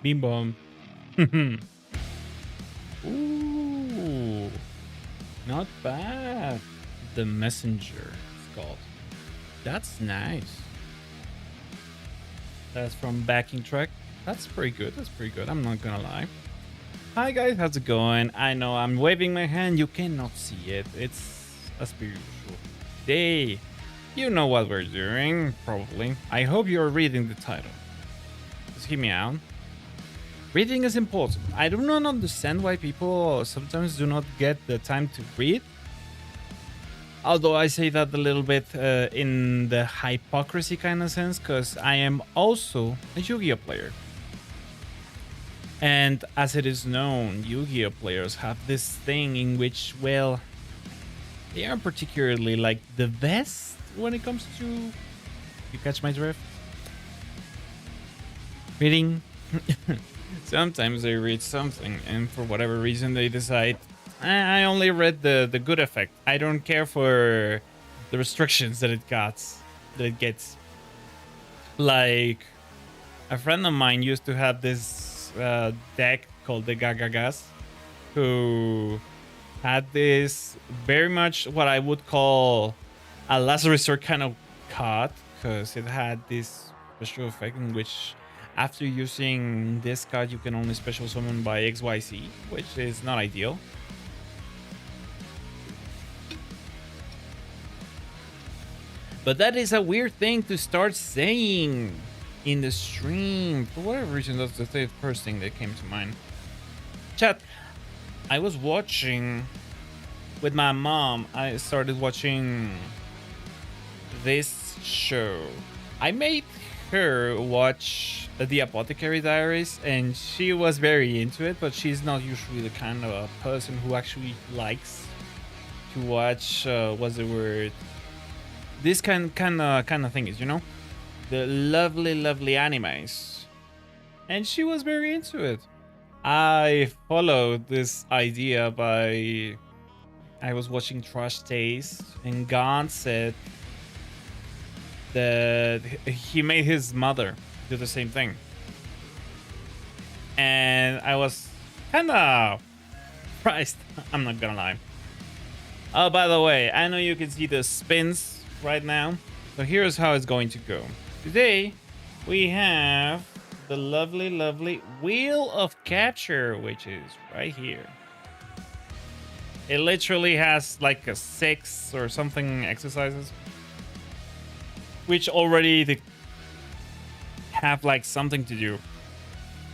Bim bom. Ooh, not bad. The Messenger, it's called. That's nice. That's from Backing Track. That's pretty good. That's pretty good. I'm not gonna lie. Hi guys, how's it going? I know I'm waving my hand. You cannot see it. It's as per usual. Day. You know what we're doing, probably. I hope you're reading the title. Just hear me out. Reading is important. I do not understand why people sometimes do not get the time to read. Although I say that a little bit in the hypocrisy kind of sense, because I am also a Yu-Gi-Oh player. And as it is known, Yu-Gi-Oh players have this thing in which, well, they aren't particularly like the best when it comes to, you catch my drift? Reading. Sometimes they read something and for whatever reason they decide, I only read the good effect. I don't care for the restrictions that it gets. Like a friend of mine used to have this deck called the Gagagas, who had this very much what I would call a last resort kind of card, because it had this special effect in which after using this card you can only special summon by XYZ, which is not ideal. But that is a weird thing to start saying in the stream. For whatever reason, that's the first thing that came to mind. Chat, I was watching with my mom. I started watching this show. I made her watch The Apothecary Diaries, and she was very into it, but she's not usually the kind of person who actually likes to watch what's the word, this kind of things, you know, the lovely animes, and she was very into it. I followed this idea by, I was watching Trash Taste, and Gon said that he made his mother do the same thing, and I was kind of surprised. I'm not gonna lie. Oh, by the way, I know you can see the spins right now, so here's how it's going to go. Today we have the lovely Wheel of Capture, which is right here. It literally has like a 6 or something exercises, which already have like something to do.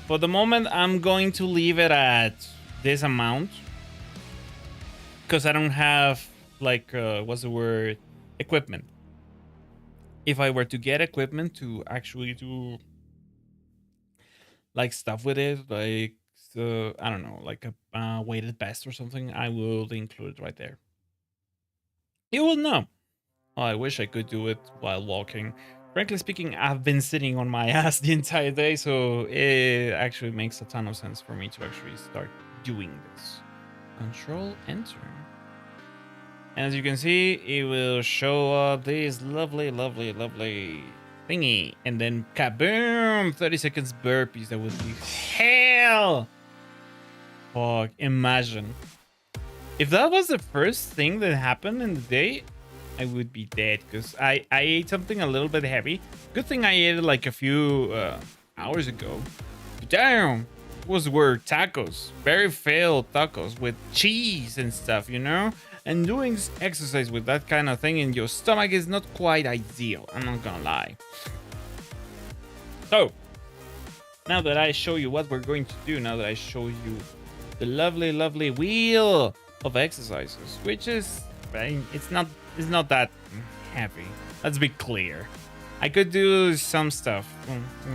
For the moment, I'm going to leave it at this amount, because I don't have like what's the word, equipment. If I were to get equipment to actually do like stuff with it, like I don't know, like a weighted vest or something, I will include it right there. You will know. Oh, I wish I could do it while walking. Frankly speaking, I've been sitting on my ass the entire day, so it actually makes a ton of sense for me to actually start doing this. Control Enter. And as you can see, it will show up this lovely thingy. And then kaboom! 30 seconds burpees. That would be hell! Fuck, imagine. If that was the first thing that happened in the day, I would be dead, because I ate something a little bit heavy. Good thing I ate it like a few hours ago. Damn! Were tacos. Very failed tacos with cheese and stuff, you know? And doing exercise with that kind of thing in your stomach is not quite ideal, I'm not gonna lie. So, now that I show you what we're going to do, now that I show you the lovely wheel of exercises, which is, it's not that heavy. Let's be clear. I could do some stuff,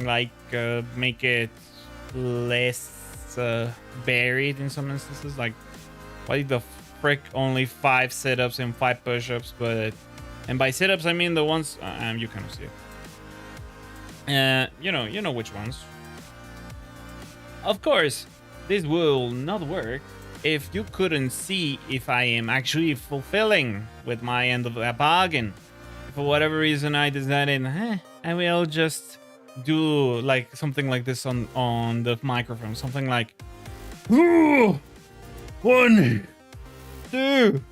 like make it less varied in some instances, like why the frick only 5 sit-ups and 5 push-ups, and by sit-ups I mean the ones you cannot see it. You know which ones. Of course, this will not work if you couldn't see if I am actually fulfilling with my end of the bargain. For whatever reason, I decided I will just do like something like this on the microphone, something like, "Ooh, 1, 2,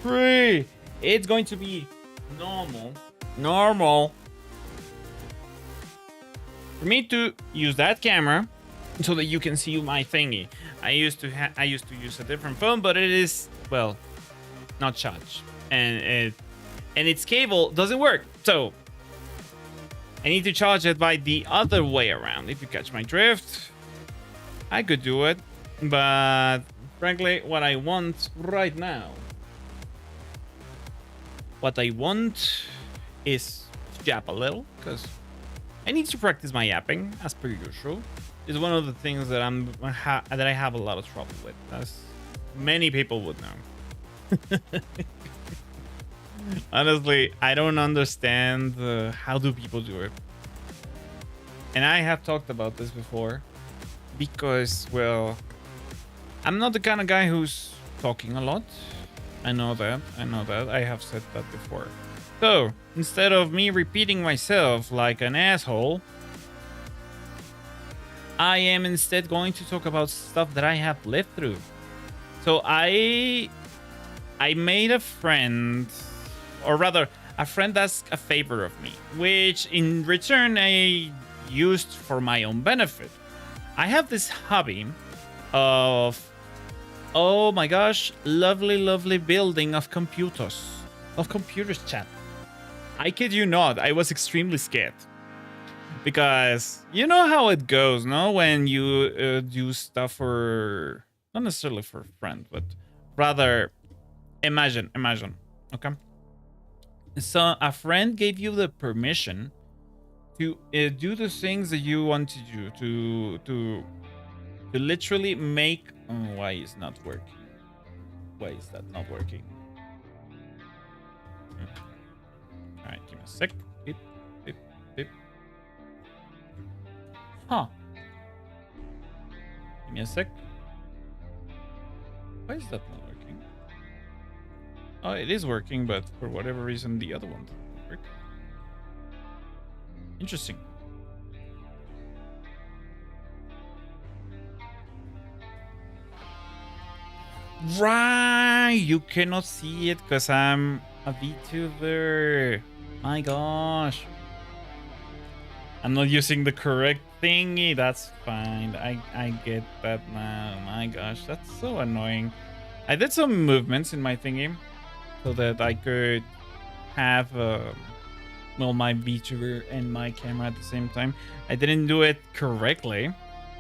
3." It's going to be normal for me to use that camera so that you can see my thingy. I used to use a different phone, but it is, well, not charged, and its cable doesn't work. So I need to charge it by the other way around. If you catch my drift, I could do it, but frankly, what I want right now, is to yap a little, because I need to practice my yapping as per usual. It's one of the things that that I have a lot of trouble with, as many people would know. Honestly, I don't understand how do people do it. And I have talked about this before, because, well, I'm not the kind of guy who's talking a lot. I know that. I have said that before. So, instead of me repeating myself like an asshole, I am instead going to talk about stuff that I have lived through. So I made a friend, or rather, a friend asked a favor of me, which in return I used for my own benefit. I have this hobby of, oh my gosh, lovely building of computers chat. I kid you not, I was extremely scared. Because you know how it goes, no? When you do stuff for, not necessarily for a friend, but rather, imagine, okay? So a friend gave you the permission to do the things that you want to do, to literally make. Oh, why is not working? Why is that not working? All right, give me a sec. Beep. Huh. Give me a sec. Why is that not working? Oh, it is working, but for whatever reason, the other one doesn't work. Interesting. Right, you cannot see it because I'm a VTuber. My gosh. I'm not using the correct thingy. That's fine. I get that now. My gosh, that's so annoying. I did some movements in my thingy so that I could have well, my VTuber and my camera at the same time. I didn't do it correctly.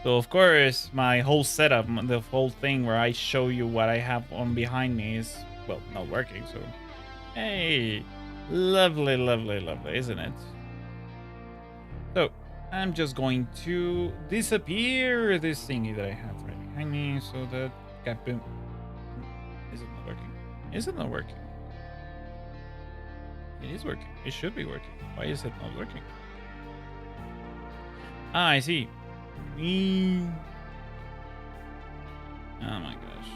So of course, my whole setup, the whole thing where I show you what I have on behind me is, well, not working. So, hey, lovely, isn't it? So I'm just going to disappear this thingy that I have right behind me so that boom. Is it not working? Is it not working? It is working. It should be working. Why is it not working? Ah, I see. Oh my gosh.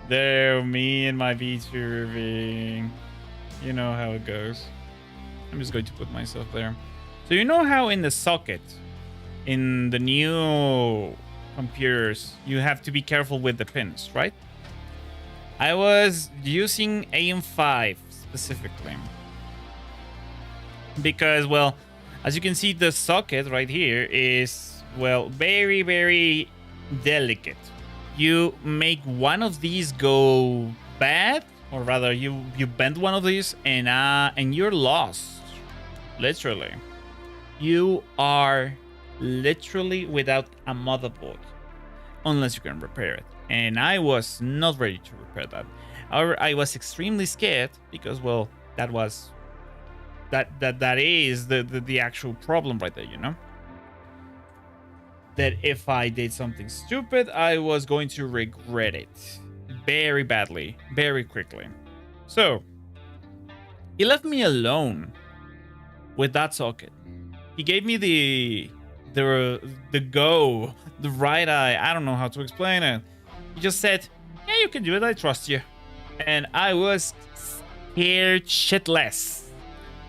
There, me and my VTuber. You know how it goes. I'm just going to put myself there. So you know how in the socket, in the new computers, you have to be careful with the pins, right? I was using AM5 specifically. Because, well, as you can see, the socket right here is, well, very delicate. You make one of these go bad, or rather you bend one of these and you're lost. Literally. You are literally without a motherboard unless you can repair it. And I was not ready to repair that. I was extremely scared because, well, that is the actual problem right there, you know? That if I did something stupid, I was going to regret it very badly, very quickly. So he left me alone with that socket. He gave me the right eye. I don't know how to explain it. He just said, "Yeah, you can do it. I trust you." and I was scared shitless.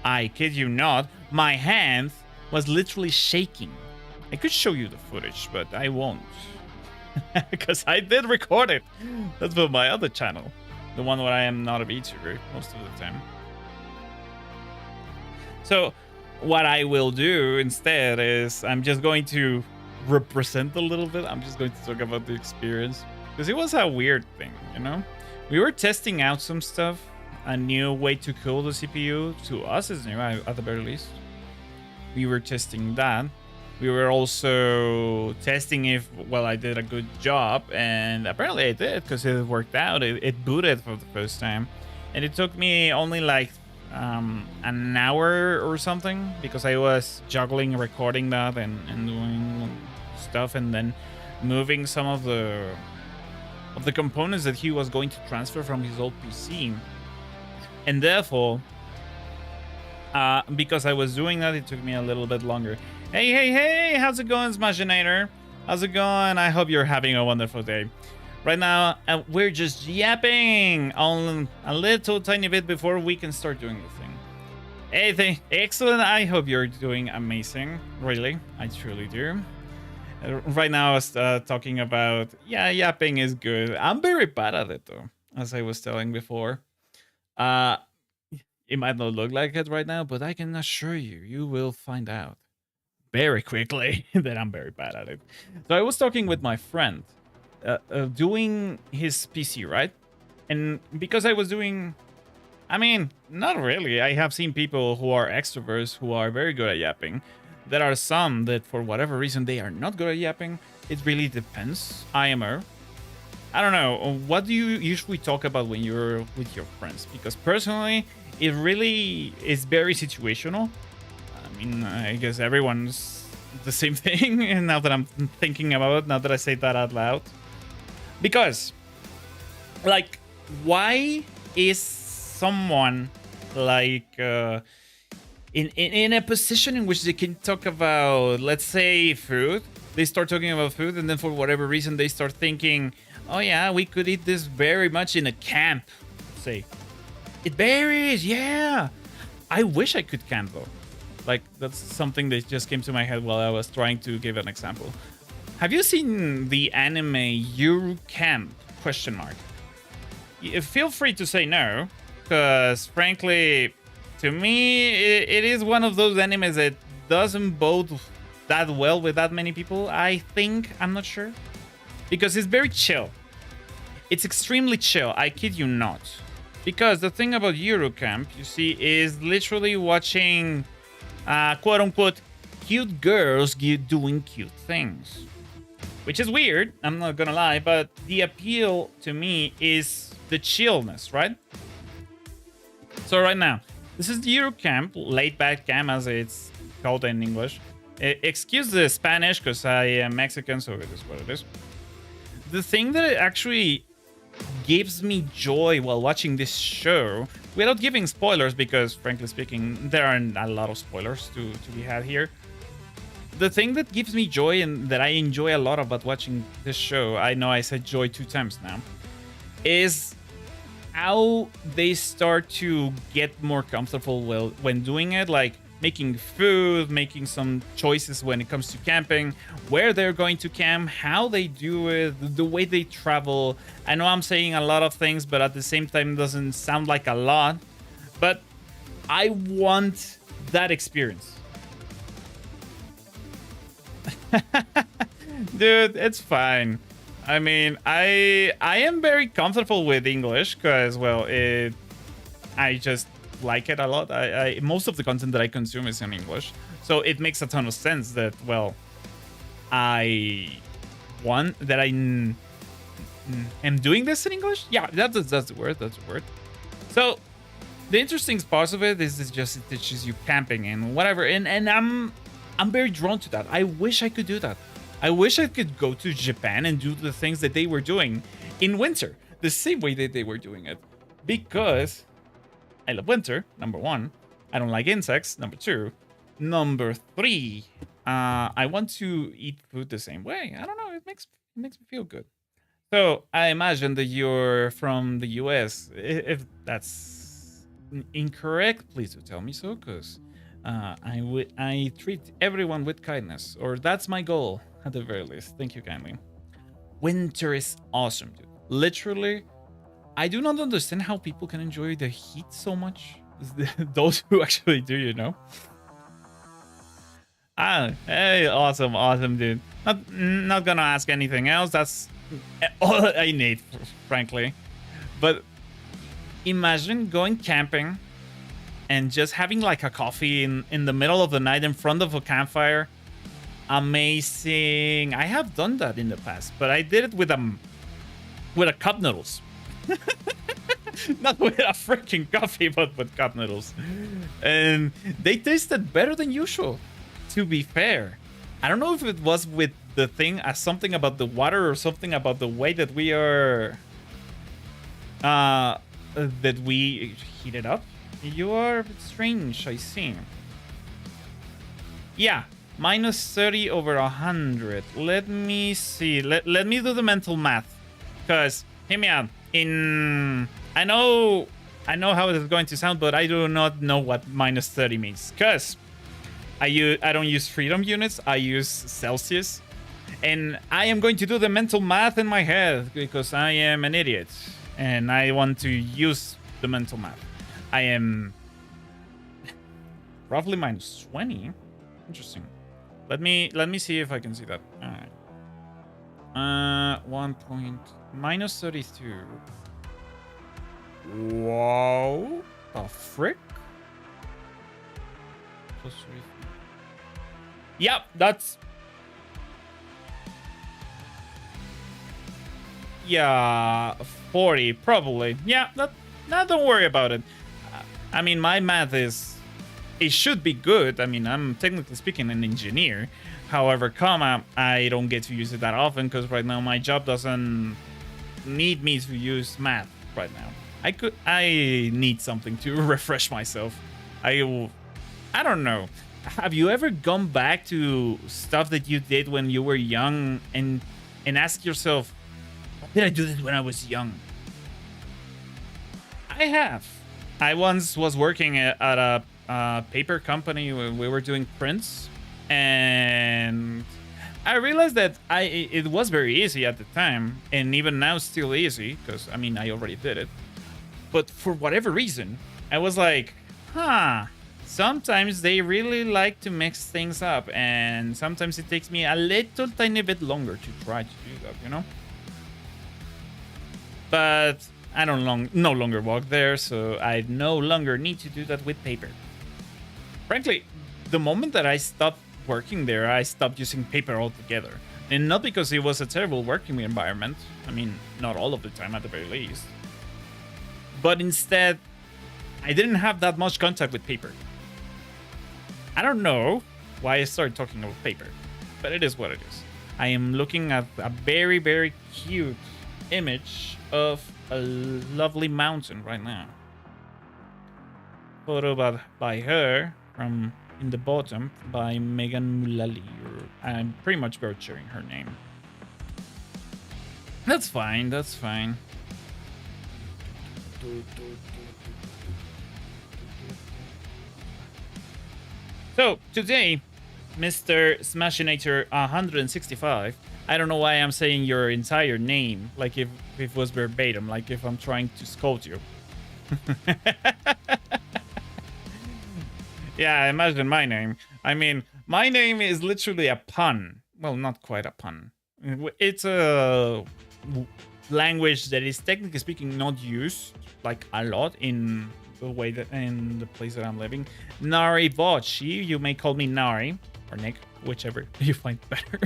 I kid you not, my hand was literally shaking. I could show you the footage, but I won't. Because I did record it. That's for my other channel. The one where I am not a VTuber most of the time. So what I will do instead is I'm just going to represent a little bit. I'm just going to talk about the experience. Because it was a weird thing, you know? We were testing out some stuff. A new way to cool the CPU. To us is new, at the very least. We were testing that. We were also testing if, well, I did a good job. And apparently I did, because it worked out. It booted for the first time. And it took me only like an hour or something, because I was juggling recording that and doing stuff, and then moving some of the components that he was going to transfer from his old PC. And therefore, because I was doing that, it took me a little bit longer. Hey, how's it going, Smashinator? How's it going? I hope you're having a wonderful day. Right now, we're just yapping on a little tiny bit before we can start doing the thing. Hey, excellent. I hope you're doing amazing. Really, I truly do. Right now, I was talking about, yeah, yapping is good. I'm very bad at it, though, as I was telling before. It might not look like it right now, but I can assure you, you will find out very quickly that I'm very bad at it. So I was talking with my friend, doing his PC, right? And because I was doing, I mean, not really. I have seen people who are extroverts who are very good at yapping. There are some that, for whatever reason, they are not good at yapping. It really depends. IMO. I don't know. What do you usually talk about when you're with your friends? Because personally, it really is very situational. I mean, I guess everyone's the same thing. And now that I'm thinking about it, now that I say that out loud. Because, like, why is someone like in a position in which they can talk about, let's say, food? They start talking about food, and then for whatever reason, they start thinking, oh yeah, we could eat this very much in a camp. Say, it varies, yeah. I wish I could camp though. Like, that's something that just came to my head while I was trying to give an example. Have you seen the anime Yuru Camp? Question mark. Feel free to say no, because frankly, to me, it is one of those animes that doesn't bode that well with that many people. I think, I'm not sure, because it's very chill. It's extremely chill. I kid you not. Because the thing about Eurocamp, you see, is literally watching, quote unquote, cute girls doing cute things. Which is weird, I'm not gonna lie, but the appeal to me is the chillness, right? So right now, this is the Eurocamp, laid back camp as it's called in English. Excuse the Spanish, because I am Mexican, so it is what it is. The thing that actually gives me joy while watching this show, without giving spoilers, because frankly speaking, there aren't a lot of spoilers to be had here. The thing that gives me joy and that I enjoy a lot about watching this show, I know I said joy 2 times now, is how they start to get more comfortable when doing it, like making food, making some choices when it comes to camping, where they're going to camp, how they do it, the way they travel. I know I'm saying a lot of things, but at the same time, it doesn't sound like a lot. But I want that experience. Dude, it's fine. I mean, I am very comfortable with English because, well, I just like it a lot. Most of the content that I consume is in English, so it makes a ton of sense that, well, I am doing this in English. Yeah, that's the word. That's the word. So the interesting part of it is just it teaches you camping and whatever, and I'm very drawn to that. I wish I could do that. I wish I could go to Japan and do the things that they were doing in winter, the same way that they were doing it, because I love winter, number one. I don't like insects, number two. Number three, I want to eat food the same way. I don't know, it makes me feel good. So I imagine that you're from the US. If that's incorrect, please do tell me so, because I treat everyone with kindness, or that's my goal at the very least. Thank you kindly. Winter is awesome, dude. Literally, I do not understand how people can enjoy the heat so much. Those who actually do, you know. Ah, hey, awesome, dude. Not gonna ask anything else. That's all I need, frankly. But imagine going camping and just having like a coffee in the middle of the night in front of a campfire. Amazing. I have done that in the past, but I did it with a cup noodles. Not with a freaking coffee, but with cup noodles. And they tasted better than usual, to be fair. I don't know if it was with the thing as something about the water or something about the way that we are that we heat it up. You are strange, I see. Yeah, minus 30 over 100. Let me see. Let me do the mental math. Because, hear me out. I know how it is going to sound, but I do not know what minus 30 means. Because I don't use freedom units, I use Celsius. And I am going to do the mental math in my head because I am an idiot. And I want to use the mental math. I am roughly minus 20. Interesting. Let me see if I can see that. All right. 1 point minus 32. Whoa. The frick? Plus 33. Yep, that's... Yeah, 40, probably. Yeah, don't worry about it. I mean, my math is... It should be good. I mean, I'm technically speaking an engineer. However, I don't get to use it that often because right now my job doesn't need me to use math right now. I need something to refresh myself. I don't know. Have you ever gone back to stuff that you did when you were young and ask yourself, why did I do this when I was young? I have. I once was working at a paper company where we were doing prints, and I realized that it was very easy at the time, and even now still easy, because, I mean, I already did it. But for whatever reason, I was like, sometimes they really like to mix things up, and sometimes it takes me a little tiny bit longer to try to do that, you know? But I no longer walk there, so I no longer need to do that with paper. Frankly, the moment that I stopped working there, I stopped using paper altogether. And not because it was a terrible working environment. I mean, not all of the time at the very least. But instead, I didn't have that much contact with paper. I don't know why I started talking about paper, but it is what it is. I am looking at a very, very cute image of a lovely mountain right now. Photo by her from in the bottom by Megan Mullally. I'm pretty much butchering her name. That's fine, that's fine. So today, Mr. Smashinator 165. I don't know why I'm saying your entire name, like if it was verbatim, like if I'm trying to scold you. Yeah, imagine my name. I mean, my name is literally a pun. Well, not quite a pun. It's a language that is technically speaking not used like a lot in the way that in the place that I'm living. Nari Vochi, you may call me Nari or Nick, whichever you find better.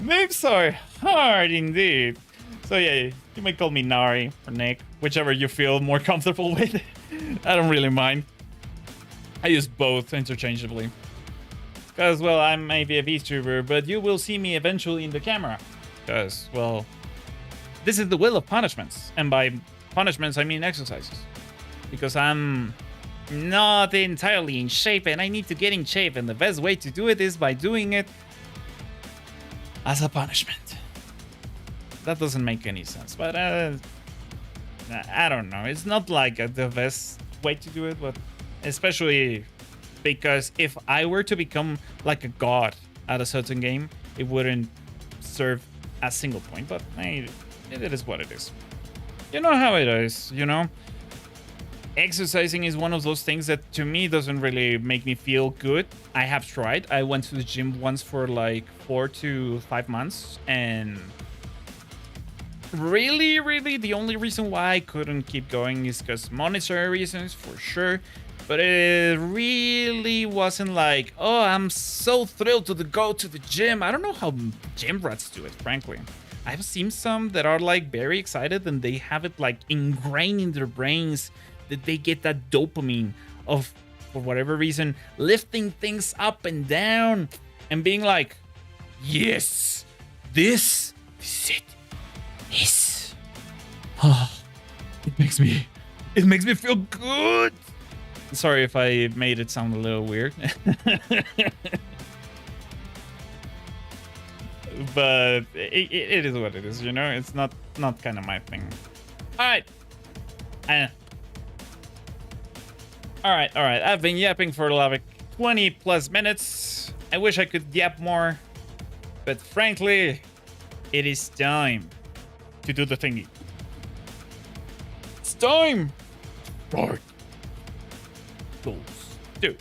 Names are hard indeed. So yeah, you may call me Nari or Nick, whichever you feel more comfortable with. I don't really mind. I use both interchangeably. Because, well, I may be a VTuber, but you will see me eventually in the camera. Because, well, this is the will of punishments. And by punishments, I mean exercises. Because I'm not entirely in shape and I need to get in shape. And the best way to do it is by doing it as a punishment. That doesn't make any sense. But I don't know. It's not like the best way to do it, but especially because if I were to become like a god at a certain game, it wouldn't serve a single point. But hey, it is what it is. You know how it is, you know? Exercising is one of those things that to me doesn't really make me feel good. I have tried. I went to the gym once for like 4 to 5 months, and really the only reason why I couldn't keep going is because monetary reasons, for sure. But it really wasn't like, oh, I'm so thrilled to go to the gym. I don't know how gym rats do it, frankly. I've seen some that are like very excited and they have it like ingrained in their brains that they get that dopamine of, for whatever reason, lifting things up and down and being like, yes, this is it. Yes. Oh, it makes me feel good. Sorry if I made it sound a little weird. But it is what it is, you know? It's not kind of my thing. All right. All right. I've been yapping for like 20 plus minutes. I wish I could yap more. But frankly, it is time to do the thingy. It's time. Start. Goals. Do.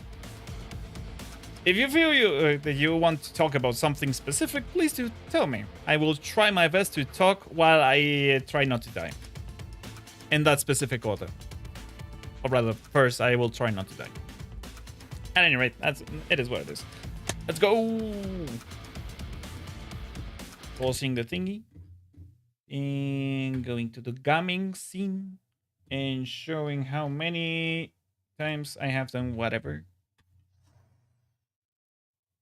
If you feel that you want to talk about something specific, please do tell me. I will try my best to talk while I try not to die. In that specific order. Or rather, first, I will try not to die. At any rate, it is what it is. Let's go! Pausing the thingy. And going to the gaming scene. And showing how many times I have done whatever.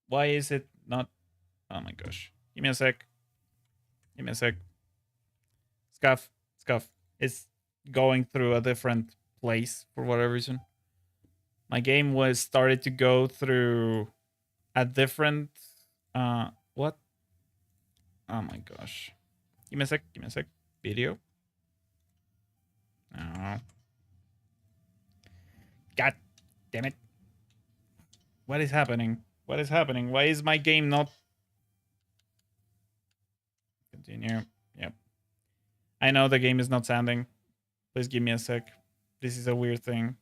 Why is it not? Oh my gosh. Give me a sec. Scuff. It's going through a different place for whatever reason. My game was started to go through a different what? Oh my gosh. Give me a sec. Video. Oh. God damn it. What is happening? Why is my game not... Continue. Yep. I know the game is not sounding. Please give me a sec. This is a weird thing.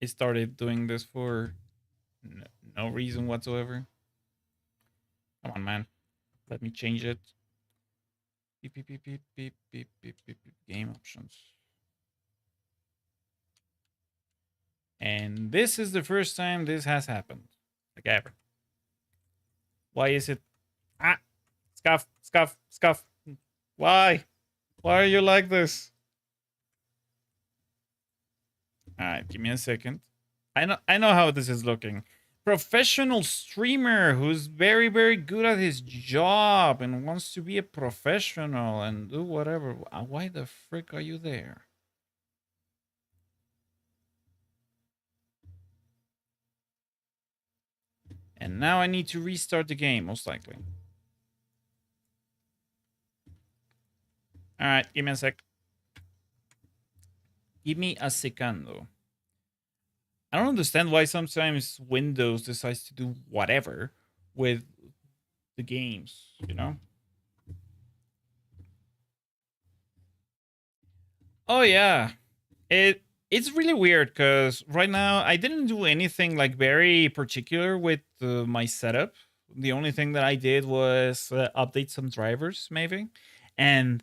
It started doing this for no reason whatsoever. Come on, man. Let me change it. Beep. Game options. And this is the first time this has happened. Like ever. Why is it... Scuff. Why? Why are you like this? Alright, give me a second. I know how this is looking. Professional streamer who's very good at his job and wants to be a professional and do whatever. Why the frick are you there? And now I need to restart the game, most likely. All right, give me a sec. Give me a secando. I don't understand why sometimes Windows decides to do whatever with the games, you know? Oh, yeah. It's really weird because right now I didn't do anything like very particular with my setup. The only thing that I did was update some drivers, maybe. And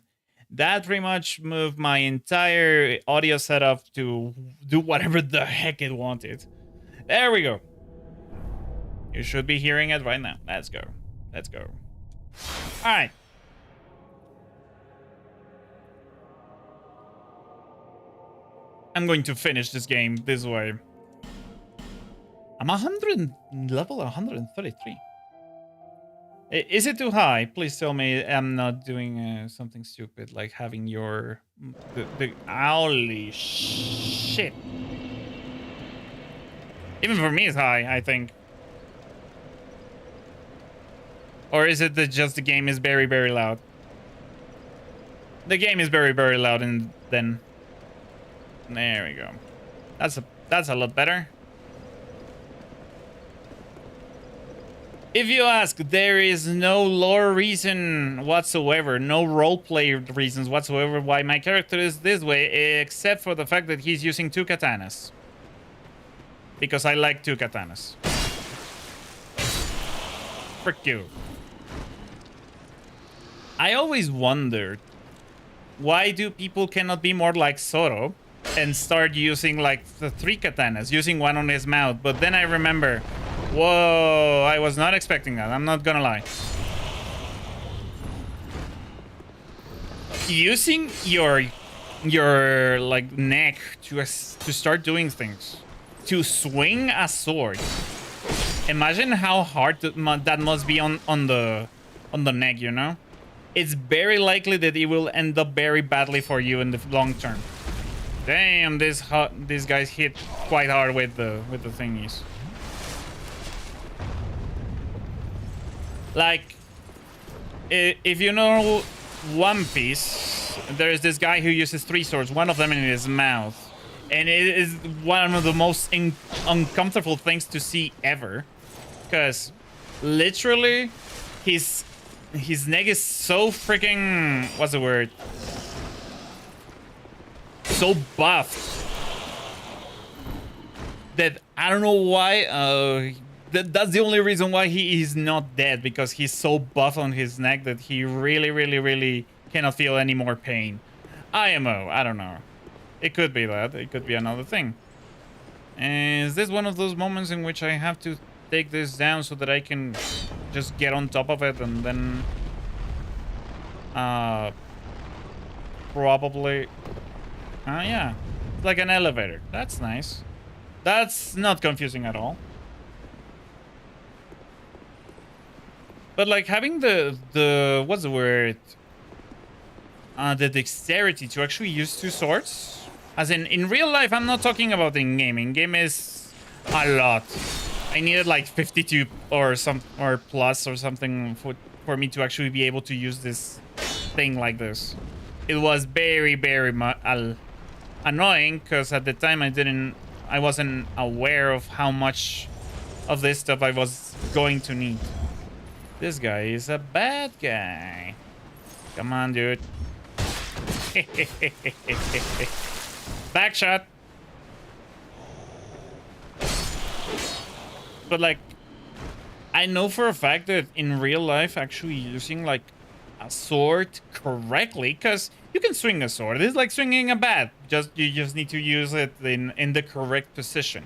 that pretty much moved my entire audio setup to do whatever the heck it wanted. There we go. You should be hearing it right now. Let's go. All right. I'm going to finish this game this way. I'm level 133. Is it too high? Please tell me I'm not doing something stupid like having your... Holy shit. Even for me it's high, I think. Or is it that just the game is very, very loud? The game is very, very loud, and then there we go. That's a lot better. If you ask, there is no lore reason whatsoever, no roleplay reasons whatsoever why my character is this way, except for the fact that he's using 2 katanas. Because I like 2 katanas. Frick you. I always wondered, why do people cannot be more like Zoro and start using like the 3 katanas, using one on his mouth? But then I remember, whoa, I was not expecting that. I'm not gonna lie. Using your like neck to start doing things, to swing a sword. Imagine how hard that must be on the neck, you know? It's very likely that it will end up very badly for you in the long term. Damn, these guys hit quite hard with the thingies. Like, if you know One Piece, there is this guy who uses 3 swords, one of them in his mouth, and it is one of the most uncomfortable things to see ever, because literally his neck is so freaking, what's the word? So buffed that I don't know why. That's the only reason why he is not dead, because he's so buff on his neck that he really, really, really cannot feel any more pain. IMO, I don't know. It could be that. It could be another thing. And is this one of those moments in which I have to take this down so that I can just get on top of it and then probably yeah, it's like an elevator. That's nice. That's not confusing at all. But like having the what's the word, the dexterity to actually use 2 swords, as in real life. I'm not talking about in game. In game is a lot. I needed like 52 or plus or something for me to actually be able to use this thing like this. It was very, very annoying, because at the time I wasn't aware of how much of this stuff I was going to need. This guy is a bad guy. Come on, dude. Back shot. But like, I know for a fact that in real life, actually using like a sword correctly, because you can swing a sword. It's like swinging a bat. You just need to use it in the correct position.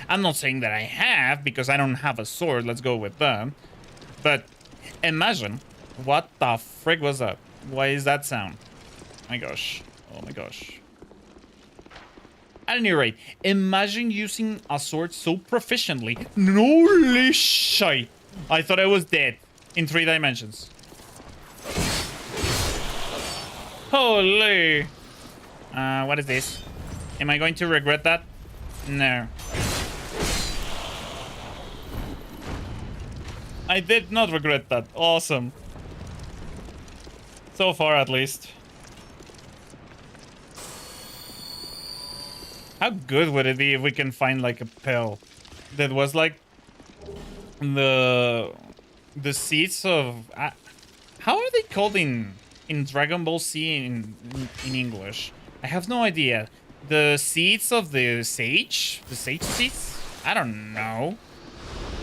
I'm not saying that I have, because I don't have a sword. Let's go with that. But imagine, what the frig was that? Why is that sound? My gosh. Oh my gosh. At any rate, imagine using a sword so proficiently. Holy shit. I thought I was dead in 3 dimensions. Holy. What is this? Am I going to regret that? No. I did not regret that. Awesome. So far, at least. How good would it be if we can find like a pill that was like the seeds of how are they called in Dragon Ball Z in English? I have no idea. The seeds of the sage seeds? I don't know.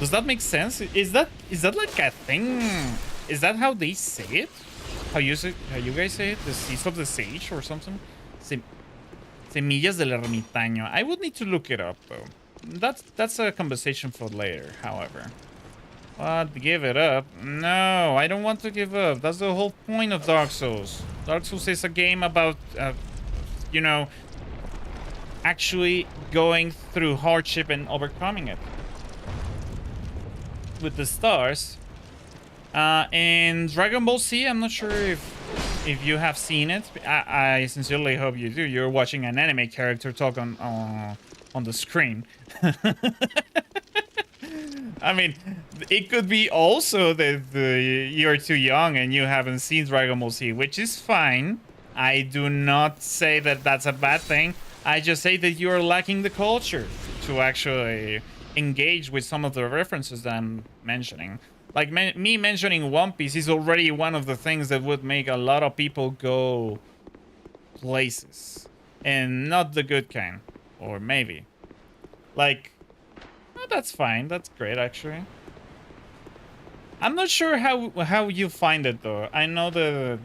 Does that make sense? Is that like a thing? Is that how they say it? How you guys say it? The seeds of the sage or something? Semillas del ermitaño. I would need to look it up though. That's a conversation for later, however. What? Give it up? No, I don't want to give up. That's the whole point of Dark Souls. Dark Souls is a game about, you know, actually going through hardship and overcoming it. With the stars. In Dragon Ball Z, I'm not sure if you have seen it. I sincerely hope you do. You're watching an anime character talk on the screen. I mean, It could be also that you're too young and you haven't seen Dragon Ball Z, which is fine. I do not say that that's a bad thing. I just say that you are lacking the culture to actually engage with some of the references that I'm mentioning. Like me mentioning One Piece is already one of the things that would make a lot of people go places. And not the good kind. Or maybe. Like, that's fine. That's great, actually. I'm not sure how you find it, though. I know the...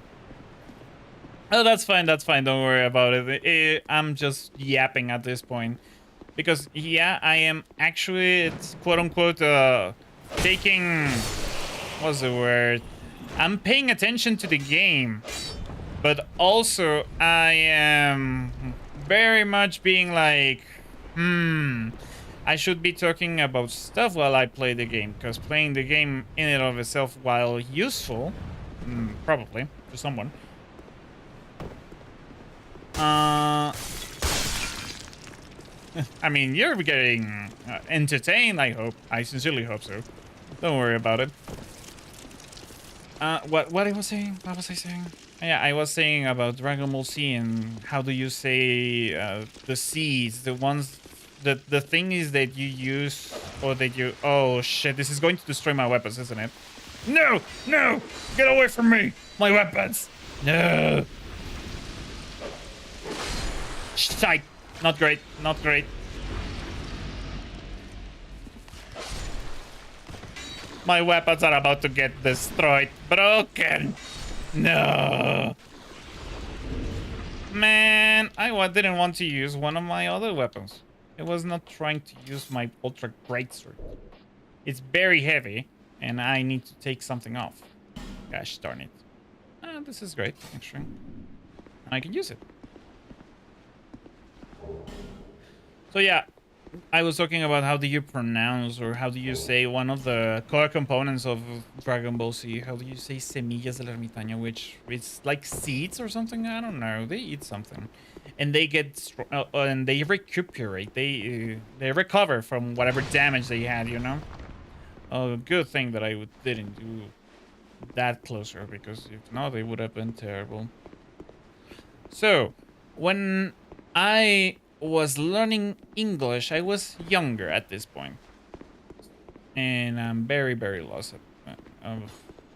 Oh, that's fine. That's fine. Don't worry about it. I'm just yapping at this point. Because, yeah, I am actually, it's quote-unquote, taking... What's the word? I'm paying attention to the game. But also, I am very much being like, I should be talking about stuff while I play the game. Because playing the game in and of itself, while useful, probably, to someone, I mean, you're getting entertained, I hope. I sincerely hope so. Don't worry about it. What I was saying? What was I saying? Yeah, I was saying about Dragon Ball Z and how do you say the seeds, the ones, the thing is that you use or that you... Oh shit, this is going to destroy my weapons, isn't it? No, no, get away from me, my weapons. No. Shite, not great, not great. My weapons are about to get destroyed, broken. No. Man, I didn't want to use one of my other weapons. I was not trying to use my ultra greatsword. It's very heavy, and I need to take something off. Gosh darn it. This is great, actually. I can use it. So yeah, I was talking about how do you pronounce or how do you say one of the core components of Dragon Ball Z. How do you say semillas del ermitaño, which is like seeds or something? I don't know. They eat something, and they get and they recuperate. They recover from whatever damage they had. You know. A good thing that I didn't do that closer, because if not, they would have been terrible. So, when I was learning English, I was younger at this point. And I'm very, very lost of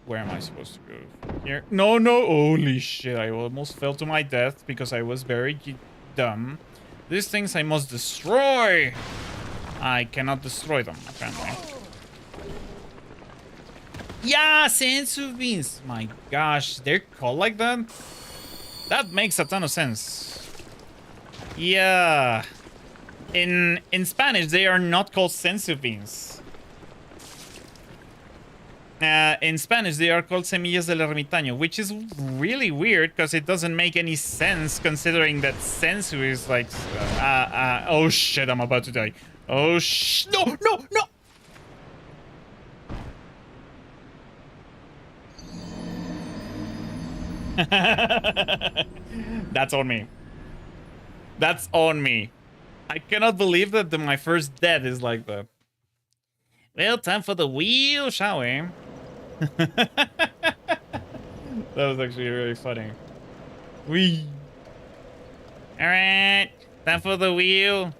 where am I supposed to go? Here? No, no, holy shit, I almost fell to my death because I was very dumb. These things I must destroy. I cannot destroy them, apparently. Yeah, senzu beans. My gosh, they're called like that? That makes a ton of sense. Yeah. In Spanish, they are not called senzu beans. In Spanish, they are called semillas del ermitaño, which is really weird because it doesn't make any sense considering that senzu is like... oh shit, I'm about to die. Oh no, no, no! That's on me. That's on me. I cannot believe that my first death is like that. Well, time for the wheel, shall we? That was actually really funny. Whee! Alright, time for the wheel.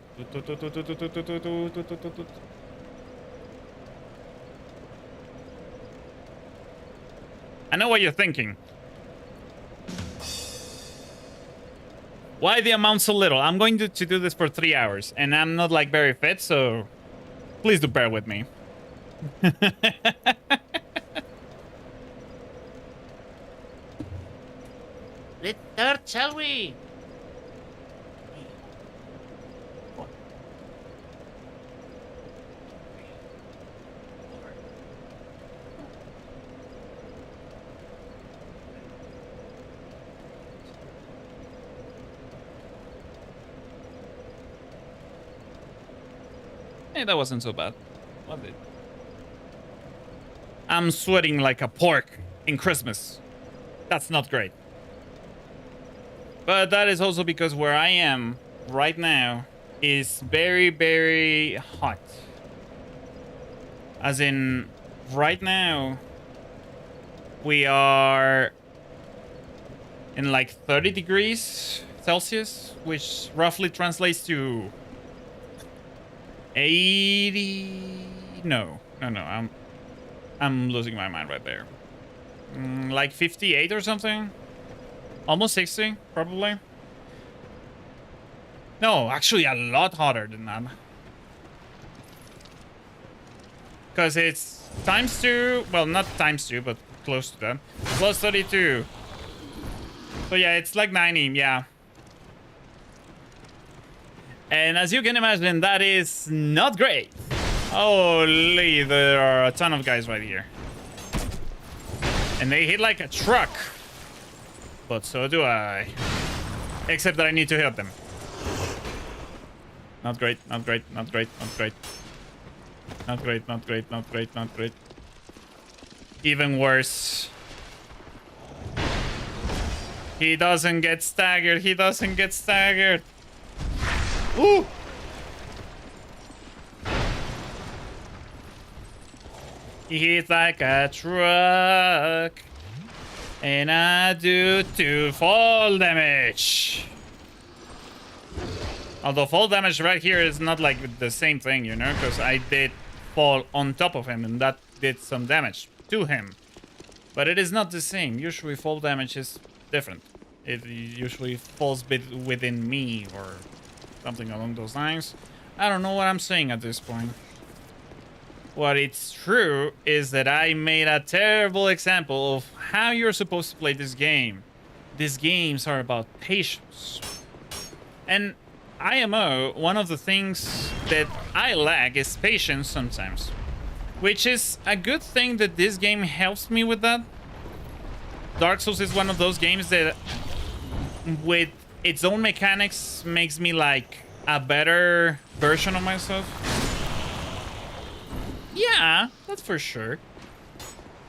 I know what you're thinking. Why the amount so little? I'm going to do this for 3 hours, and I'm not like very fit, so please do bear with me. Let's start, shall we? Hey, that wasn't so bad. Was it? I'm sweating like a pork in Christmas. That's not great. But that is also because where I am right now is very, very hot. As in, right now we are in like 30 degrees Celsius, which roughly translates to 80. No. I'm losing my mind right there. Like 58 or something. Almost 60, probably. No, actually a lot hotter than that. Because it's times 2. Well, not times 2, but close to that. Plus 32. So yeah, it's like 90, yeah. And as you can imagine, that is not great. Holy, there are a ton of guys right here. And they hit like a truck. But so do I. Except that I need to hit them. Not great, not great, not great, not great. Not great, not great, not great, not great. Even worse. He doesn't get staggered, he doesn't get staggered. Ooh! He hits like a truck. And I do 2 fall damage. Although fall damage right here is not like the same thing, you know, because I did fall on top of him and that did some damage to him. But it is not the same. Usually fall damage is different. It usually falls within me or something along those lines. I don't know what I'm saying at this point. What it's true is that I made a terrible example of how you're supposed to play this game. These games are about patience. And IMO, one of the things that I lack is patience sometimes. Which is a good thing that this game helps me with that. Dark Souls is one of those games that, with its own mechanics, makes me like a better version of myself. Yeah, that's for sure.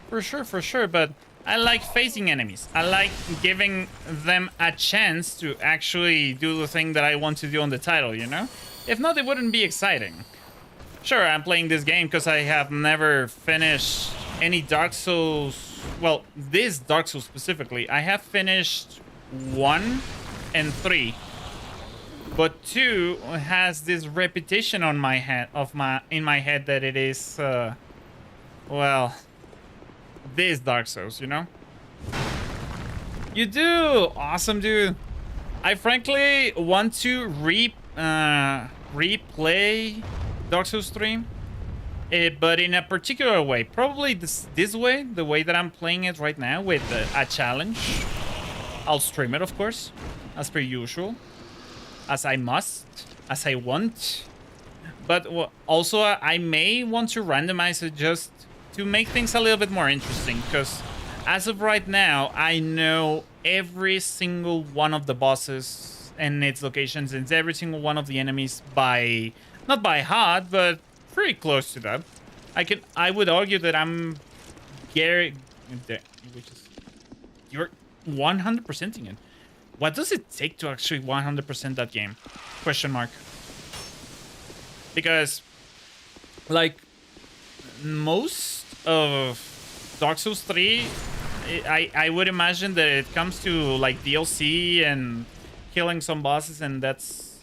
For sure, but I like facing enemies. I like giving them a chance to actually do the thing that I want to do on the title, you know? If not, it wouldn't be exciting. Sure, I'm playing this game because I have never finished any Dark Souls. Well, this Dark Souls specifically. I have finished 1 and 3. But 2 has this repetition on my head in my head that it is well, this Dark Souls, you know? You do! Awesome, dude. I frankly want to replay Dark Souls 3, but in a particular way. Probably this way, the way that I'm playing it right now with a challenge. I'll stream it, of course, as per usual. As I must, as I want. But also, I may want to randomize it just to make things a little bit more interesting. Because as of right now, I know every single one of the bosses and its locations and every single one of the enemies by, not by heart, but pretty close to that. I would argue that I'm you're 100%ing it. What does it take to actually 100% that game? Question mark. Because, like, most of Dark Souls 3, I would imagine that it comes to, like, DLC and killing some bosses, and that's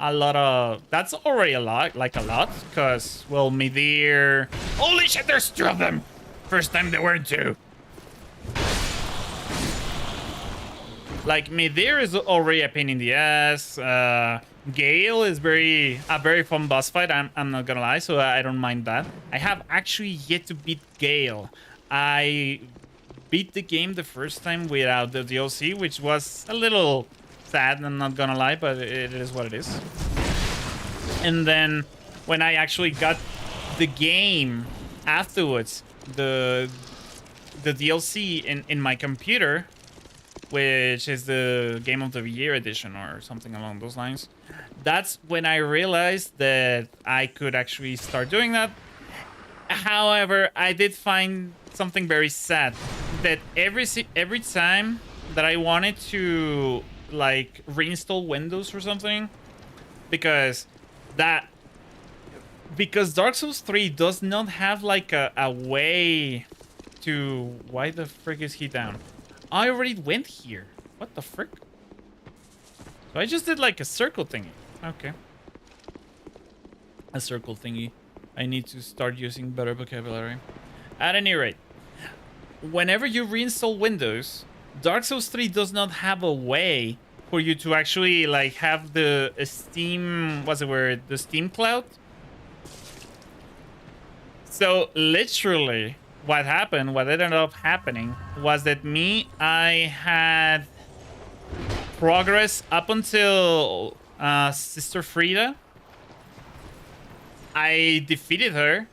a lot of... That's already a lot, because, well, Midir... Holy shit, there's 2 of them! First time there weren't 2. Like, Midir is already a pain in the ass. Gale is a very fun boss fight, I'm not gonna lie, so I don't mind that. I have actually yet to beat Gale. I beat the game the first time without the DLC, which was a little sad, I'm not gonna lie, but it is what it is. And then, when I actually got the game afterwards, the DLC in my computer, which is the Game of the Year edition or something along those lines. That's when I realized that I could actually start doing that. However, I did find something very sad, that every time that I wanted to like reinstall Windows or something, because Because Dark Souls 3 does not have like a way to... Why the frick is he down? I already went here. What the frick? So I just did like a circle thingy. Okay. A circle thingy. I need to start using better vocabulary. At any rate, whenever you reinstall Windows, Dark Souls 3 does not have a way for you to actually like have the Steam... What's the word? The Steam cloud? So literally what happened, what ended up happening was that I had progress up until Sister Frida. I defeated her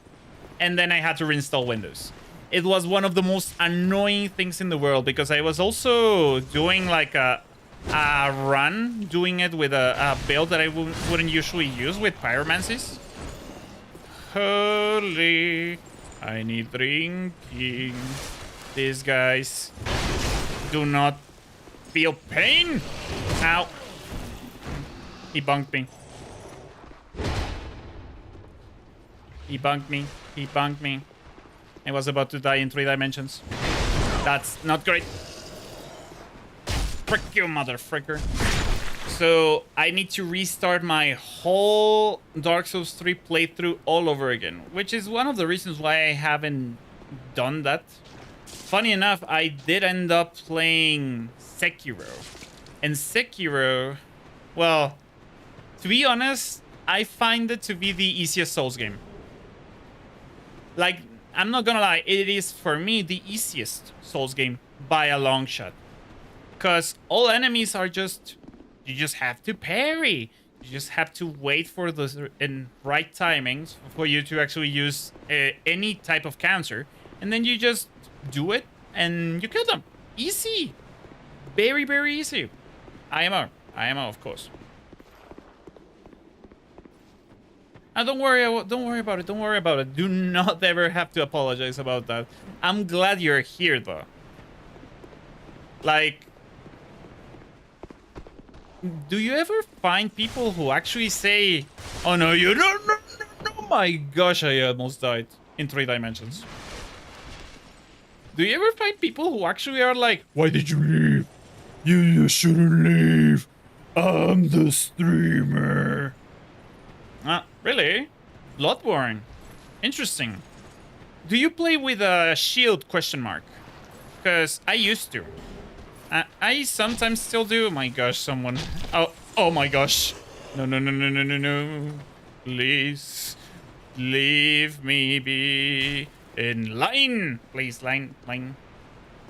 and then I had to reinstall Windows. It was one of the most annoying things in the world because I was also doing like a run, doing it with a build that I wouldn't usually use with pyromancies. Holy, I need drinking. These guys do not feel pain. Ow. He bunked me. He bunked me. He bunked me. I was about to die in 3 dimensions. That's not great. Frick you, motherfricker. So I need to restart my whole Dark Souls 3 playthrough all over again, which is one of the reasons why I haven't done that. Funny enough, I did end up playing Sekiro. And Sekiro, well, to be honest, I find it to be the easiest Souls game. Like, I'm not gonna lie, it is for me the easiest Souls game by a long shot. Because all enemies are just... You just have to parry. You just have to wait for the right timings for you to actually use any type of counter. And then you just do it and you kill them. Easy. Very, very easy. IMO. IMO, of course. Don't worry about it. Don't worry about it. Do not ever have to apologize about that. I'm glad you're here, though. Like... Do you ever find people who actually say, oh no, you don't, no, oh my gosh, I almost died in 3 dimensions. Do you ever find people who actually are like, why did you leave? You shouldn't leave. I'm the streamer. Really? Bloodborne. Interesting. Do you play with a shield question mark? Because I used to. I sometimes still do. My gosh, someone. Oh my gosh. No, no, no, no, no, no, no. Please. Leave me be in line. Please, line.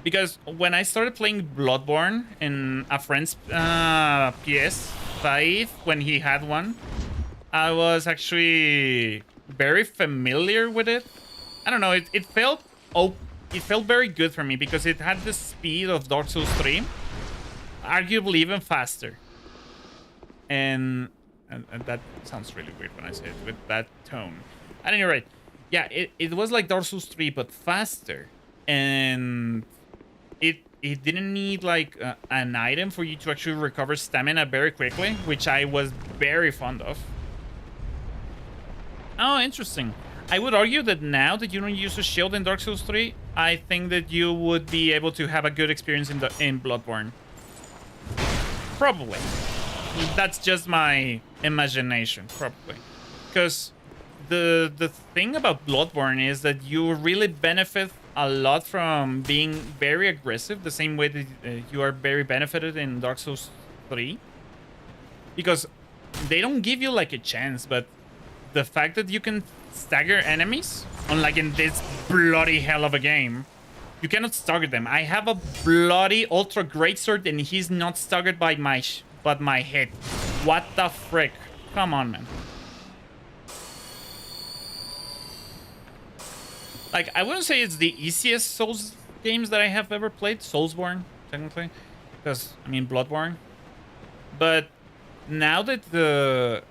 Because when I started playing Bloodborne in a friend's PS5, when he had one, I was actually very familiar with it. I don't know, it felt it felt very good for me because it had the speed of Dark Souls 3, arguably even faster. And that sounds really weird when I say it with that tone. At any rate, yeah, it was like Dark Souls 3 but faster, and it didn't need like an item for you to actually recover stamina very quickly, which I was very fond of. Oh, interesting. I would argue that now that you don't use a shield in Dark Souls 3, I think that you would be able to have a good experience in Bloodborne. Probably. That's just my imagination, probably. Because the thing about Bloodborne is that you really benefit a lot from being very aggressive, the same way that you are very benefited in Dark Souls 3. Because they don't give you like a chance, but the fact that you can stagger enemies, unlike in this bloody hell of a game, you cannot stagger them. I have a bloody ultra greatsword and he's not staggered by my head. What the frick? Come on, man. Like, I wouldn't say it's the easiest Souls games that I have ever played. Soulsborne, technically. Because, I mean, Bloodborne. But now that the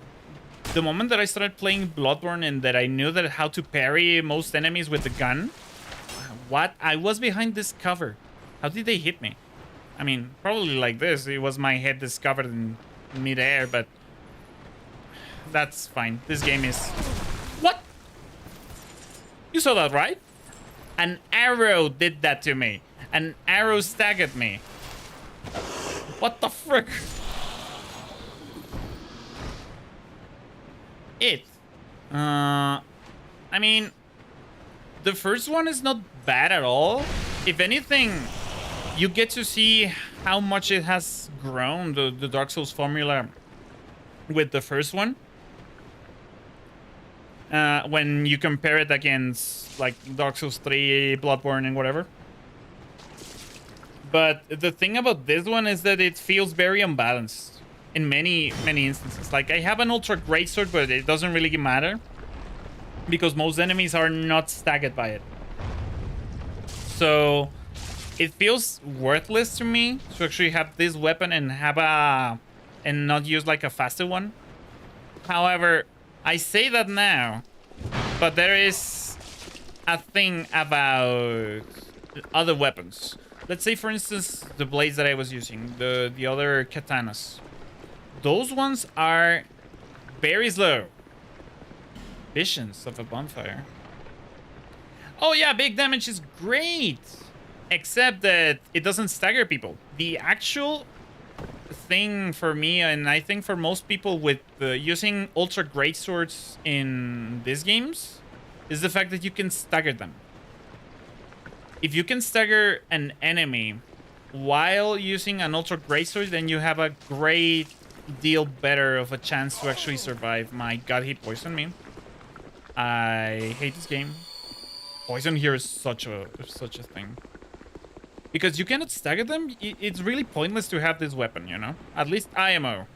moment that I started playing Bloodborne and that I knew that how to parry most enemies with the gun, what? I was behind this cover. How did they hit me? I mean, probably like this. It was my head discovered in midair, but that's fine. This game is... What? You saw that, right? An arrow did that to me. An arrow staggered me. What the frick? I mean, the first one is not bad at all. If anything, you get to see how much it has grown, the Dark Souls formula with the first one. When you compare it against like Dark Souls 3, Bloodborne, and whatever. But the thing about this one is that it feels very unbalanced in many instances. Like, I have an Ultra Greatsword, but it doesn't really matter because most enemies are not staggered by it. So it feels worthless to me to actually have this weapon and have and not use like a faster one. However, I say that now, but there is a thing about other weapons. Let's say, for instance, the blades that I was using, the other katanas. Those ones are very slow. Visions of a bonfire. Oh yeah, big damage is great. Except that it doesn't stagger people. The actual thing for me, and I think for most people with using Ultra Greatswords in these games, is the fact that you can stagger them. If you can stagger an enemy while using an Ultra Greatsword, then you have a great deal better of a chance to actually survive. My god, he poisoned me. I hate this game. Poison here is such a thing. Because you cannot stagger them. It's really pointless to have this weapon, you know? At least IMO.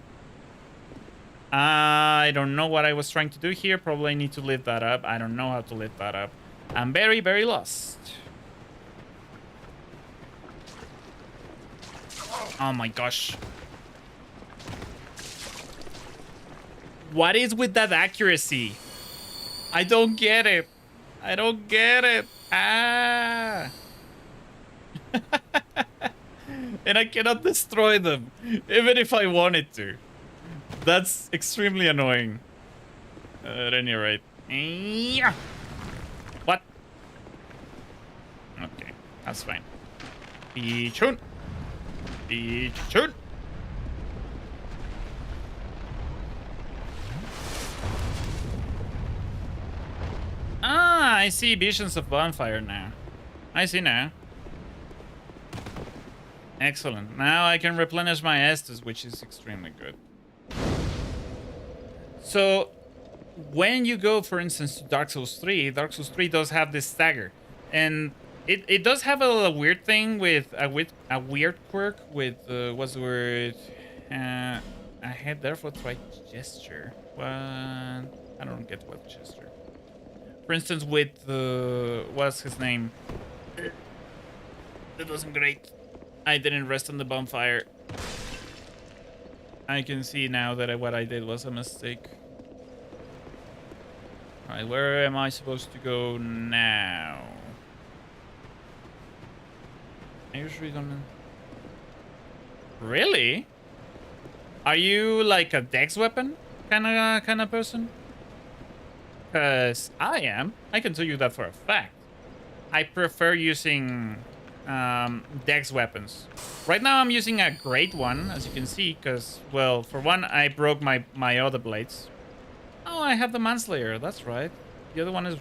I don't know what I was trying to do here. Probably I need to lift that up. I don't know how to lift that up. I'm very, very lost. Oh my gosh. What is with that accuracy? I don't get it. I don't get it. Ah. And I cannot destroy them, even if I wanted to. That's extremely annoying. At any rate. What? Okay, that's fine. Pichun. Pichun. Ah, I see visions of bonfire now. I see now. Excellent. Now I can replenish my Estus, which is extremely good. So, when you go, for instance, to Dark Souls 3 does have this stagger. And it does have a weird thing with a weird quirk with, what's the word? I had therefore tried gesture. What? I don't get what gesture. For instance, with what's his name? That wasn't great. I didn't rest on the bonfire. I can see now that what I did was a mistake. Alright, where am I supposed to go now? I usually don't... Really? Are you like a dex weapon kind of person? Because I am. I can tell you that for a fact. I prefer using dex weapons. Right now I'm using a great one, as you can see, because, well, for one, I broke my other blades. Oh, I have the Manslayer, that's right. The other one is...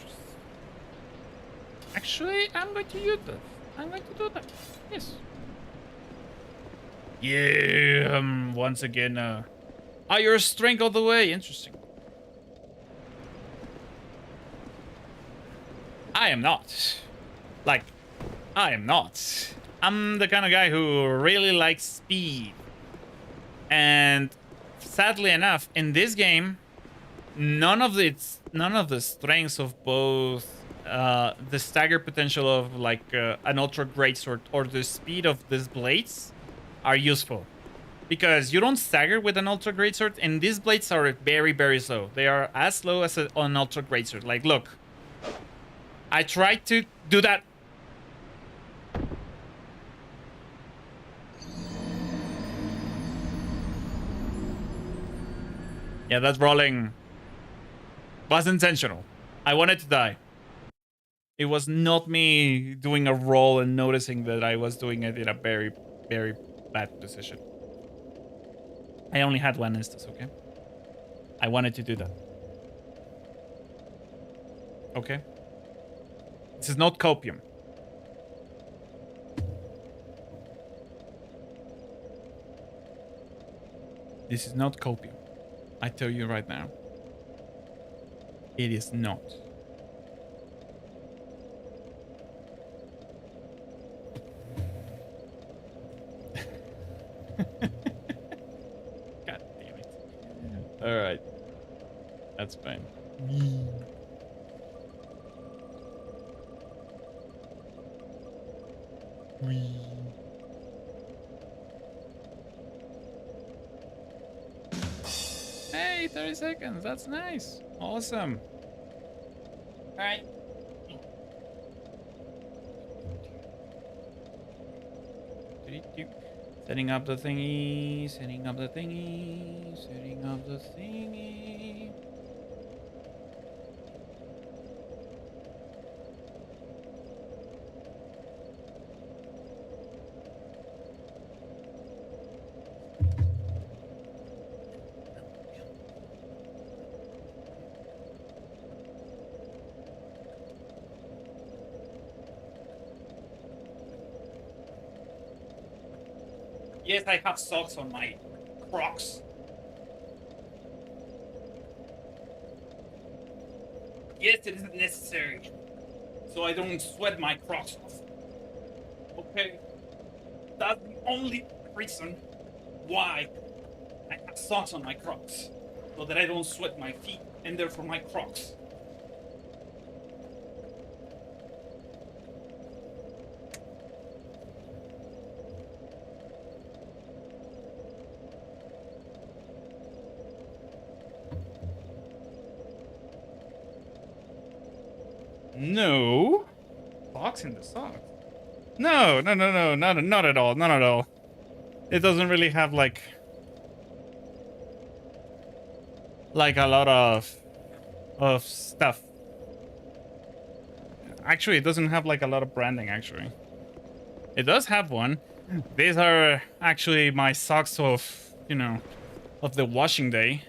Actually, I'm going to use that. I'm going to do that. Yes. Yeah, once again, oh, you're strength all the way. Interesting. I am not. Like, I am not. I'm the kind of guy who really likes speed. And sadly enough, in this game, none of the strengths of both the stagger potential of like an Ultra Greatsword or the speed of these blades are useful. Because you don't stagger with an Ultra Greatsword, and these blades are very, very slow. They are as slow as an Ultra Greatsword. Like, look. I tried to do that. Yeah, that rolling was intentional. I wanted to die. It was not me doing a roll and noticing that I was doing it in a very, very bad position. I only had one instance, okay? I wanted to do that. Okay? This is not copium. This is not copium. I tell you right now. It is not. God damn it. All right. That's fine. Hey, 30 seconds. That's nice. Awesome. All right. Setting up the thingy, setting up the thingy, setting up the thingy. Yes, I have socks on my Crocs. Yes, it isn't necessary. So I don't sweat my Crocs off. Okay? That's the only reason why I have socks on my Crocs. So that I don't sweat my feet and therefore my Crocs. No. Socks in the socks. No, not at all, not at all. It doesn't really have like a lot of stuff. Actually, it doesn't have like a lot of branding. Actually, it does have one. These are actually my socks of of the washing day.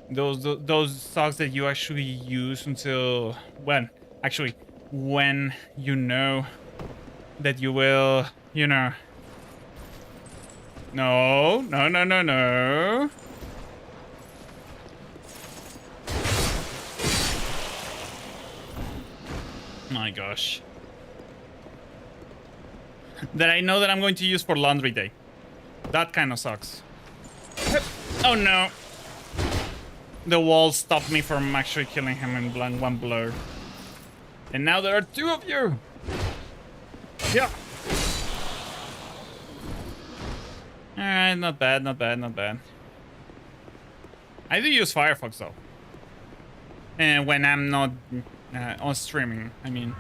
Those socks that you actually use until when you know that you will no. My gosh. That I know that I'm going to use for laundry day. That kind of sucks. Oh no. The wall stopped me from actually killing him in one blow. And now there are two of you. Yeah. Alright, not bad, not bad, not bad. I do use Firefox though. And when I'm not on streaming, I mean,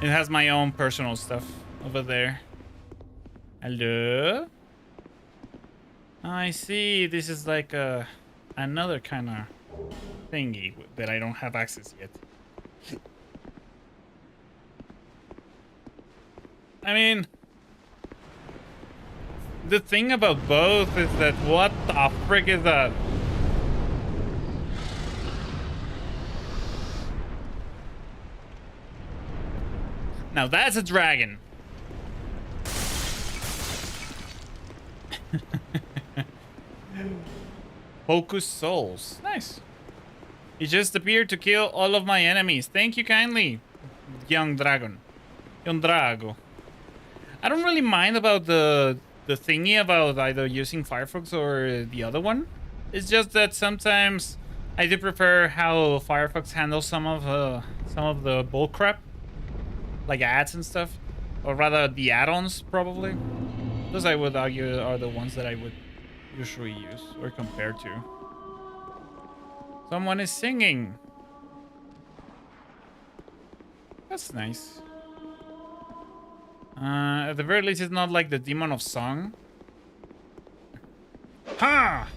it has my own personal stuff over there. Hello? I see. This is like another kind of thingy that I don't have access yet. I mean, the thing about both is that what the frick is that? Now that's a dragon. Focus souls. Nice. He just appeared to kill all of my enemies. Thank you kindly, young dragon. Young Drago. I don't really mind about the thingy about either using Firefox or the other one. It's just that sometimes I do prefer how Firefox handles some of the bullcrap, like ads and stuff, or rather the add-ons probably. Those I would argue are the ones that I would usually use or compare to. Someone is singing. That's nice. At the very least, it's not like the Demon of Song. Ha!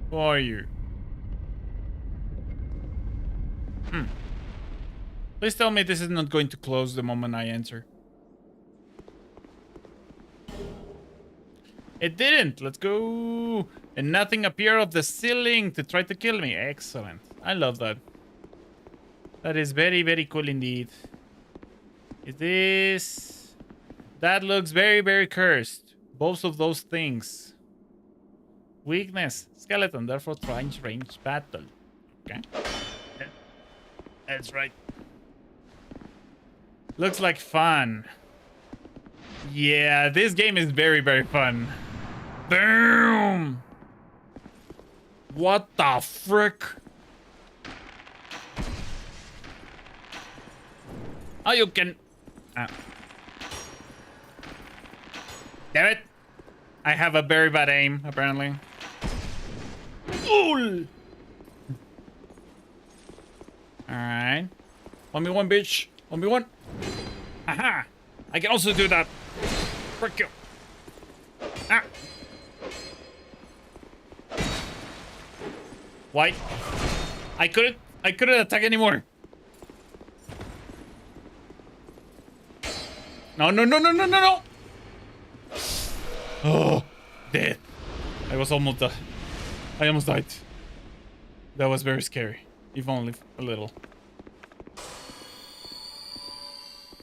Who are you? Please tell me this is not going to close the moment I enter. It didn't. Let's go. And nothing appeared of the ceiling to try to kill me. Excellent. I love that. That is very, very cool indeed. Is this... That looks very, very cursed. Both of those things. Weakness. Skeleton, therefore tries range battle. Okay. That's right. Looks like fun. Yeah, this game is very, very fun. Boom! What the frick? Oh, you can... Damn it! I have a very bad aim, apparently. Ooh! Alright. 1v1, bitch. 1v1. Aha! I can also do that. Frick you. Ah! Why? I couldn't attack anymore. No, no, no, no, no, no, no! Oh, dead. I was almost died. I almost died. That was very scary. If only a little.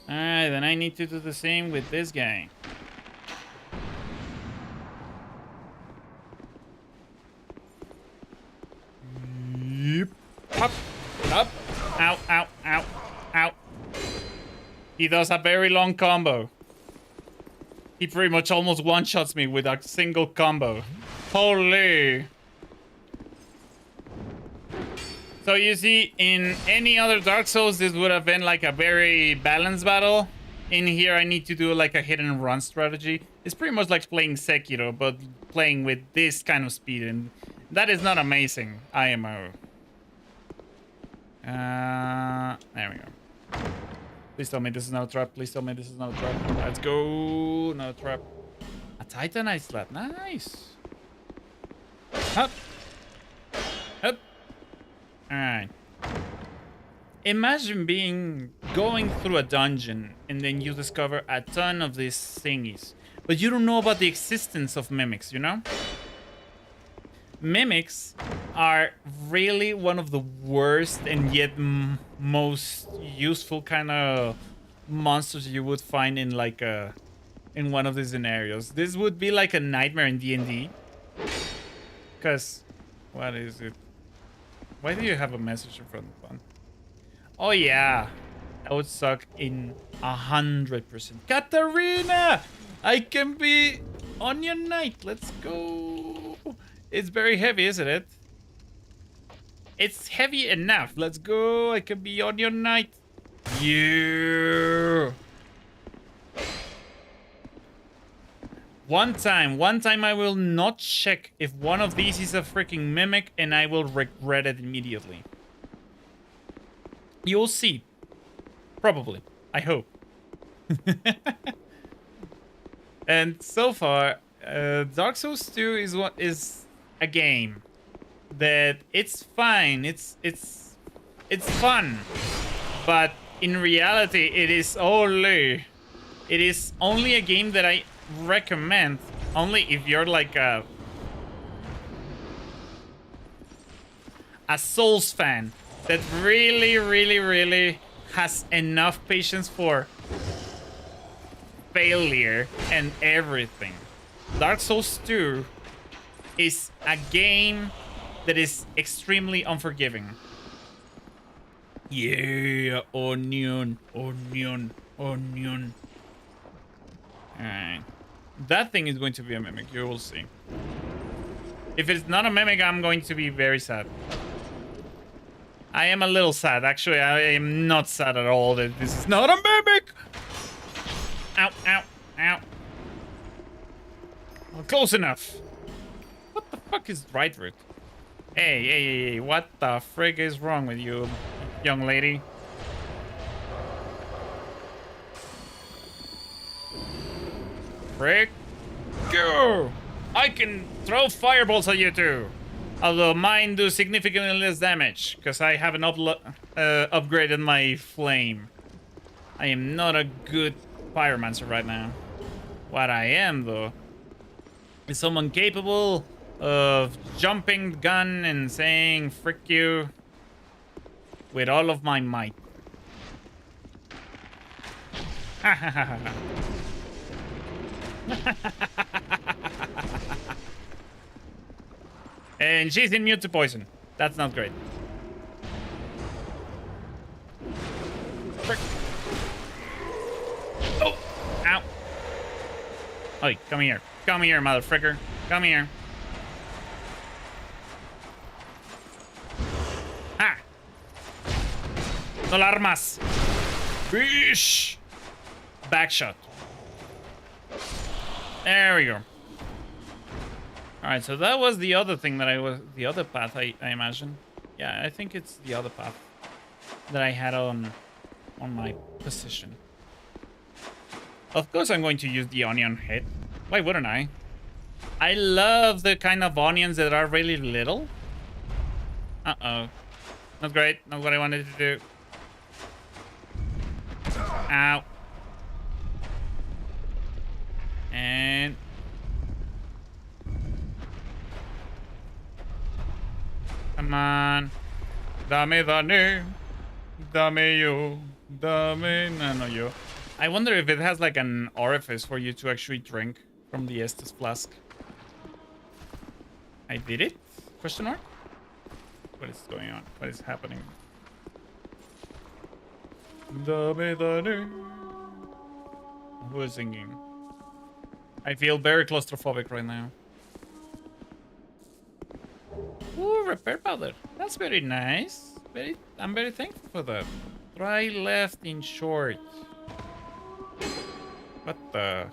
Alright, then I need to do the same with this guy. Yep. Up. Up. Ow, ow, ow, ow. He does a very long combo. He pretty much almost one-shots me with a single combo. Holy. So you see, in any other Dark Souls, this would have been like a very balanced battle. In here, I need to do like a hit and run strategy. It's pretty much like playing Sekiro, but playing with this kind of speed, and that is not amazing, IMO. There we go. Please tell me this is not a trap. Please tell me this is not a trap. Let's go. Not a trap. A Titanite slap. Nice. Up. Up. Alright. Imagine going through a dungeon and then you discover a ton of these thingies. But you don't know about the existence of mimics, you know? Mimics are really one of the worst and yet most useful kind of monsters you would find in like in one of these scenarios. This would be like a nightmare in D&D. Cause what is it? Why do you have a message in front of the phone? Oh yeah, that would suck in 100%. Katarina, I can be on your knight. Let's go. It's very heavy, isn't it? It's heavy enough. Let's go. I can be on your knight. Yeah. One time I will not check if one of these is a freaking mimic and I will regret it immediately. You'll see. Probably. I hope. And so far, Dark Souls 2 is a game that it's fine. It's fun. But in reality, it is only a game that I recommend only if you're like a Souls fan that really has enough patience for failure and everything. Dark Souls 2 is a game that is extremely unforgiving. Yeah, onion. Alright. That thing is going to be a mimic, you will see. If it's not a mimic, I'm going to be very sad. I am a little sad. Actually, I am not sad at all that this is not a mimic! Ow, ow, ow. Well, close enough. What the fuck is right root? Hey, what the frig is wrong with you, young lady? Frick. Go! I can throw fireballs at you too. Although mine do significantly less damage, because I have an upgraded my flame. I am not a good pyromancer right now. What I am, though, is someone capable of jumping the gun and saying, frick you, with all of my might. Ha ha ha ha. And she's immune to poison. That's not great. Frick. Oh! Ow. Oi, come here. Come here, motherfricker. Come here. Ha! No armas. Fish! Backshot. There we go. Alright, so that was the other thing that the other path I imagine. Yeah, I think it's the other path that I had on my position. Of course I'm going to use the onion head. Why wouldn't I? I love the kind of onions that are really little. Uh-oh. Not great. Not what I wanted to do. Ow. And... come on. Dame dame. Dame yo. Dame no yo. I wonder if it has like an orifice for you to actually drink from the Estus flask. I did it? Question mark? What is going on? What is happening? Dame dame. Who is singing? I feel very claustrophobic right now. Ooh, repair powder. That's very nice. I'm very thankful for that. Try left in short. What the?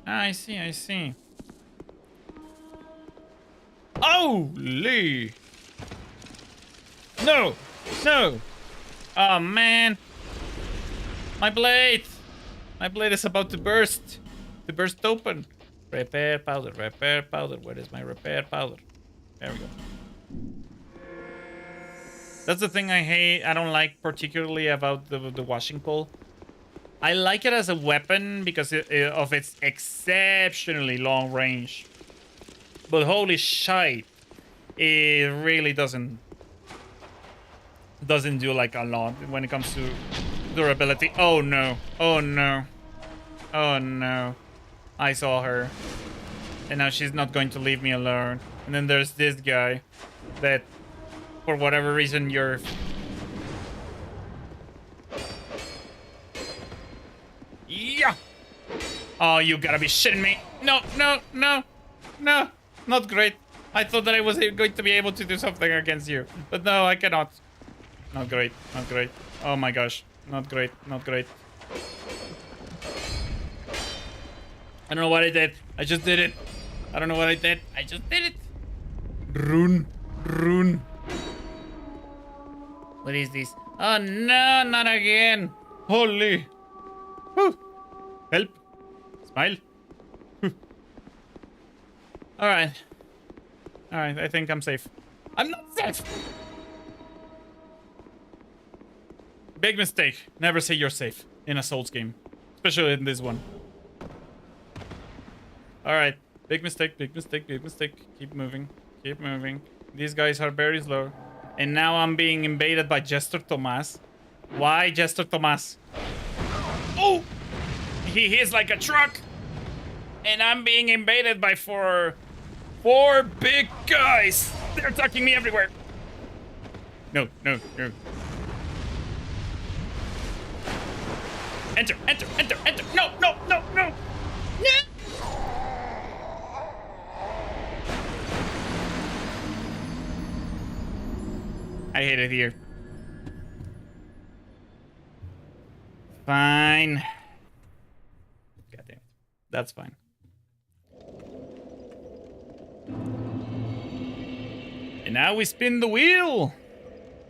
Ah, I see, I see. Holy! No! No! Oh, man! My blade! My blade is about to burst! To burst open! Repair powder, repair powder. Where is my repair powder? There we go. That's the thing I hate. I don't like particularly about the washing pole. I like it as a weapon because of its exceptionally long range. But holy shite, it really doesn't do like a lot when it comes to durability. Oh no! Oh no! Oh no! I saw her, and now she's not going to leave me alone. And then there's this guy that, for whatever reason, you're... yeah! Oh, you gotta be shitting me! No, no, no, no! Not great. I thought that I was going to be able to do something against you, but no, I cannot. Not great. Not great. Oh my gosh! Not great. Not great. I don't know what I did. I just did it. I don't know what I did. I just did it. Rune. Rune. What is this? Oh no, not again. Holy. Whew. Help. Smile. Alright. Alright, I think I'm safe. I'm not safe! Big mistake. Never say you're safe in a Souls game. Especially in this one. Alright. Big mistake, big mistake, big mistake. Keep moving. Keep moving. These guys are very slow. And now I'm being invaded by Jester Tomas. Why Jester Tomas? Oh! He is like a truck! And I'm being invaded by four big guys! They're attacking me everywhere! No, no, no. Enter, enter, enter, enter! No, no, no, no! No! I hate it here. Fine. God damn it. That's fine. And now we spin the wheel.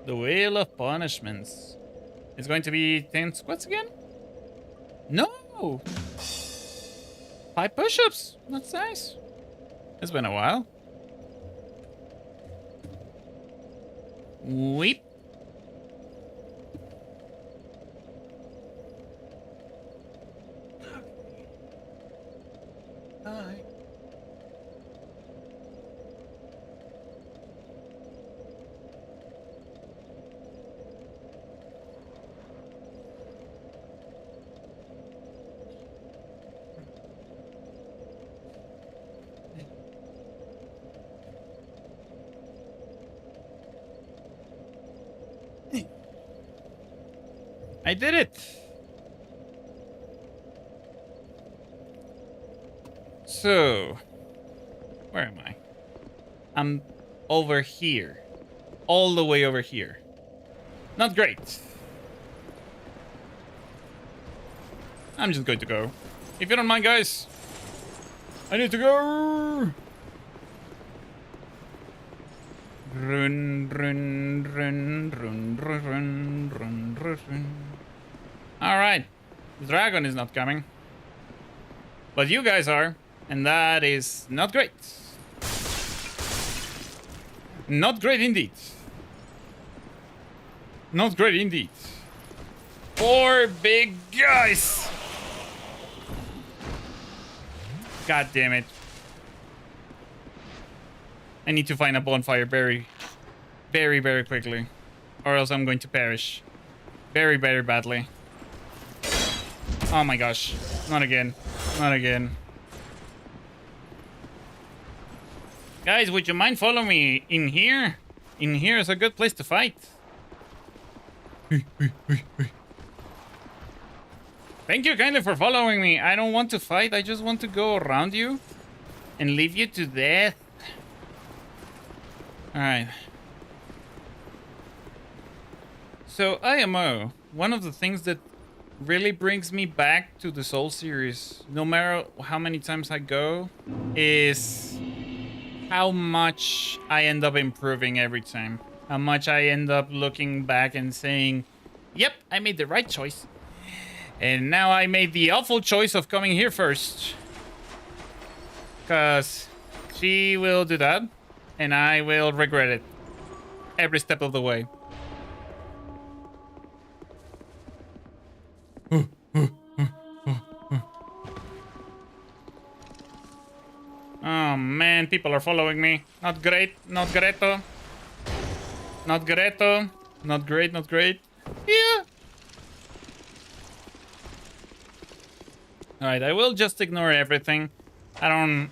The wheel of punishments. It's going to be 10 squats again? No! 5 push-ups. That's nice. It's been a while. Weep. Hi. I did it. So, where am I? I'm over here. All the way over here. Not great. I'm just going to go. If you don't mind, guys. I need to go. Run, run, run, run, run, run, run, run. All right. The dragon is not coming. But you guys are. And that is not great. Not great indeed. Not great indeed. 4 big guys. God damn it. I need to find a bonfire very, very, very quickly. Or else I'm going to perish. Very, very badly. Oh my gosh. Not again. Not again. Guys, would you mind following me in here? In here is a good place to fight. Thank you kindly for following me. I don't want to fight. I just want to go around you and leave you to death. Alright. So, IMO, one of the things that really brings me back to the Soul series, no matter how many times I go, is how much I end up improving every time. How much I end up looking back and saying, yep, I made the right choice. And now I made the awful choice of coming here first. Because she will do that. And I will regret it every step of the way. Oh man, people are following me. Not great, not greato. Not greato. Not great, not great. Yeah. Alright, I will just ignore everything. I don't...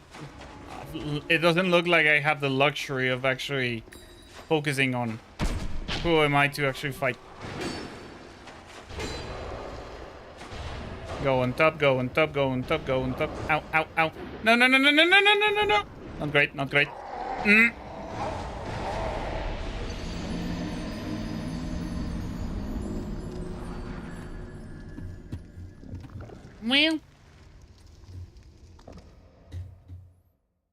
It doesn't look like I have the luxury of actually focusing on who am I to actually fight. Go on top, go on top, go on top, go on top. Ow, ow, ow. No, no, no, no, no, no, no, no, no, no. Not great, not great. Well,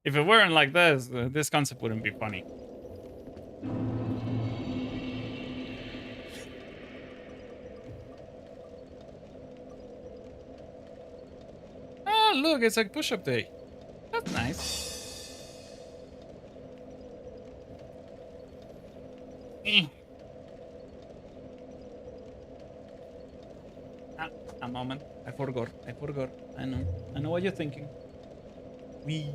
if it weren't like this, this concept wouldn't be funny. Oh, look, it's like push-up day. That's nice. A moment. I forgot. I forgot. I know. I know what you're thinking. Wee.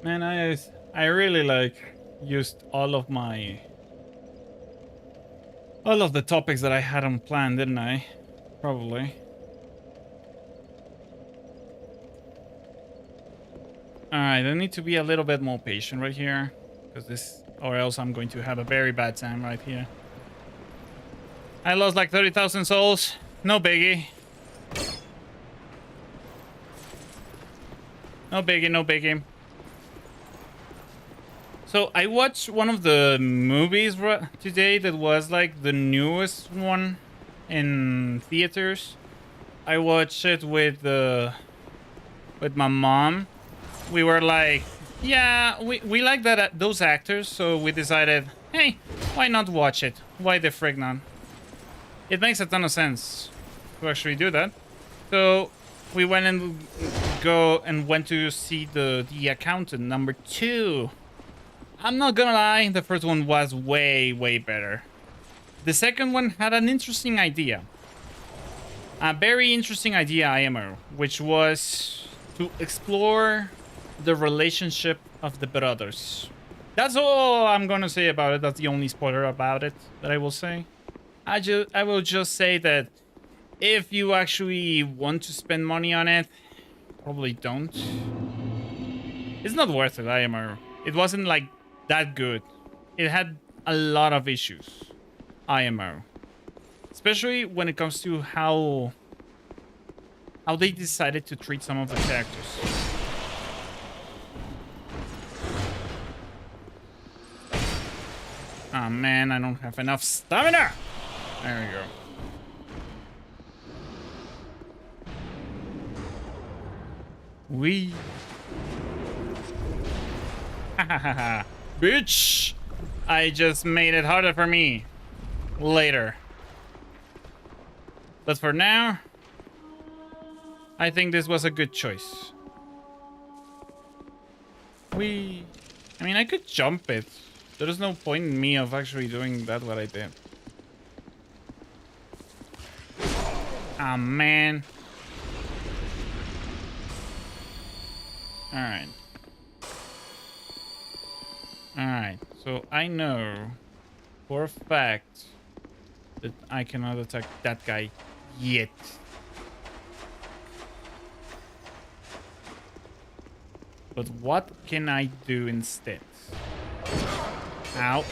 Man, I really like used all of the topics that I had on plan, didn't I? Probably. Alright, I need to be a little bit more patient right here. Or else I'm going to have a very bad time right here. I lost like 30,000 souls. No biggie. No biggie, no biggie. So I watched one of the movies today that was like the newest one in theaters. I watched it with my mom. We were like, yeah, we like that those actors, so we decided, hey, why not watch it? Why the frig not? It makes a ton of sense to actually do that. So we went to see the Accountant #2. I'm not gonna lie, the first one was way better. The second one had an interesting idea. A very interesting idea, IMO, which was to explore the relationship of the brothers. That's all I'm gonna say about it. That's the only spoiler about it that I will say. I will just say that if you actually want to spend money on it, probably don't. It's not worth it, IMO. It wasn't like that good. It had a lot of issues, IMO. Especially when it comes to how they decided to treat some of the characters. Oh man, I don't have enough stamina! There we go. We. Hahaha. Bitch! I just made it harder for me. Later. But for now, I think this was a good choice. I mean, I could jump it. There's no point in me of actually doing that what I did. Ah, man. Alright. Alright, so I know for a fact that I cannot attack that guy yet. But what can I do instead? Ow.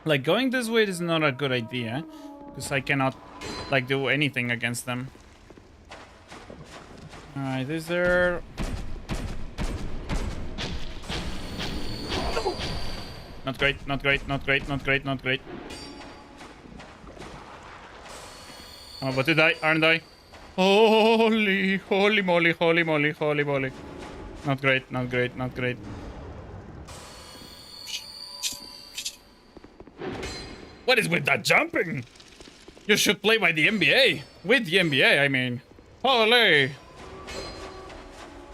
Like, going this way is not a good idea, because I cannot, like, do anything against them. Alright, is there... Not great, not great, not great, not great, not great. I'm about to die, aren't I? Holy moly, holy moly, holy moly. Not great, not great, not great. What is with that jumping? You should play by the NBA. With the NBA, I mean. Holy.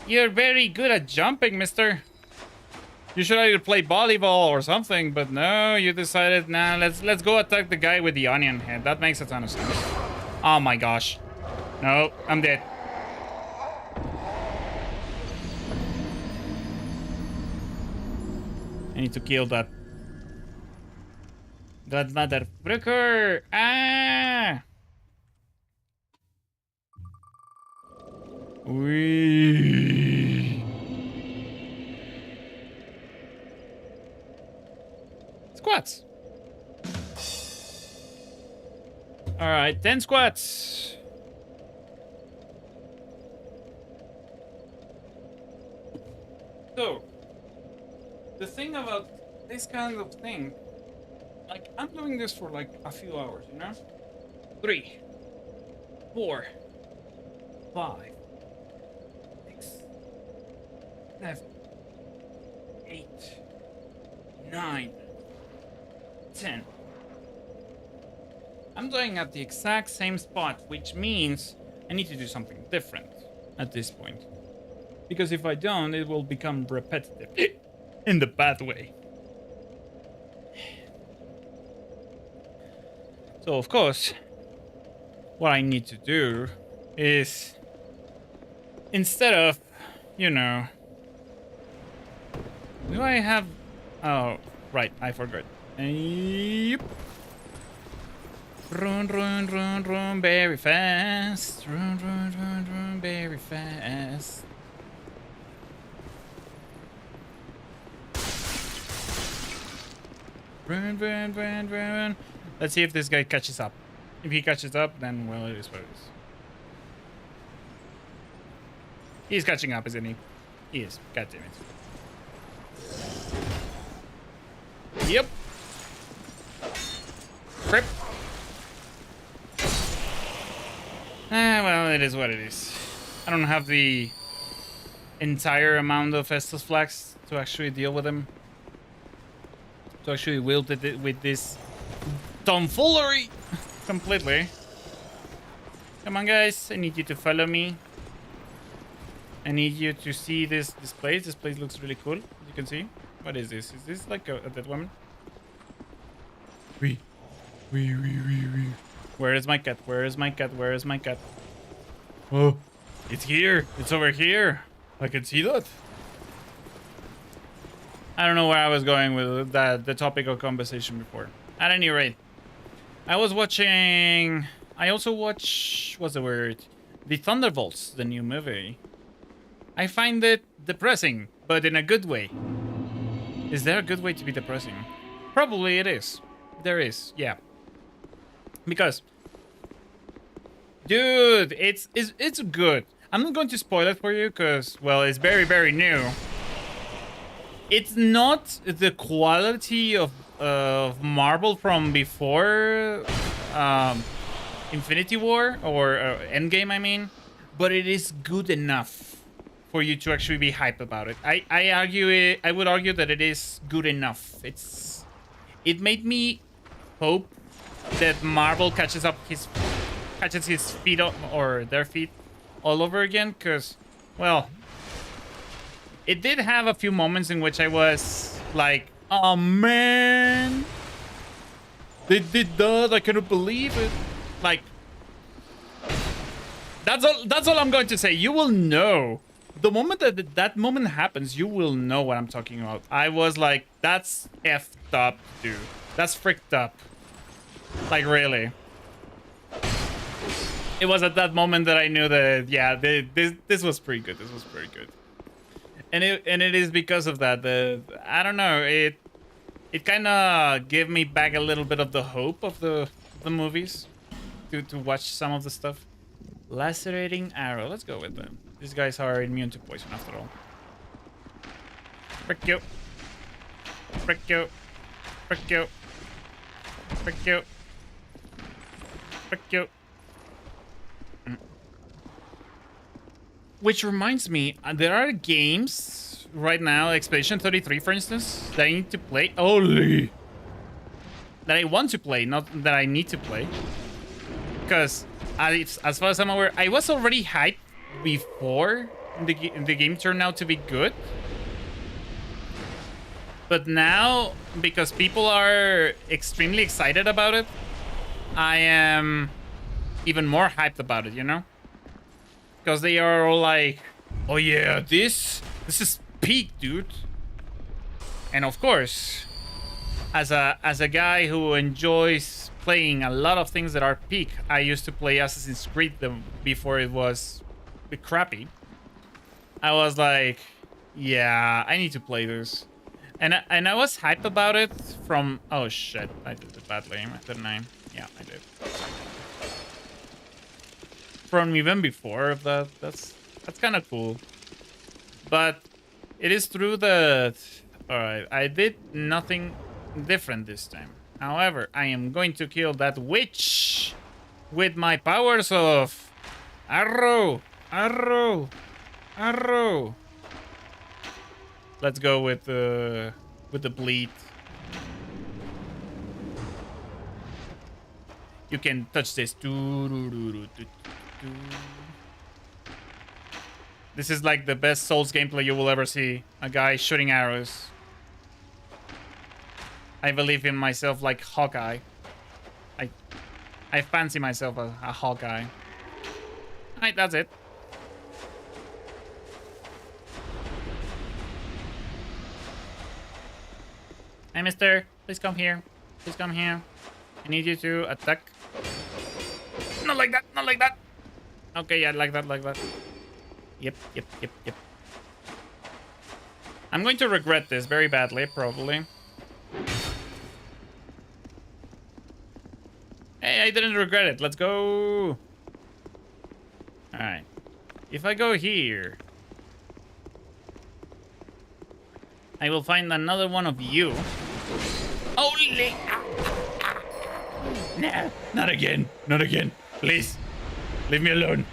You're very good at jumping, mister. You should either play volleyball or something, but no, you decided, nah, let's go attack the guy with the onion head. That makes a ton of sense. Oh my gosh. No, I'm dead. I need to kill that motherfucker. Ah! Wee. Squats. All right, 10 squats. So, the thing about this kind of thing, like, I'm doing this for like a few hours, you know? 3, 4, 5, 6, 7, 8, 9, 10. I'm doing at the exact same spot, which means I need to do something different at this point. Because if I don't, it will become repetitive in the bad way. So, of course, what I need to do is, instead of, you know, do I have... Oh, right, I forgot. Yep. Run, run, run, run very fast. Run, run, run, run very fast. Run, run, run, run. Let's see if this guy catches up. If he catches up, then, well, it is what it is. He's catching up, isn't he? He is. God damn it. Yep. Rip. Well, it is what it is. I don't have the entire amount of Estus flags to actually deal with him. To actually wield it with this tomfoolery completely. Come on, guys. I need you to follow me. I need you to see this place. This place looks really cool. You can see. What is this? Is this like a dead woman? Wee. Where is my cat? Where is my cat? Where is my cat? Oh, it's here. It's over here. I can see that. I don't know where I was going with that, the topic of conversation before. At any rate, I was watching... I also watch... What's the word? The Thunderbolts, the new movie. I find it depressing, but in a good way. Is there a good way to be depressing? Probably it is. There is, yeah. Because... Dude, it's good. I'm not going to spoil it for you because, well, it's very, very new. It's not the quality of Marvel from before Infinity War or Endgame, I mean, but it is good enough for you to actually be hype about it. I would argue that it is good enough. It made me hope that Marvel catches his feet up, or their feet all over again, because, well, it did have a few moments in which I was like, oh man, they did that, I couldn't believe it. Like, that's all I'm going to say. You will know. The moment that moment happens, you will know what I'm talking about. I was like, that's effed up, dude. That's freaked up. Like, really. It was at that moment that I knew that, yeah, this was pretty good. This was pretty good. And it is because of that. I don't know. It kind of gave me back a little bit of the hope of the movies to watch some of the stuff. Lacerating arrow. Let's go with them. These guys are immune to poison after all. Frick you. Frick you. Frick you. Frick you. Frick you. Which reminds me, there are games right now, Expedition 33, for instance, that I need to play. Holy! That I want to play, not that I need to play. Because, as far as I'm aware, I was already hyped before the game turned out to be good. But now, because people are extremely excited about it, I am even more hyped about it, you know? Because they are all like, oh yeah, this is peak, dude. And of course, as a guy who enjoys playing a lot of things that are peak, I used to play Assassin's Creed before it was a bit crappy. I was like, yeah, I need to play this. And I was hyped about it from... Oh shit, I did it badly, didn't I? Yeah, I did. From even before that's kind of cool. But it is true that... Alright, I did nothing different this time. However, I am going to kill that witch with my powers of arrow, arrow, arrow. Let's go with the bleed. You can touch this. This is like the best Souls gameplay you will ever see. A guy shooting arrows. I believe in myself like Hawkeye. I fancy myself a Hawkeye. Alright, that's it. Hey, mister. Please come here. Please come here. I need you to attack. Not like that. Not like that. Okay, yeah, like that, like that. Yep. I'm going to regret this very badly, probably. Hey, I didn't regret it. Let's go. Alright. If I go here, I will find another one of you. Holy! No, not again. Not again. Please, leave me alone.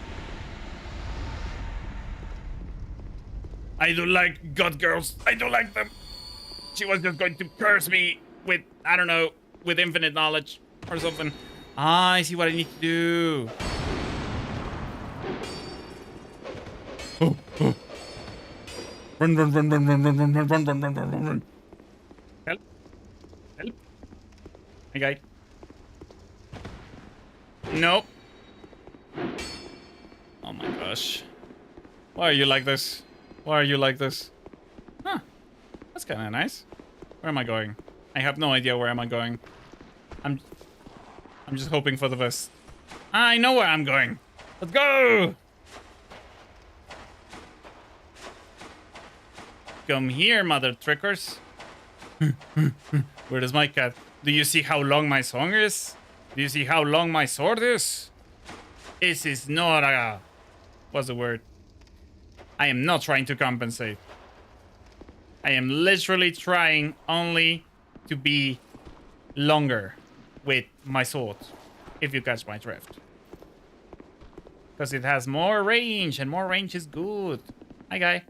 I don't like god girls. I don't like them. She was just going to curse me with, I don't know, with infinite knowledge or something. Ah, I see what I need to do. Oh, oh. Run, run, run, run, run, run, run, run, run, run, run, run, run, run. Help. Help. Hey, guy. Nope. Oh my gosh. Why are you like this? Why are you like this? Huh. That's kind of nice. Where am I going? I have no idea where am I going. I'm just hoping for the best. I know where I'm going. Let's go! Come here, mother trickers. Where is my cat? Do you see how long my song is? Do you see how long my sword is? This is not a... What's the word? I am not trying to compensate. I am literally trying only to be longer with my sword, if you catch my drift. Because it has more range, and more range is good. Hi, guy.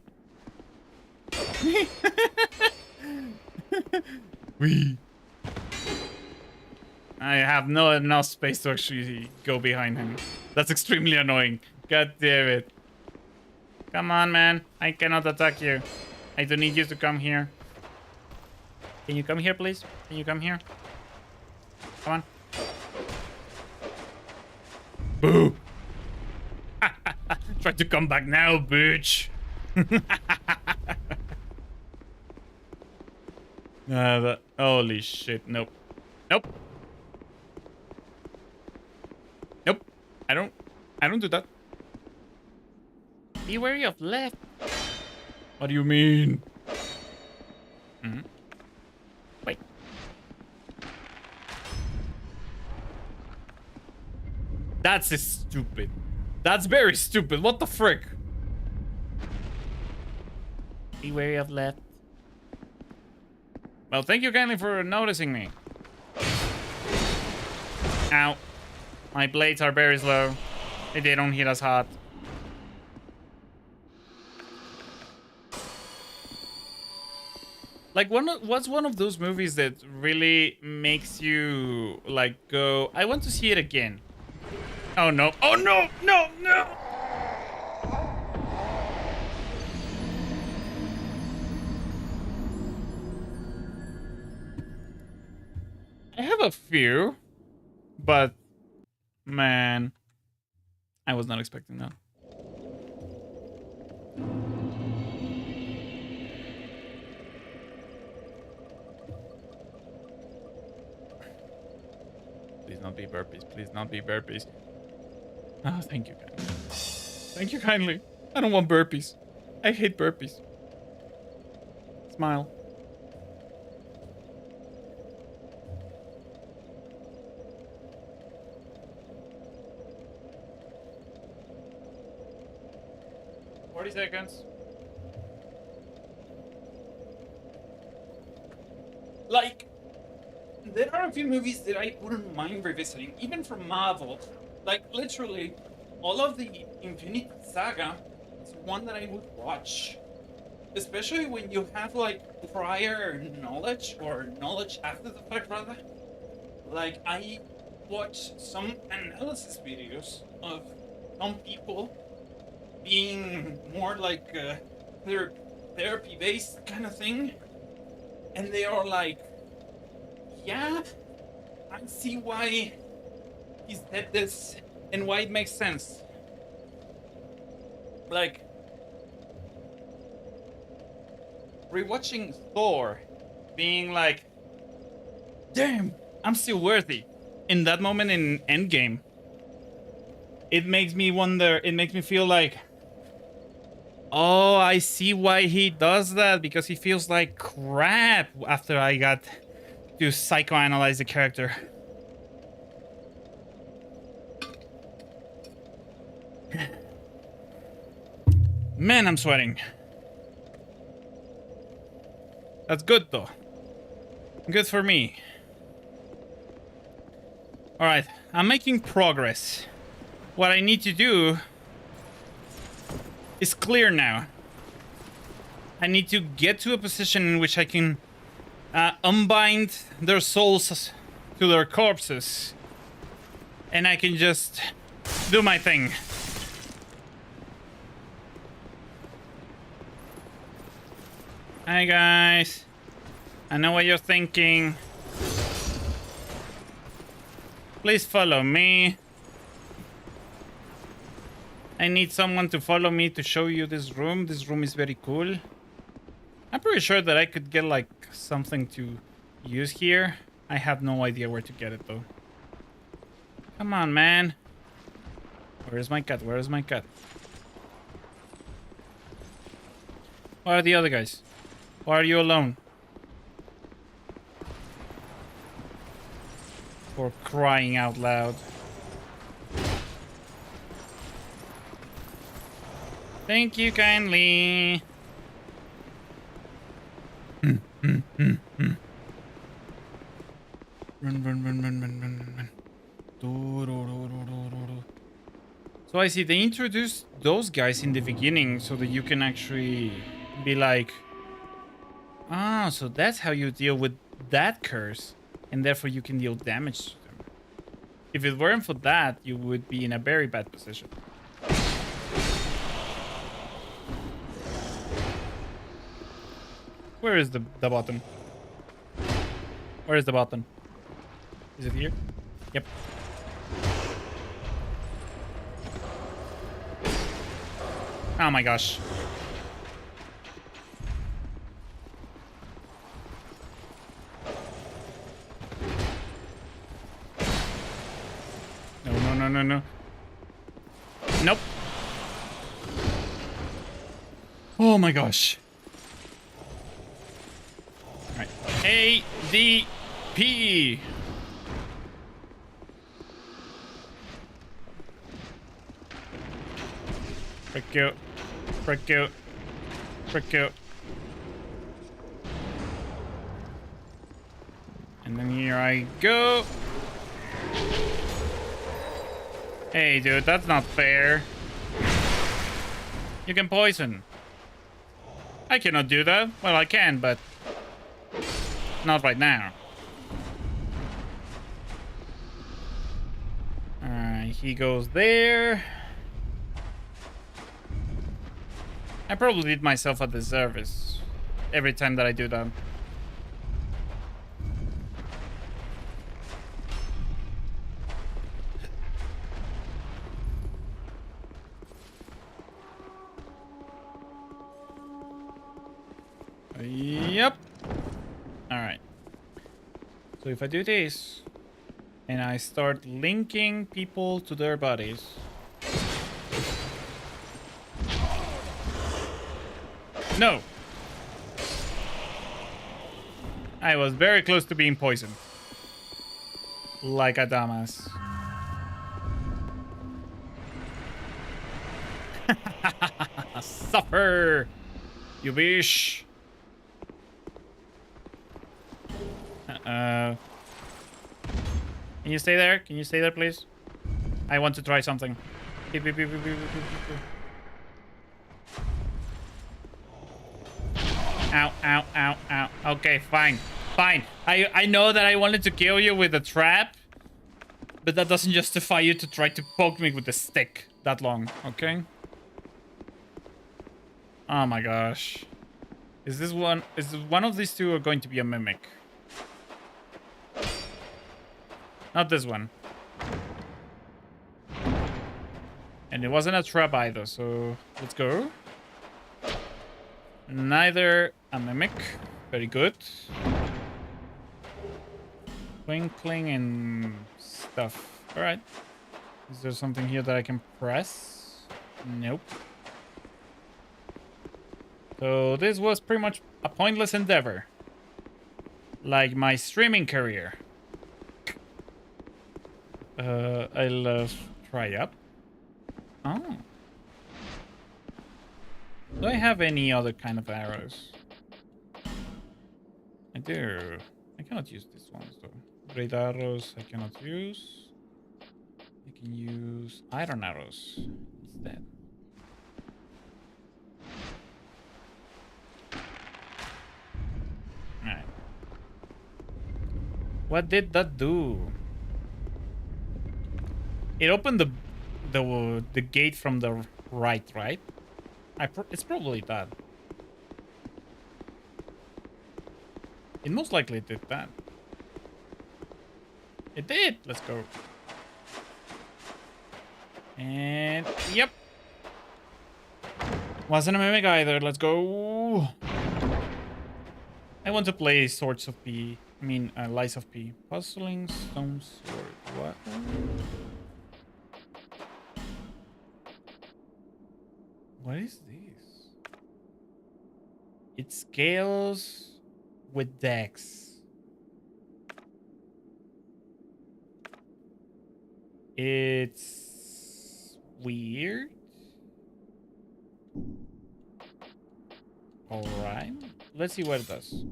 Wee. I have no enough space to actually go behind him. That's extremely annoying. God damn it. Come on, man. I cannot attack you. I don't need you to come here. Can you come here, please? Can you come here? Come on. Boo! Try to come back now, bitch. Holy shit, nope. Nope. Nope. I don't do that. Be wary of left. What do you mean? Wait. That's stupid. That's very stupid. What the frick? Be wary of left. Well, thank you kindly for noticing me. Ow. My blades are very slow. They don't hit us hard. Like, what's one of those movies that really makes you, like, go, I want to see it again? Oh, no. Oh, no! No! No! I have a few, but, man, I was not expecting that. Please not be burpees. Please not be burpees. Oh, thank you kindly. Thank you kindly. I don't want burpees. I hate burpees. Smile. Seconds. Like, there are a few movies that I wouldn't mind revisiting, even from Marvel. Like, literally, all of the Infinity Saga is one that I would watch. Especially when you have, like, prior knowledge, or knowledge after the fact, rather. Like, I watched some analysis videos of some people being more like therapy-based kind of thing, and they are like, yeah, I see why he said this and why it makes sense. Like, rewatching Thor, being like, damn, I'm still worthy. In that moment in Endgame, it makes me wonder, it makes me feel like, oh, I see why he does that, because he feels like crap after I got to psychoanalyze the character. Man, I'm sweating. That's good, though. Good for me. All right, I'm making progress. What I need to do is clear now. I need to get to a position in which I can unbind their souls to their corpses. And I can just do my thing. Hi, guys. I know what you're thinking. Please follow me. I need someone to follow me to show you this room. This room is very cool. I'm pretty sure that I could get, like, something to use here. I have no idea where to get it, though. Come on, man. Where's my cat? Where's my cat? Where are the other guys? Why are you alone? For crying out loud. Thank you kindly. Run. So I see they introduced those guys in the beginning so that you can actually be like, ah, so that's how you deal with that curse, and therefore you can deal damage to them. If it weren't for that, you would be in a very bad position. Where is the button? Where is the button? Is it here? Yep. Oh my gosh. No. Nope. Oh my gosh. All right. ADP. Frick out. Frick out. Frick out. And then here I go. Hey, dude, that's not fair. You can poison. I cannot do that. Well, I can, but not right now. Alright, he goes there. I probably did myself a disservice every time that I do that. Yep. Alright. So if I do this, and I start linking people to their bodies. No! I was very close to being poisoned. Like a dumbass. Suffer! You wish. Can you stay there? Can you stay there, please? I want to try something. Beep, beep, beep, beep, beep, beep, beep. Ow, ow, ow, ow. Okay, fine. Fine. I know that I wanted to kill you with a trap, but that doesn't justify you to try to poke me with a stick that long, okay? Oh my gosh. Is one of these two are going to be a mimic? Not this one. And it wasn't a trap either, so let's go. Neither a mimic. Very good. Twinkling and stuff. Alright. Is there something here that I can press? Nope. So this was pretty much a pointless endeavor. Like my streaming career. I love try up. Oh. Do I have any other kind of arrows? do? I cannot use this one, so great arrows I cannot use. I can use iron arrows instead. Alright. What did that do? It opened the gate from the right, right? It's probably that. It most likely did that. It did. Let's go. And yep. Wasn't a mimic either. Let's go. I want to play Swords of P. I mean, Lies of P. Puzzling Stone Sword. What? What is this? It scales with dex. It's weird. All right. Let's see what it does.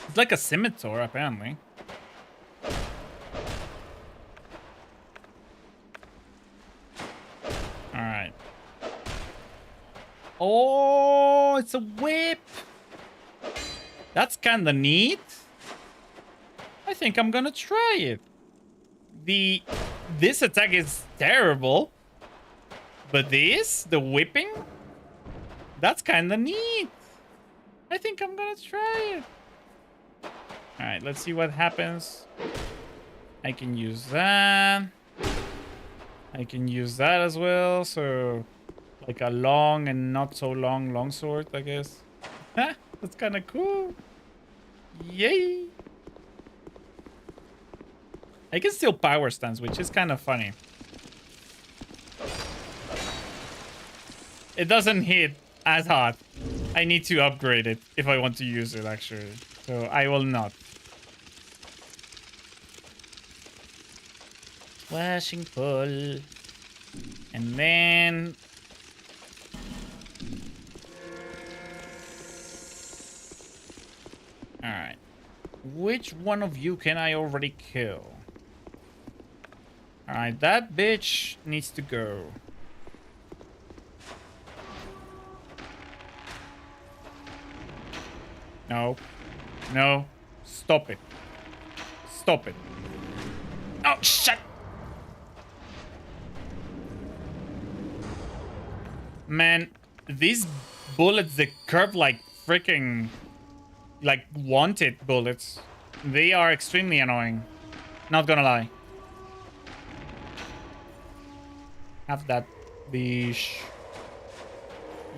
It's like a scimitar, apparently. All right. Oh, it's a whip. That's kind of neat. I think I'm gonna try it. This attack is terrible. But the whipping, that's kind of neat. I think I'm gonna try it. All right, let's see what happens. I can use that. I can use that as well. So, like a long and not so long sword, I guess. That's kind of cool. Yay! I can still power stance, which is kind of funny. It doesn't hit as hard. I need to upgrade it if I want to use it, actually. So I will not. Washing pull. And then... Alright. Which one of you can I already kill? Alright, that bitch needs to go. No. No. Stop it. Stop it. Oh, shit! Man, these bullets, they curve like freaking... like wanted bullets. They are extremely annoying. Not gonna lie. Have that bish.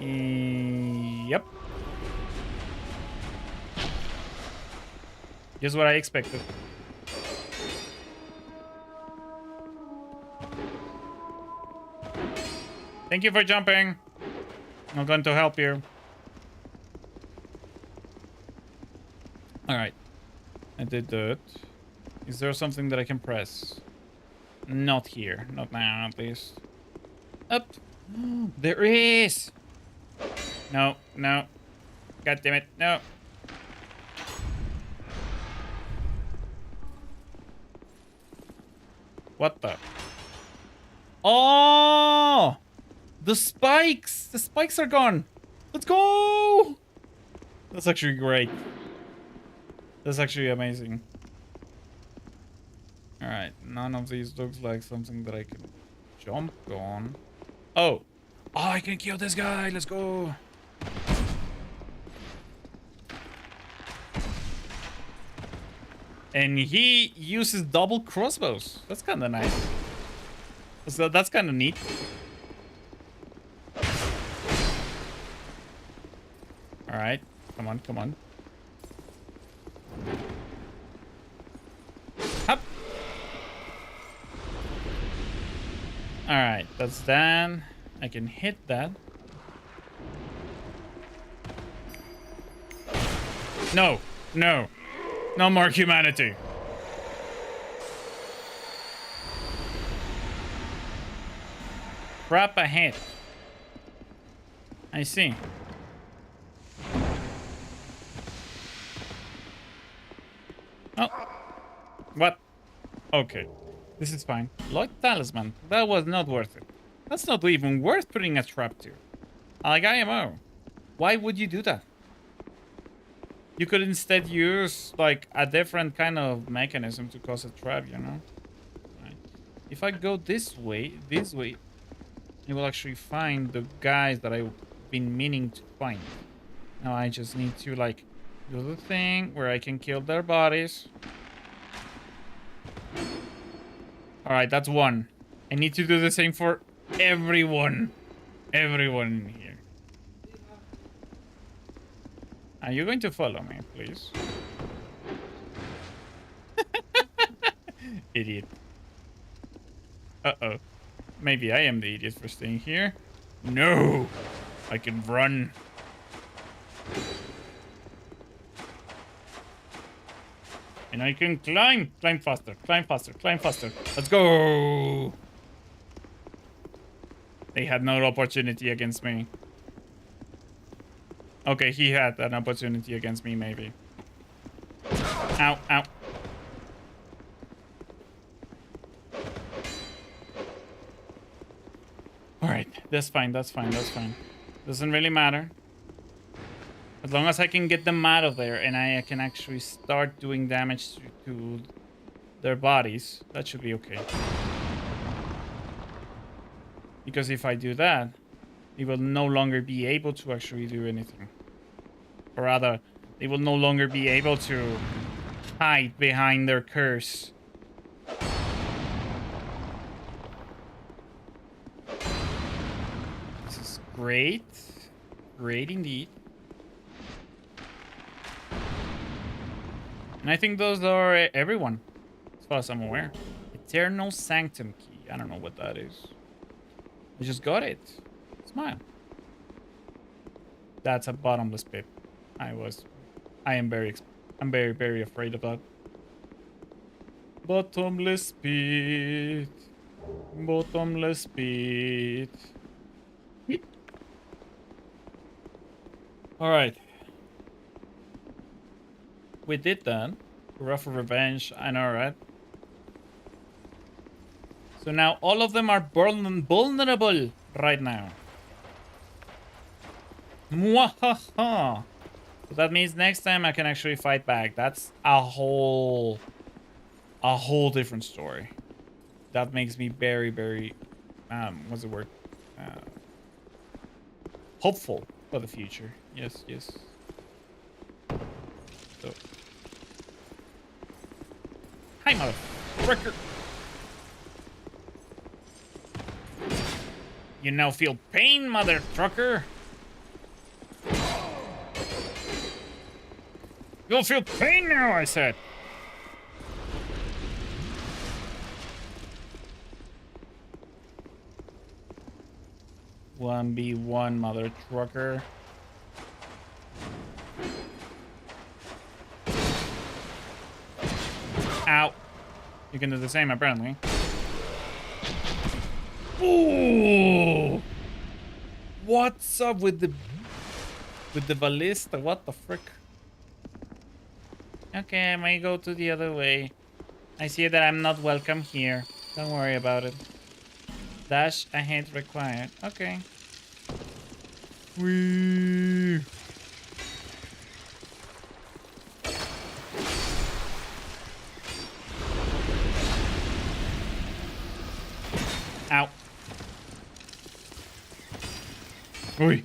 Yep. Just what I expected. Thank you for jumping. I'm going to help you. Alright. I did that. Is there something that I can press? Not here. Not now, at least. Up. There is! No, no. God damn it. No. What the? Oh! The spikes! The spikes are gone! Let's go! That's actually great. That's actually amazing. Alright, none of these looks like something that I can jump on. Oh! Oh, I can kill this guy! Let's go! And he uses double crossbows. That's kind of nice. So that's kind of neat. All right, come on, come on. Up. All right, that's done. I can hit that. No, no. No more humanity. Crap ahead. I see. Oh. What? Okay. This is fine. Lloyd Talisman. That was not worth it. That's not even worth putting a trap to. Like IMO. Why would you do that? You could instead use like a different kind of mechanism to cause a trap, you know? Right. If I go this way, I will actually find the guys that I've been meaning to find. Now I just need to like do the thing where I can kill their bodies. Alright, that's one. I need to do the same for everyone. Everyone in here. Are you going to follow me, please? Idiot. Uh-oh. Maybe I am the idiot for staying here. No! I can run. And I can climb! Climb faster, climb faster, climb faster. Let's go! They had no opportunity against me. Okay, he had an opportunity against me, maybe. Ow, ow. Alright, that's fine, that's fine, that's fine. Doesn't really matter. As long as I can get them out of there and I can actually start doing damage to their bodies, that should be okay. Because if I do that, they will no longer be able to actually do anything. Or rather, they will no longer be able to hide behind their curse. This is great. Great indeed. And I think those are everyone, as far as I'm aware. Eternal Sanctum Key. I don't know what that is. I just got it. Smile. That's a bottomless pit. I'm very, very afraid of that. Bottomless pit. Bottomless pit. Alright. We did that. Rough for revenge. I know, right? So now all of them are vulnerable right now. Mwahaha. So that means next time I can actually fight back. That's a whole different story. That makes me very, very, what's the word? Hopeful for the future. Yes, yes. So. Hi, motherfucker. You now feel pain, mother trucker. You'll feel pain now, I said. One v one, mother trucker. Ow. You can do the same, apparently. Ooh! What's up with the ballista? What the frick? Okay, I may go to the other way. I see that I'm not welcome here. Don't worry about it. Dash ahead required. Okay. Whee! Ow. Oi.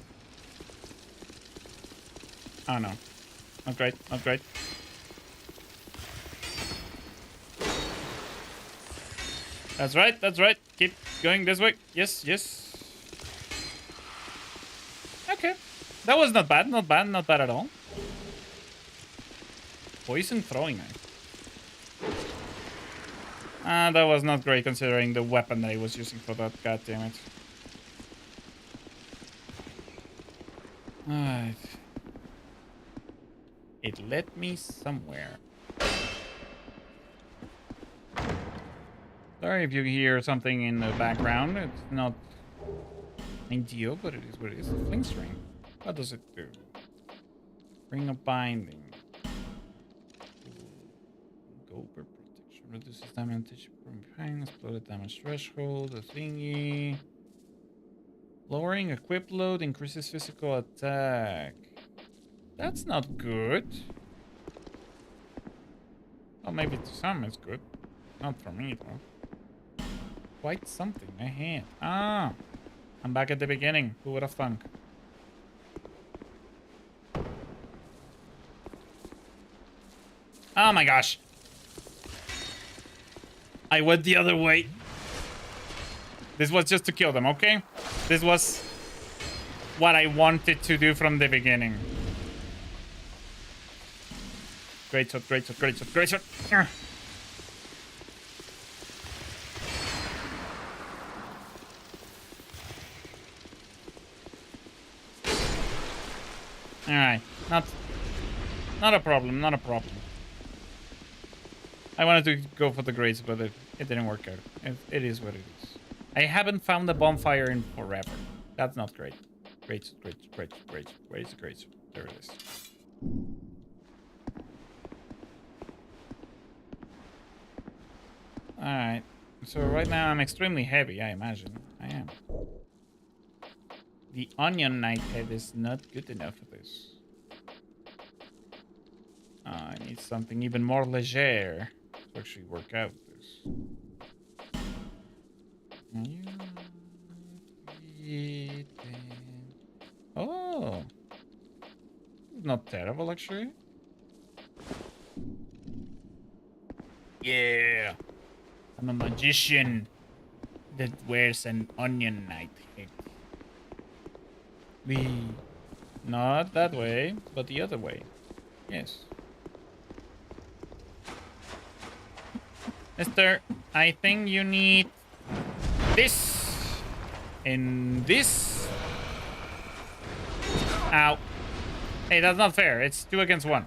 Oh no. Not great, not great. That's right, that's right. Keep going this way. Yes, yes. Okay. That was not bad, not bad, not bad at all. Poison throwing knife. That was not great considering the weapon that I was using for that. God damn it. Alright. It led me somewhere. Sorry if you hear something in the background. It's Deal, but it is what it is. The fling string. What does it do? Ring of binding. Gober protection. Reduces damage from behind. Exploded damage threshold. A thingy. Lowering equip load increases physical attack. That's not good. Well, maybe to some it's good. Not for me, though. Quite something ahead. Ah! I'm back at the beginning. Who would have thunk? Oh my gosh. I went the other way. This was just to kill them, okay? This was what I wanted to do from the beginning. Great shot, great shot, great shot, great shot. Alright, not a problem, not a problem. I wanted to go for the grades, but it didn't work out. It is what it is. I haven't found a bonfire in forever. That's not great. Great, great, great, great, great, great. There it is. Alright. So right now I'm extremely heavy, I imagine. I am. The Onion Knight head is not good enough for this. I need something even more leger to actually work out this. Oh. Not terrible, actually. Yeah. I'm a magician that wears an Onion Knight head. Not that way, but the other way. Yes. Mister, I think you need this and this. Ow. Hey, that's not fair. It's 2 against 1.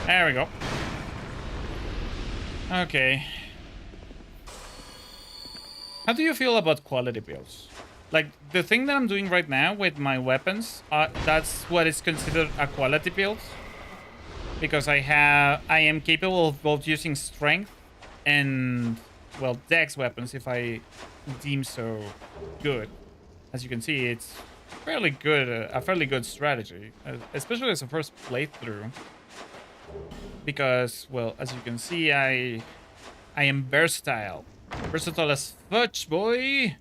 There we go. Okay. How do you feel about quality builds? Like, the thing that I'm doing right now with my weapons, that's what is considered a quality build. Because I am capable of both using strength and, well, dex weapons if I deem so good. As you can see, it's fairly good, a fairly good strategy, especially as a first playthrough. Because, well, as you can see, I am versatile. Versatile as fudge, boy!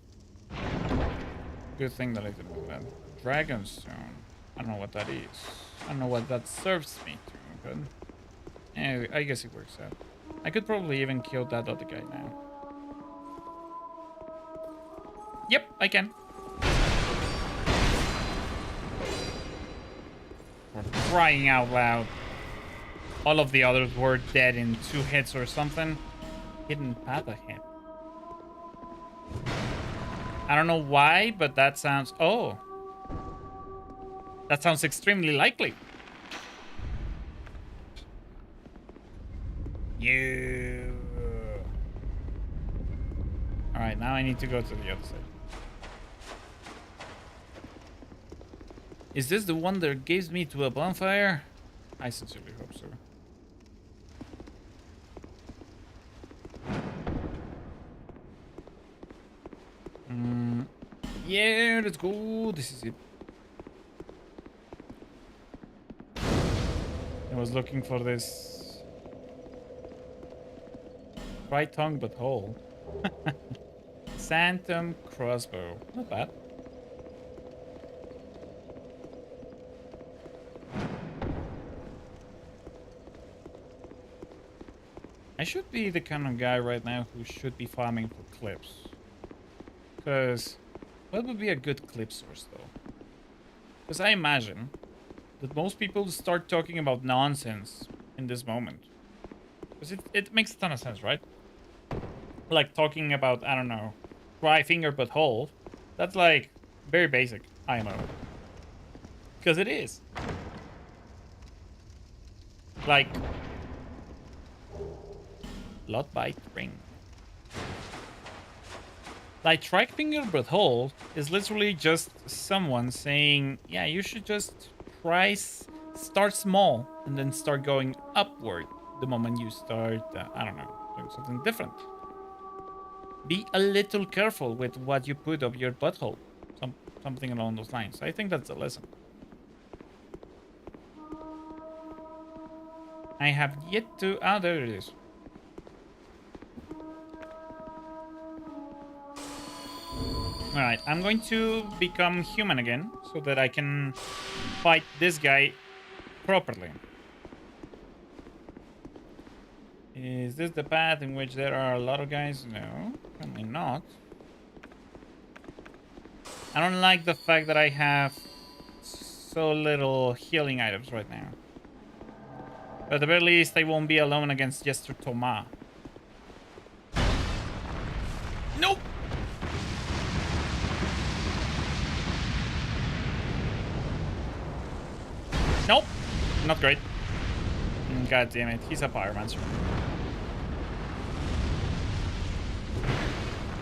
Good thing that I didn't do that. Dragonstone. I don't know what that is. I don't know what that serves me to, but... Anyway, I guess it works out. I could probably even kill that other guy now. Yep, I can. For crying out loud. All of the others were dead in 2 hits or something. Hidden path ahead. I don't know why, but that sounds... Oh. That sounds extremely likely. Yeah. Alright, now I need to go to the other side. Is this the one that gives me to a bonfire? I sincerely hope so. Yeah, let's go. This is it. I was looking for this. Right tongue, but whole. Phantom crossbow. Not bad. I should be the kind of guy right now who should be farming for clips. Because what would be a good clip source, though? Because I imagine that most people start talking about nonsense in this moment. Because it makes a ton of sense, right? Like talking about, I don't know, dry finger but whole. That's like very basic IMO. Because it is. Like, blood bite ring. Like, track finger butthole is literally just someone saying, yeah, you should just start small and then start going upward the moment you start, I don't know, doing something different. Be a little careful with what you put up your butthole. Something along those lines. I think that's a lesson. I have yet to... Ah, there it is. Alright, I'm going to become human again so that I can fight this guy properly. Is this the path in which there are a lot of guys? No, apparently not. I don't like the fact that I have so little healing items right now. But at the very least, I won't be alone against Jester Thomas. Nope! Nope! Not great. God damn it, he's a pyromancer.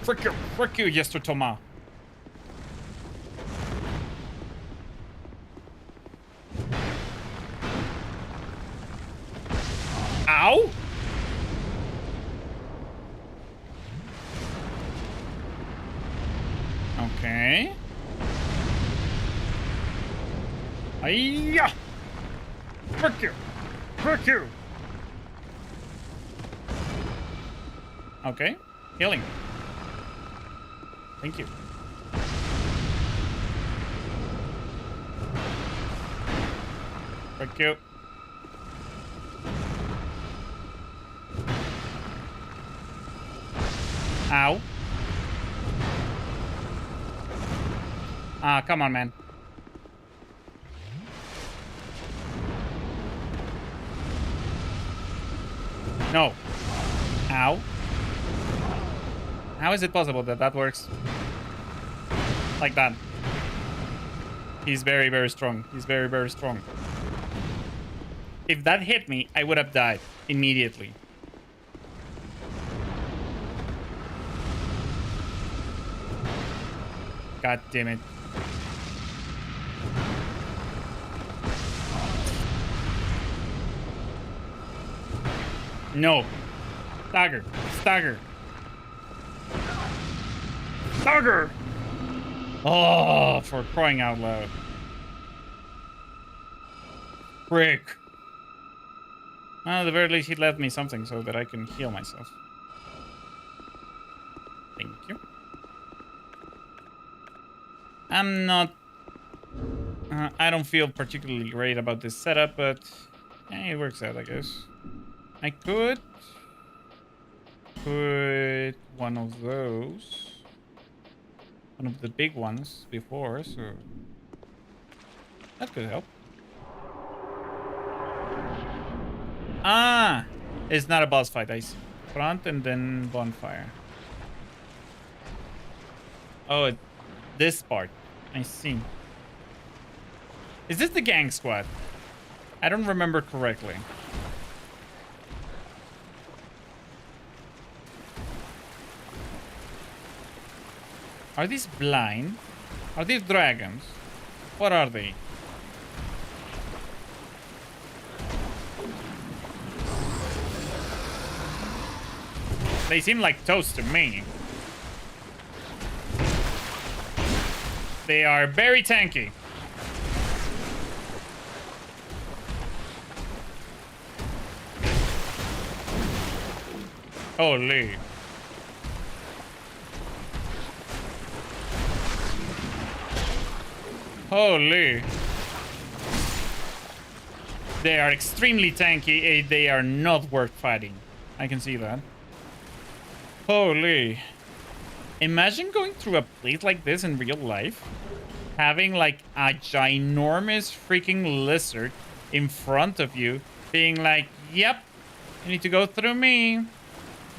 Frick you, Jester Thomas. Ow! Okay. Ayya! Frick you! Frick you! Okay. Healing. Thank you. Frick you. Ow. Ah, come on, man. No. Ow. How is it possible that that works like that? He's very, very strong. He's very, very strong. If that hit me, I would have died immediately. God damn it. No. Stagger. Stagger. Stagger! Oh, for crying out loud. Frick. Well, at the very least, he left me something so that I can heal myself. Thank you. I'm not... I don't feel particularly great about this setup, but it works out, I guess. I could put one of those, one of the big ones before, so that could help. Ah, it's not a boss fight. I see. Front and then bonfire. Oh, this part. I see. Is this the gang squad? I don't remember correctly. Are these blind? Are these dragons? What are they? They seem like toast to me. They are very tanky. Holy. Holy. They are extremely tanky. They are not worth fighting. I can see that. Holy. Imagine going through a place like this in real life. Having like a ginormous freaking lizard in front of you. Being like, yep, you need to go through me.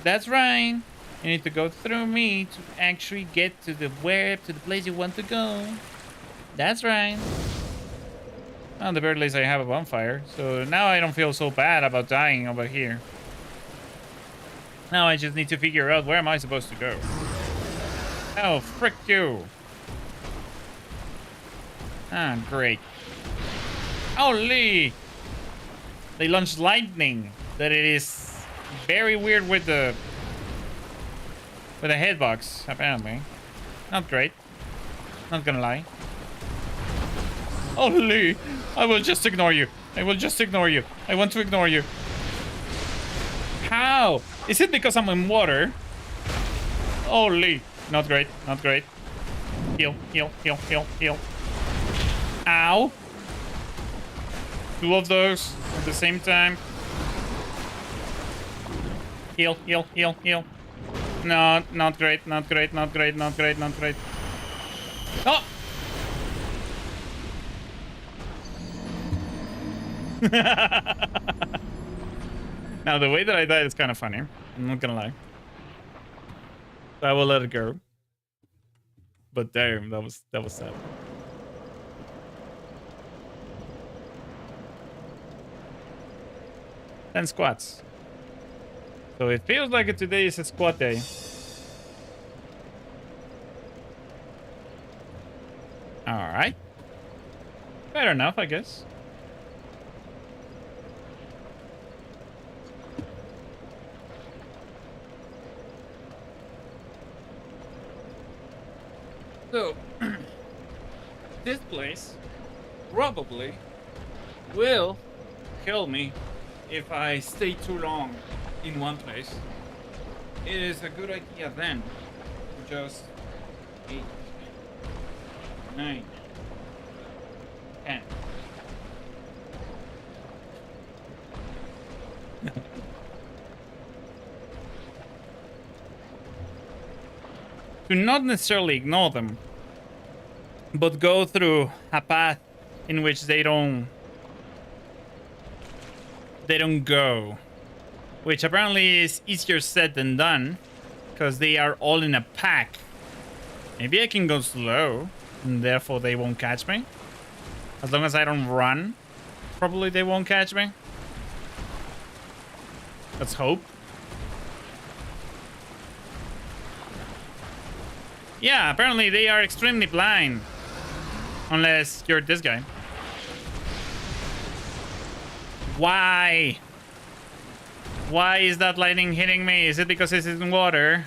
That's right. You need to go through me to actually get to the place you want to go. That's right. Well, at the very least I have a bonfire. So now I don't feel so bad about dying over here. Now I just need to figure out where am I supposed to go. Oh, frick you. Ah, great. Holy! They launched lightning. That it is very weird with the hitbox, apparently. Not great. Not gonna lie. Holy! I will just ignore you. I will just ignore you. I want to ignore you. How? Is it because I'm in water? Holy. Not great. Not great. Heal, heal, heal, heal, heal. Ow. 2 of those at the same time. Heal, heal, heal, heal. No, not great, not great, not great, not great, not great. Oh! Now, the way that I died is kind of funny. I'm not gonna lie. So I will let it go. But damn, that was sad. Ten squats. So it feels like today is a squat day. Alright. Fair enough, I guess. So, this place probably will kill me if I stay too long in one place. It is a good idea then to just 8, 9, 10. To not necessarily ignore them, but go through a path in which they don't go, which apparently is easier said than done because they are all in a pack. Maybe I can go slow and therefore they won't catch me. As long as I don't run, probably they won't catch me. Let's hope. Yeah, apparently they are extremely blind. Unless you're this guy. Why? Why is that lightning hitting me? Is it because it's in water?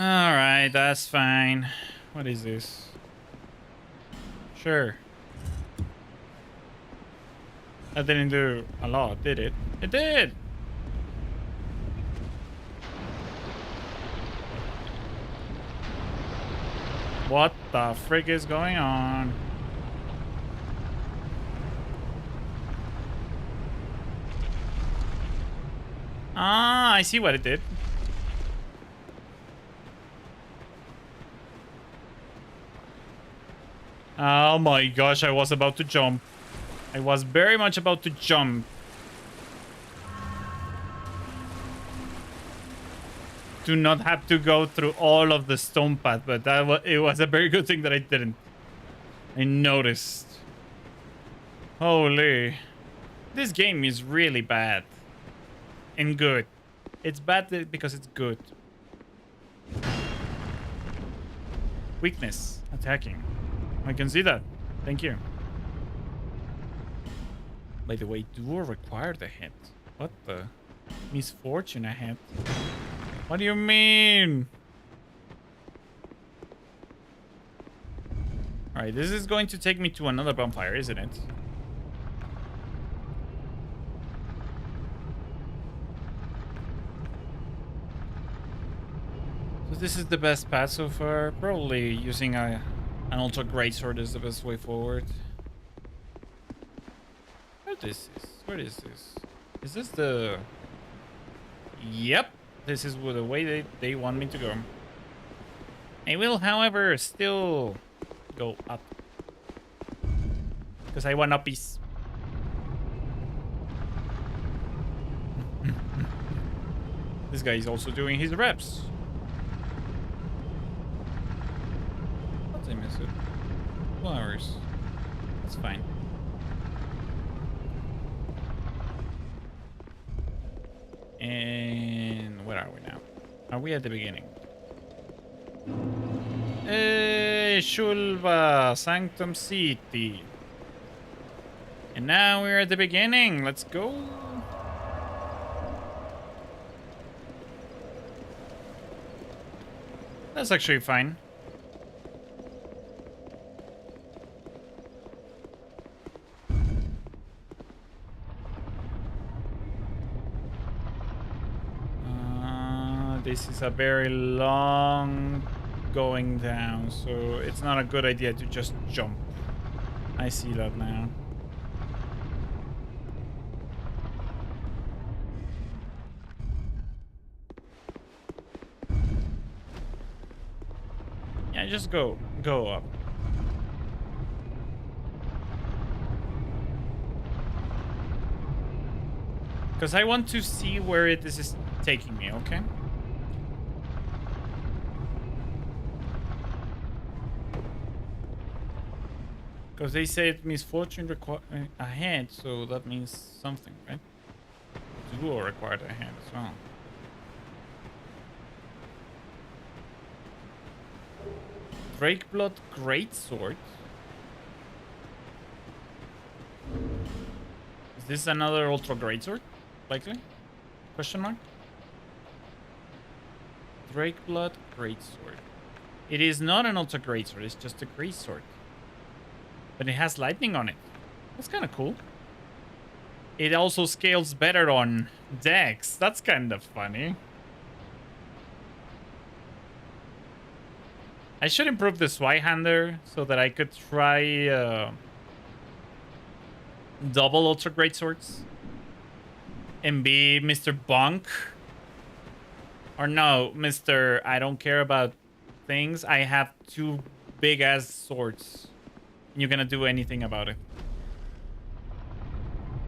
Alright, that's fine. What is this? Sure. That didn't do a lot, did it? It did! What the frick is going on? Ah, I see what it did. Oh my gosh, I was about to jump. I was very much about to jump. Do not have to go through all of the stone path, but it was a very good thing that I didn't. I noticed. Holy. This game is really bad. And good. It's bad because it's good. Weakness. Attacking. I can see that. Thank you. By the way, duo required a hit. What the? Misfortune a hit. What do you mean? Alright, this is going to take me to another bonfire, isn't it? So this is the best path so far. Probably using an ultra greatsword is the best way forward. What is this? What is this? Is this the... Yep. This is the way they want me to go. I will, however, still go up. Because I want uppies. This guy is also doing his reps. And where are we now? Are we at the beginning? Shulva, Sanctum City. And now we're at the beginning. Let's go. That's actually fine. This is a very long going down, so it's not a good idea to just jump. I see that now. Yeah, just go up. Because I want to see where this is taking me, okay? Because they said misfortune ahead, so that means something, right? Duo required ahead as well. Drakeblood Greatsword. Is this another Ultra Greatsword? Likely? Question mark? Drakeblood Greatsword. It is not an Ultra Greatsword, it's just a Greatsword. But it has lightning on it. That's kind of cool. It also scales better on Dex. That's kind of funny. I should improve the Zweihander so that I could try double Ultra Greatswords and be Mr. Bonk. Or no, Mr. I don't care about things. I have two big ass swords. You're gonna do anything about it.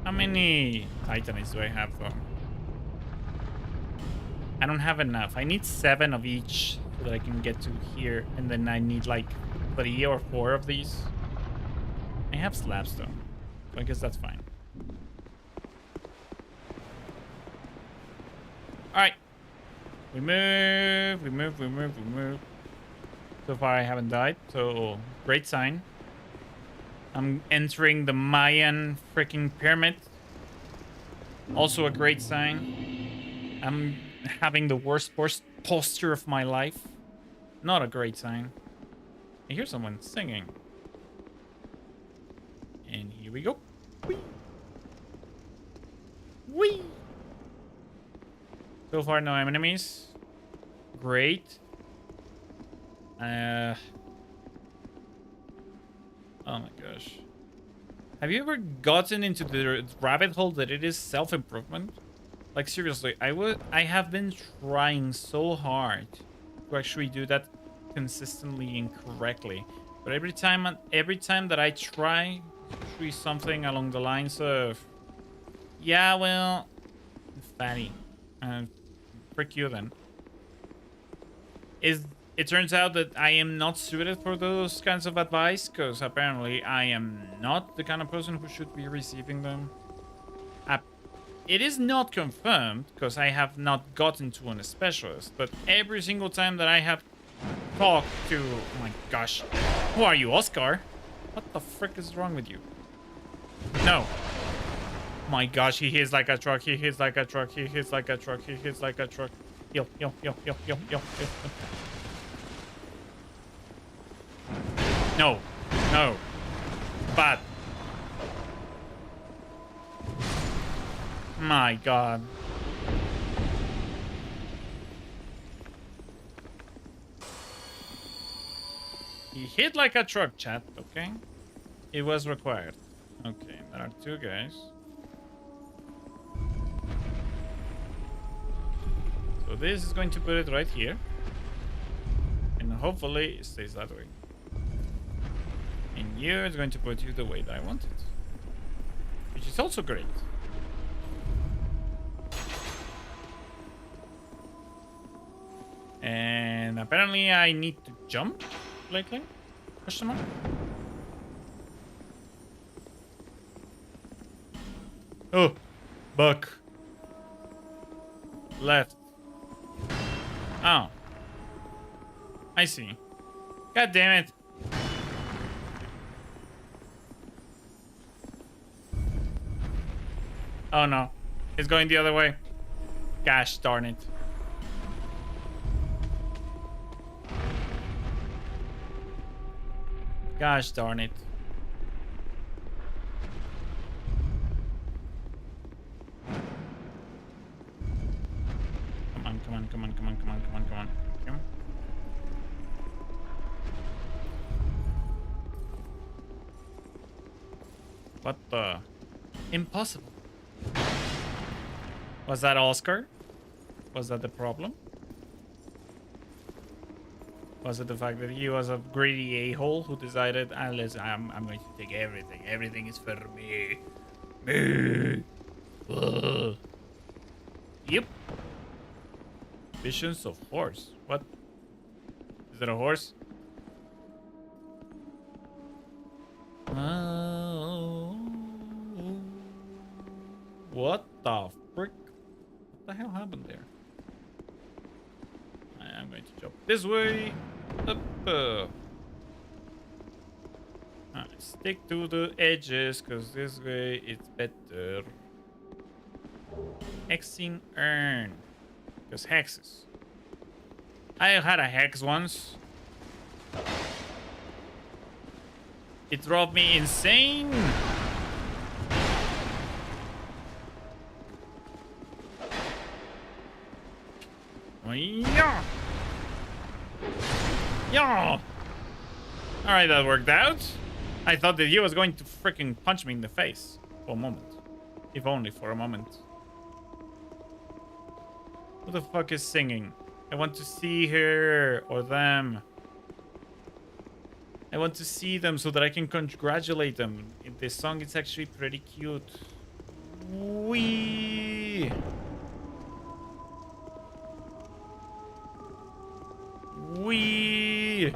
How many Titanids do I have though? I don't have enough. I need 7 of each so that I can get to here. And then I need like 3 or 4 of these. I have slabs though. So I guess that's fine. Alright. We move, we move, we move, we move. So far I haven't died, so great sign. I'm entering the Mayan freaking pyramid. Also a great sign. I'm having the worst posture of my life. Not a great sign. I hear someone singing. And here we go. Whee! Whee! So far, no enemies. Great. Oh my gosh. Have you ever gotten into the rabbit hole that it is self-improvement? Like seriously, I have been trying so hard to actually do that consistently and correctly. But every time that I try, it's usually something along the lines of, yeah, well, fatty. Frick you then. It turns out that I am not suited for those kinds of advice, because apparently I am not the kind of person who should be receiving them. It is not confirmed, because I have not gotten to a specialist, but every single time that I have talked to... Oh my gosh. Who are you, Oscar? What the frick is wrong with you? No. My gosh, he hits like a truck, he hits like a truck, he hits like a truck, he hits like a truck. Yo. No. No. Bad. My god. He hit like a truck, chat, okay? It was required. Okay, there are 2 guys. So this is going to put it right here. And hopefully it stays that way. And here it's going to put you the way that I want it. Which is also great. And apparently I need to jump lately? Question mark? Oh, Buck. Left. Oh. I see. God damn it. Oh no. It's going the other way. Gosh darn it. Gosh darn it. Come on, come on, come on, come on, come on, come on, come on. Come on. What the? Impossible. Was that Oscar? Was that the problem? Was it the fact that he was a greedy a-hole who decided, unless I'm going to take everything. Everything is for me. Me. Ugh. Yep. Visions of horse. What? Is it a horse? What the frick? What the hell happened there? I'm going to jump this way. Up. Stick to the edges, because this way it's better. Hexing urn. Because hexes. I had a hex once. It drove me insane. Yeah. Yeah. All right, that worked out. I thought that he was going to freaking punch me in the face for a moment. If only for a moment. Who the fuck is singing? I want to see her or them. I want to see them so that I can congratulate them. In this song, it's actually pretty cute. Wee. Wee.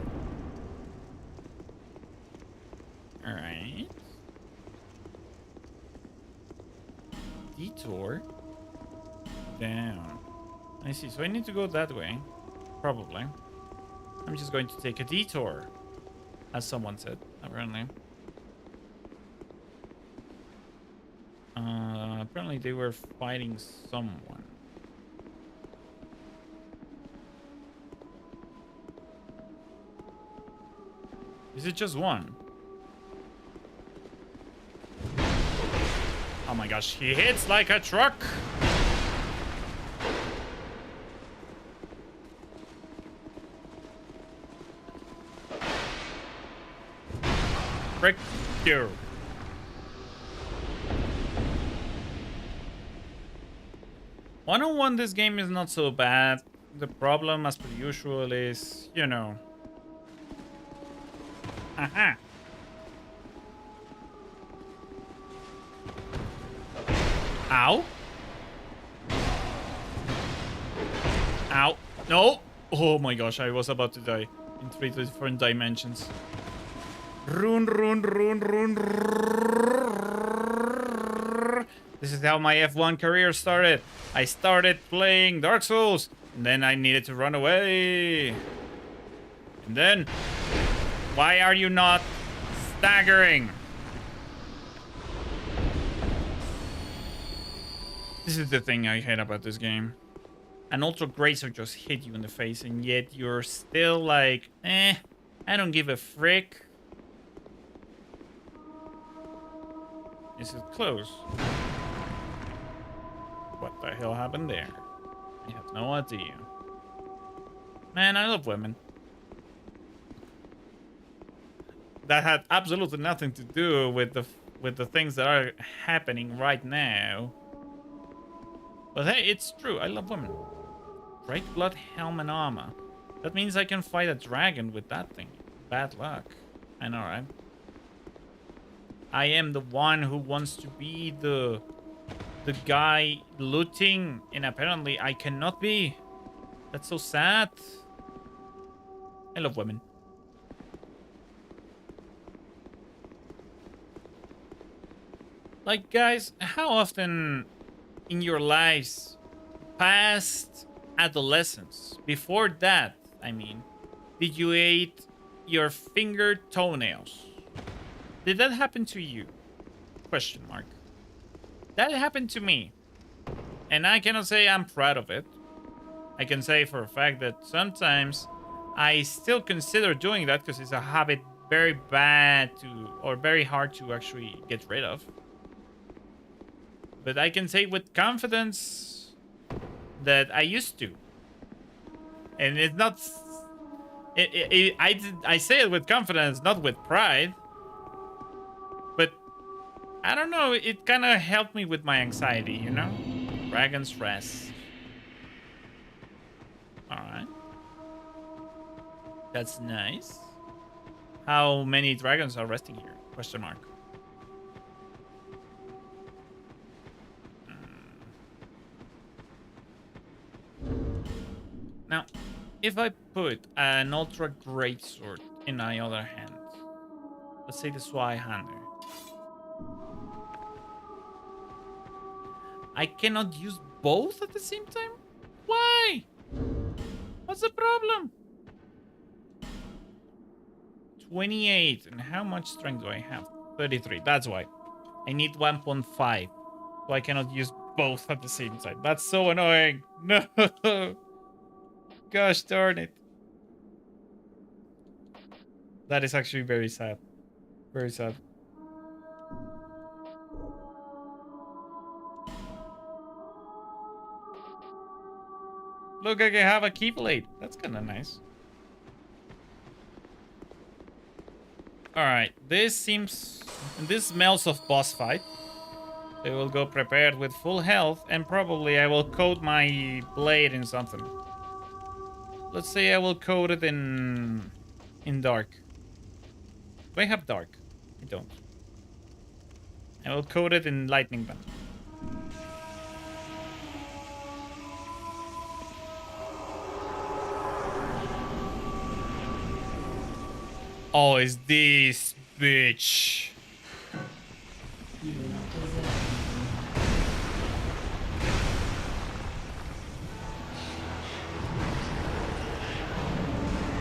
All right. Detour. Down. I see. So I need to go that way. Probably. I'm just going to take a detour. As someone said, apparently. Apparently they were fighting someone. Is it just one? Oh my gosh, he hits like a truck! Frick you. One-on-one, this game is not so bad. The problem, as per usual, is, you know. Aha. Ow. Ow. No. Oh my gosh, I was about to die in 3 different dimensions. Run. This is how my F1 career started. I started playing Dark Souls, and then I needed to run away. And then, why are you not staggering? This is the thing I hate about this game. An Ultra Gracer just hit you in the face, and yet you're still like, I don't give a frick. Is it close? What the hell happened there? I have no idea. Man, I love women. That had absolutely nothing to do with the things that are happening right now. But hey, it's true. I love women. Breakblood helm and armor. That means I can fight a dragon with that thing. Bad luck. I know, right? I am the one who wants to be the guy looting, and apparently I cannot be. That's so sad. I love women. Like, guys, how often in your lives past adolescence, before that, I mean, did you eat your finger toenails? Did that happen to you? Question mark. That happened to me. And I cannot say I'm proud of it. I can say for a fact that sometimes I still consider doing that because it's a habit very bad to, or very hard to actually get rid of. But I can say with confidence that I used to. And it's not... I say it with confidence, not with pride. But I don't know, it kind of helped me with my anxiety, you know? Dragon's Rest. Alright. That's nice. How many dragons are resting here? Question mark. Now, if I put an ultra great sword in my other hand, let's say the Zweihander, I cannot use both at the same time? Why? What's the problem? 28. And how much strength do I have? 33. That's why. I need 1.5. So I cannot use both at the same time. That's so annoying. No. Gosh darn it. That is actually very sad. Very sad. Look, I can have a Keyblade. That's kind of nice. Alright, this smells of boss fight. I will go prepared with full health, and probably I will coat my blade in something. Let's say I will coat it in dark. Do I have dark? I don't. I will coat it in lightning band. Oh, is this bitch?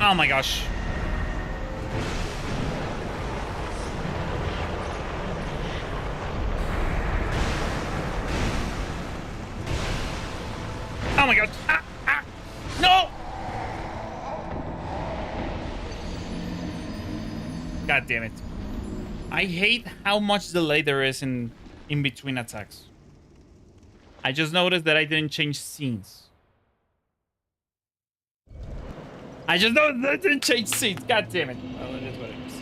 Oh my gosh. Oh my god. Ah, ah. No! God damn it. I hate how much delay there is in between attacks. I just noticed that I didn't change scenes. I just noticed that I didn't change scenes. God damn it. Well, it is what it is.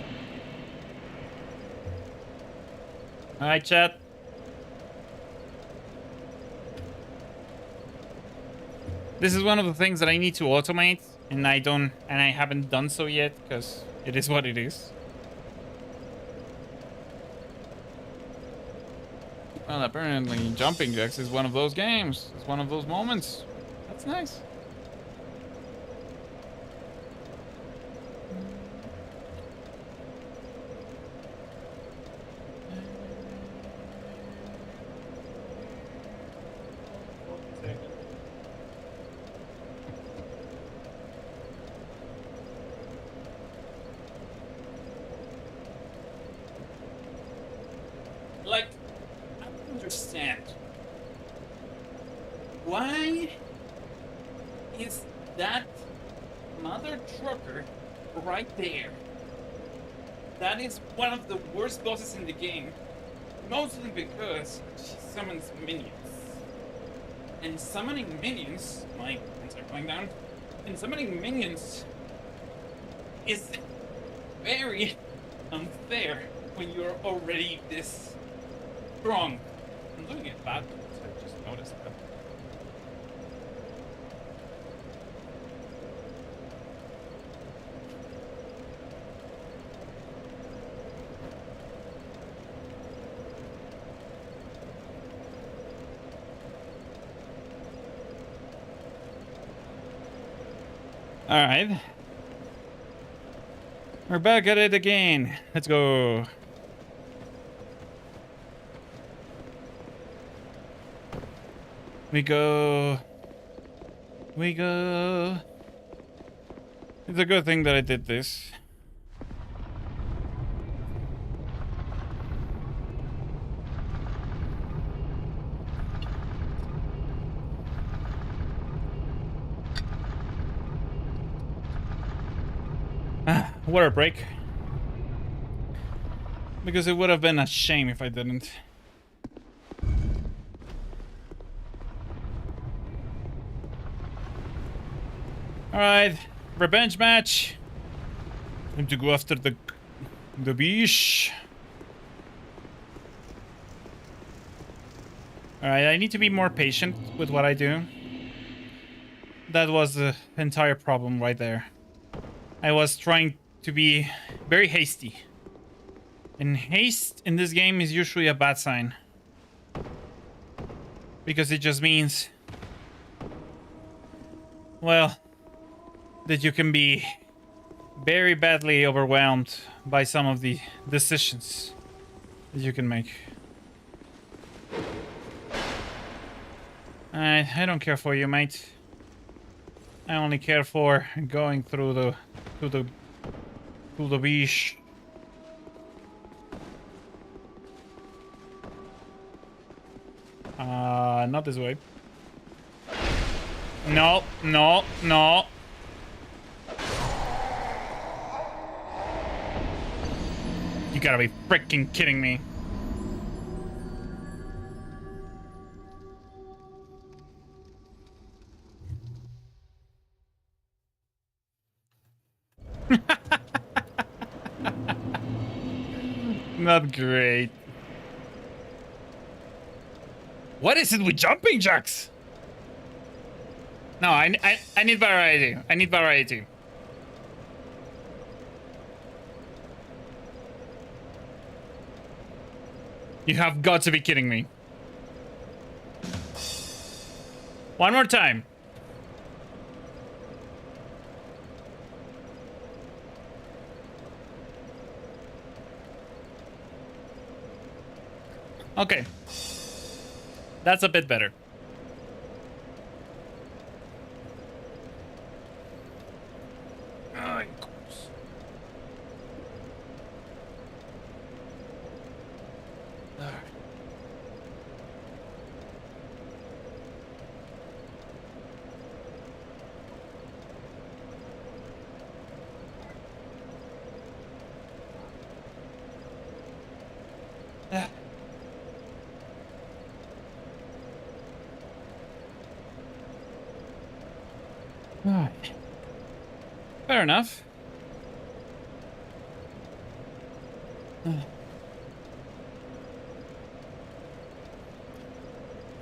Alright, chat. This is one of the things that I need to automate, and I haven't done so yet because it is what it is. Well, apparently jumping jacks is one of those games. It's one of those moments. That's nice. Like, I don't understand. Why is that mother trucker right there? That is one of the worst bosses in the game. Mostly because she summons minions. And summoning minions, my hands are going down, and summoning minions is very unfair when you're already this strong. I'm doing it bad, I just noticed that. All right. We're back at it again. Let's go. We go We go. It's a good thing that I did this. Water break. Because it would have been a shame if I didn't. Alright, revenge match. Time to go after the beach. Alright, I need to be more patient with what I do. That was the entire problem right there. I was trying to be very hasty. And haste in this game is usually a bad sign. Because it just means, well, that you can be very badly overwhelmed by some of the decisions that you can make. I don't care for you, mate. I only care for going through the beach. Not this way. No, no, no. You gotta be freaking kidding me. Not great. What is it with jumping jacks? No, I need variety. I need variety. You have got to be kidding me. One more time. Okay. That's a bit better. Of course. All right. Alright. Fair enough.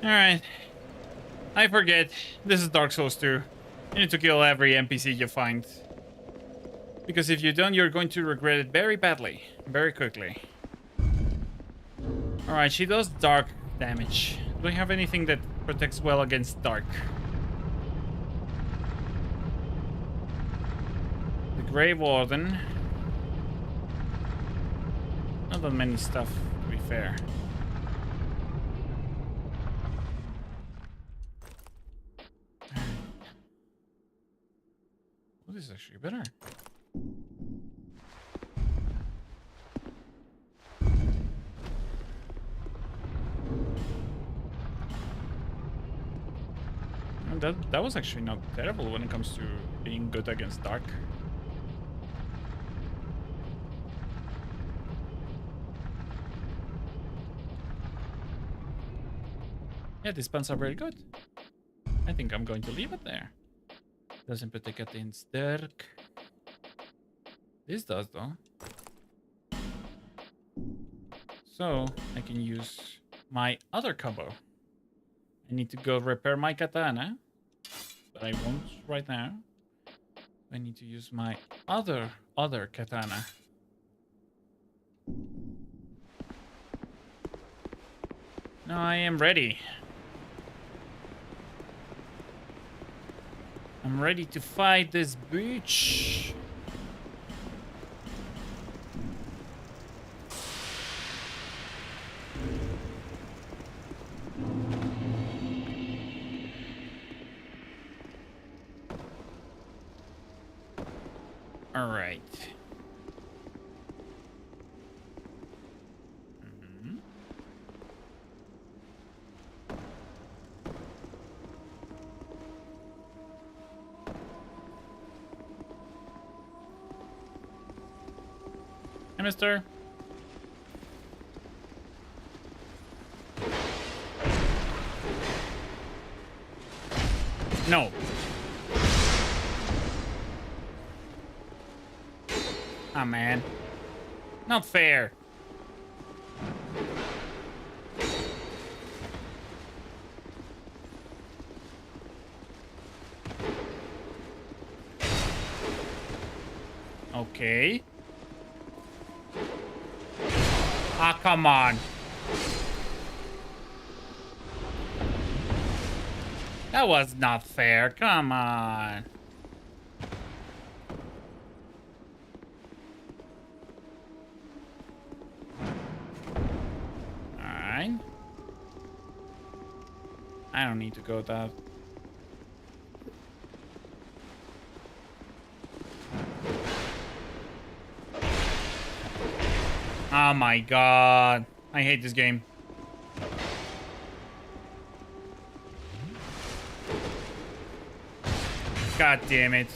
Alright. I forget. This is Dark Souls 2. You need to kill every NPC you find. Because if you don't, you're going to regret it very badly. Very quickly. Alright, she does dark damage. Do I have anything that protects well against dark? Grey Warden. Not that many stuff, to be fair. Well, this is actually better. That was actually not terrible when it comes to being good against dark. Yeah, these pants are very good. I think I'm going to leave it there. Doesn't protect against dark. This does, though. So, I can use my other combo. I need to go repair my katana. But I won't right now. I need to use my other katana. No, I am ready. I'm ready to fight this bitch. All right. Hey, mister. No. Ah, man. Not fair. Okay. Ah, come on. That was not fair. Come on. Alright. I don't need to go that. Oh my god. I hate this game. God damn it.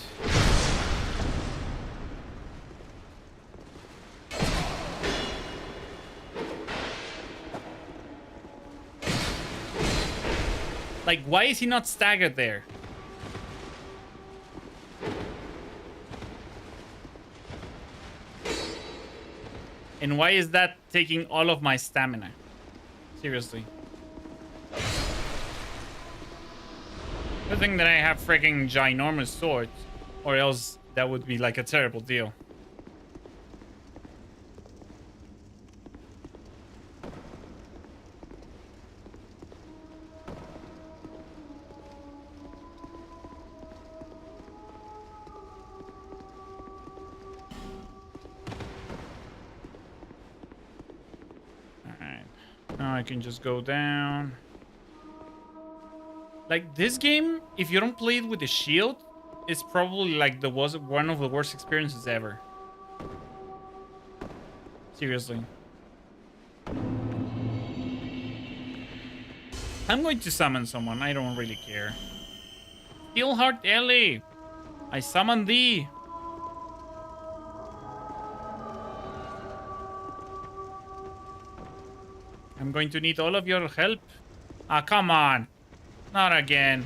Like, why is he not staggered there? And why is that taking all of my stamina? Seriously. Good thing that I have freaking ginormous swords, or else that would be like a terrible deal. Alright. Now I can just go down. Like, this game, if you don't play it with the shield, it's probably like one of the worst experiences ever. Seriously. I'm going to summon someone. I don't really care. Steelheart Ellie, I summon thee. I'm going to need all of your help. Ah, come on. Not again.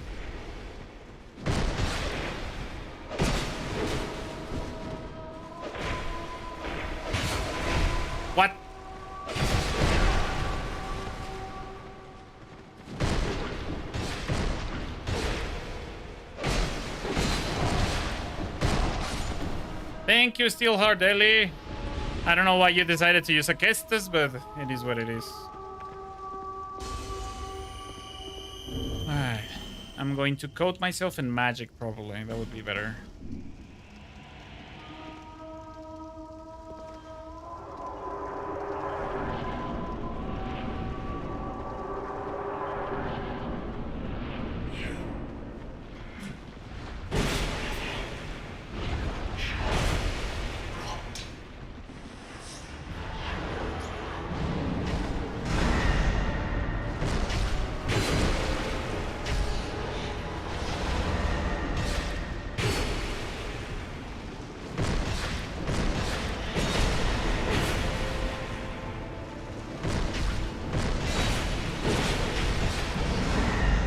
What? Thank you, Steelheart Ellie. I don't know why you decided to use a Kestis, but it is what it is. Alright. I'm going to coat myself in magic, probably. That would be better.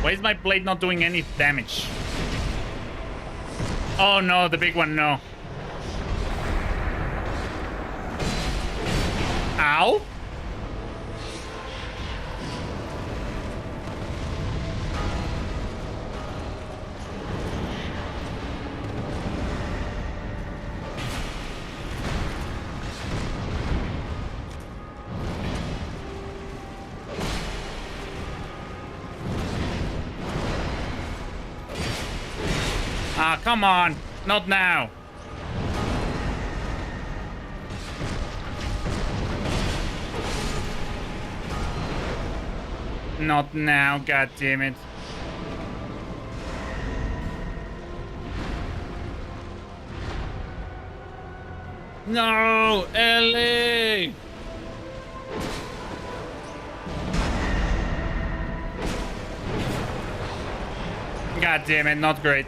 Why is my blade not doing any damage? Oh no, the big one, no. Ow! Ah, come on. Not now. Not now, god damn it. No, Ellie! God damn it, not great.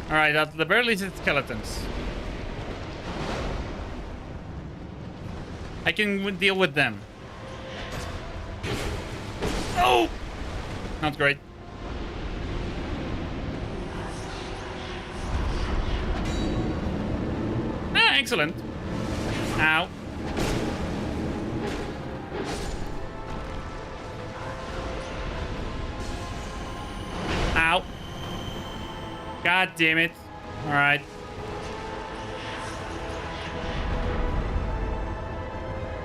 Alright, at the very least it's skeletons. I can deal with them. Oh! Not great. Ah, excellent. Ow. Ow. God damn it. Alright.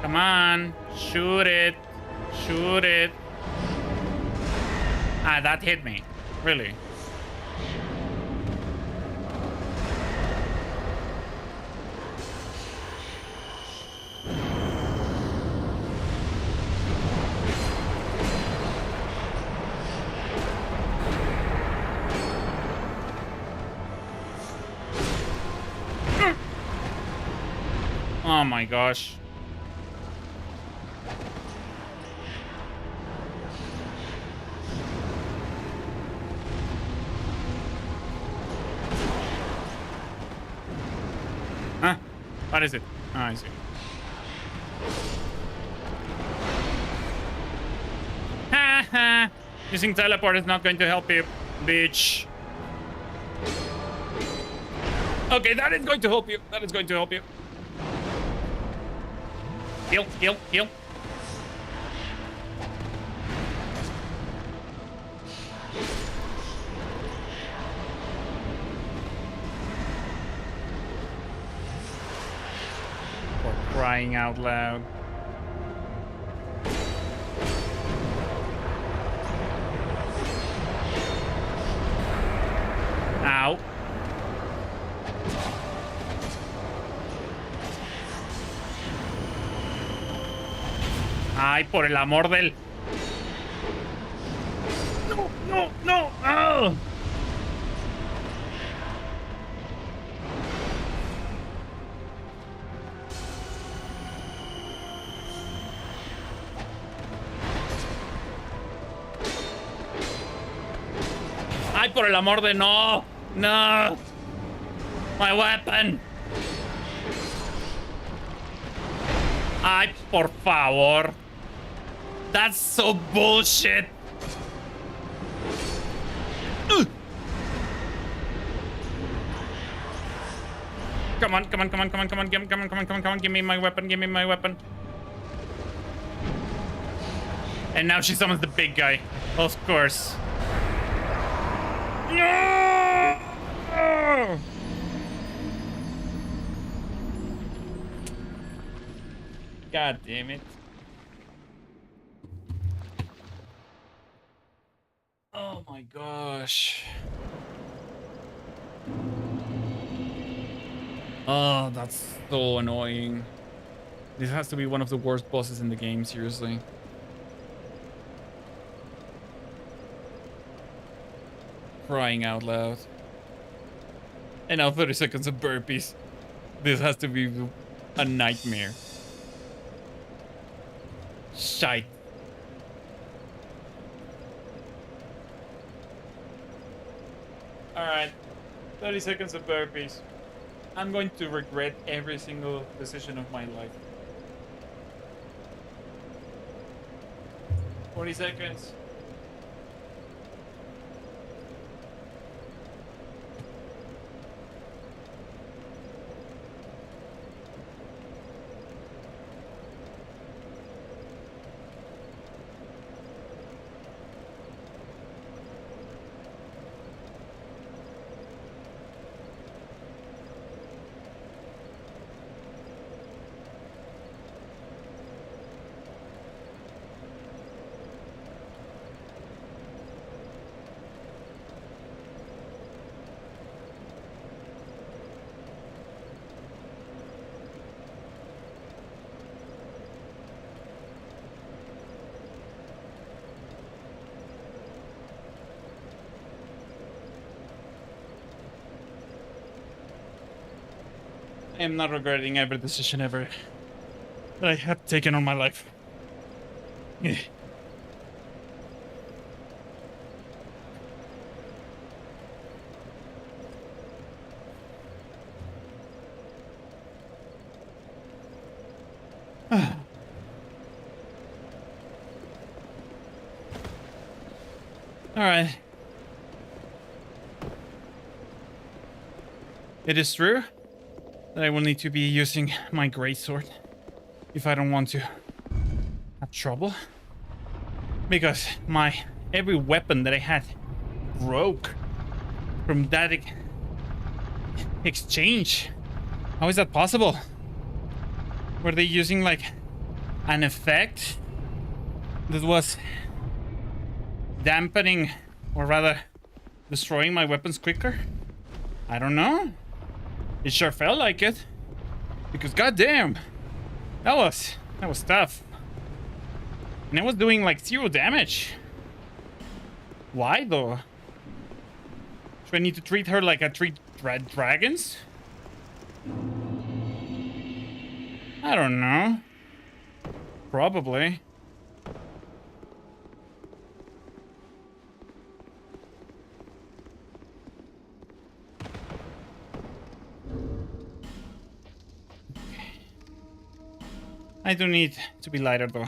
Come on. Shoot it. Shoot it. Ah, that hit me. Really. Oh my gosh. Huh? What is it? Oh, I see. Ha ha! Using teleport is not going to help you, bitch. Okay, that is going to help you. That is going to help you. Heal, heal, heal. For crying out loud. Ow. Ay, por el amor del... No, no, no. Oh. Ay, por el amor de no. No. My weapon. Ay, por favor. That's so bullshit. Come on, come on, come on, come on, come on, come on, come on, come on, come on, give me my weapon, give me my weapon. And now she summons the big guy. Of course. No! God damn it. Oh my gosh. Oh, that's so annoying. This has to be one of the worst bosses in the game, seriously. Crying out loud. And now 30 seconds of burpees. This has to be a nightmare. Shite. Alright. 30 seconds of burpees. I'm going to regret every single decision of my life. 40 seconds. I am not regretting every decision ever that I have taken on my life. Yeah. All right. It is true that I will need to be using my greatsword if I don't want to have trouble. Because every weapon that I had broke from that exchange. How is that possible? Were they using like an effect that was dampening, or rather destroying my weapons quicker? I don't know. It sure felt like it. Because goddamn, that was tough. And I was doing like 0 damage. Why though? Do I need to treat her like I treat dragons? I don't know. Probably. I do need to be lighter though.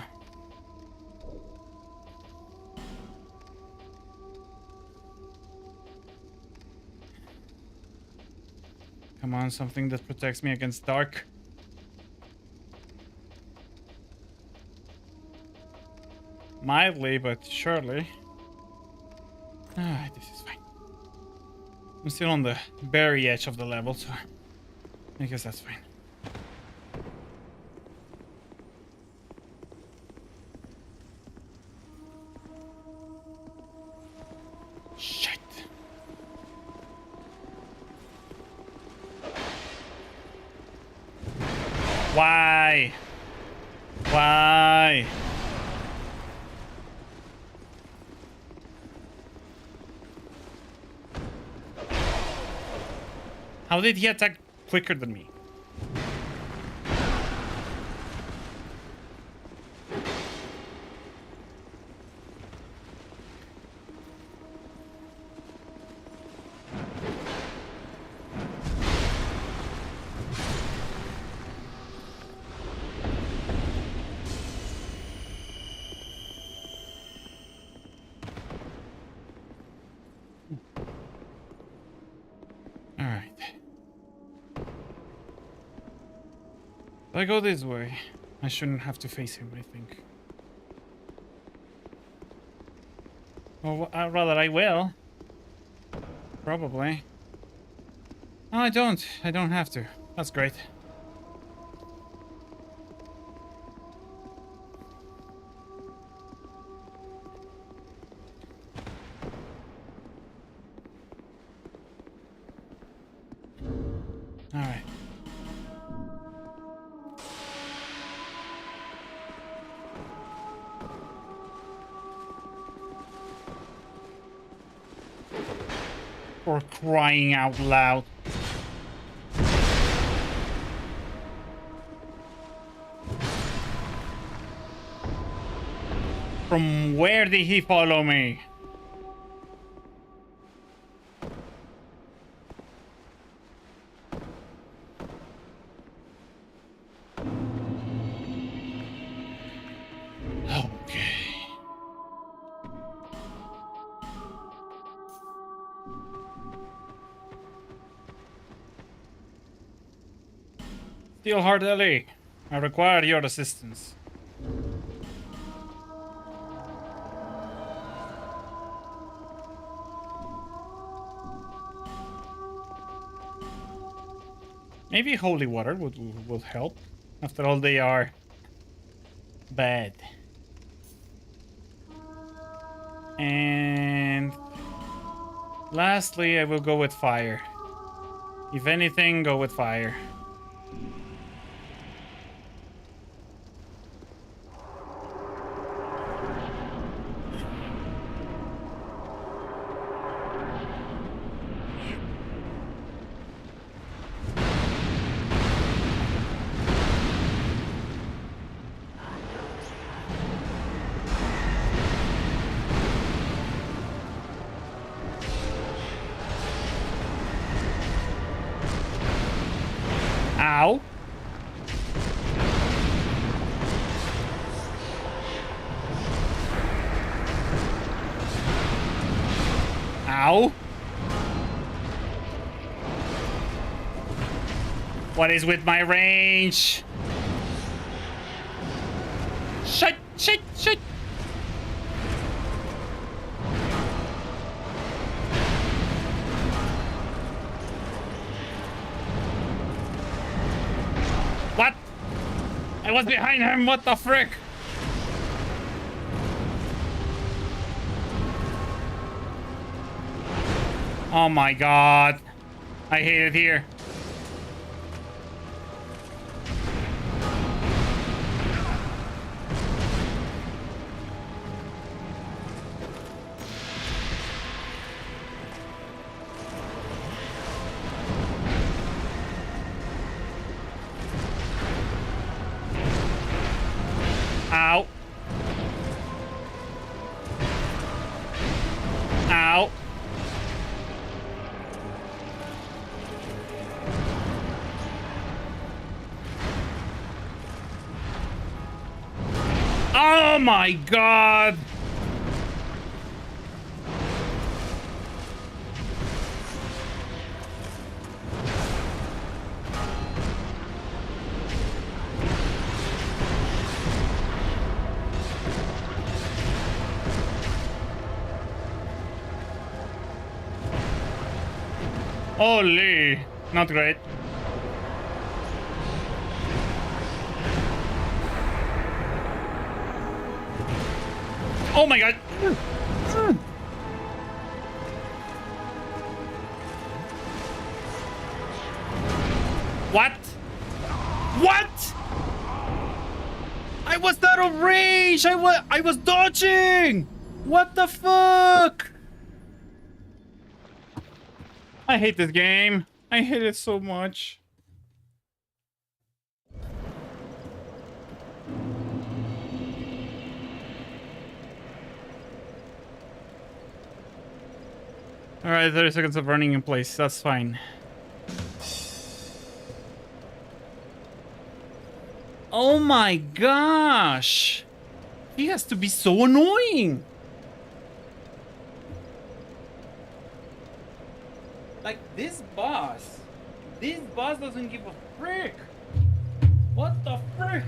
Come on, something that protects me against dark. Mildly, but surely. Ah, this is fine. I'm still on the very edge of the level, so I guess that's fine. Shit. Why? Why? How did he attack quicker than me? If I go this way, I shouldn't have to face him, I think. Or rather, I will. Probably. Oh, I don't. I don't have to. That's great. All right. For crying out loud. From where did he follow me? Steelheart Ellie, I require your assistance. Maybe holy water would help. After all, they are bad. And lastly, I will go with fire. If anything, go with fire. Ow. What is with my range? Shit, shit, shit. What? I was behind him, what the frick? Oh my god. I hate it here. Ow. Ow. Oh my god. Holy, not great. Oh my god. What? What? I was out of range. I was dodging. What the fuck? I hate this game. I hate it so much. Alright, 30 seconds of running in place. That's fine. Oh my gosh. He has to be so annoying. Like this boss doesn't give a frick. What the frick?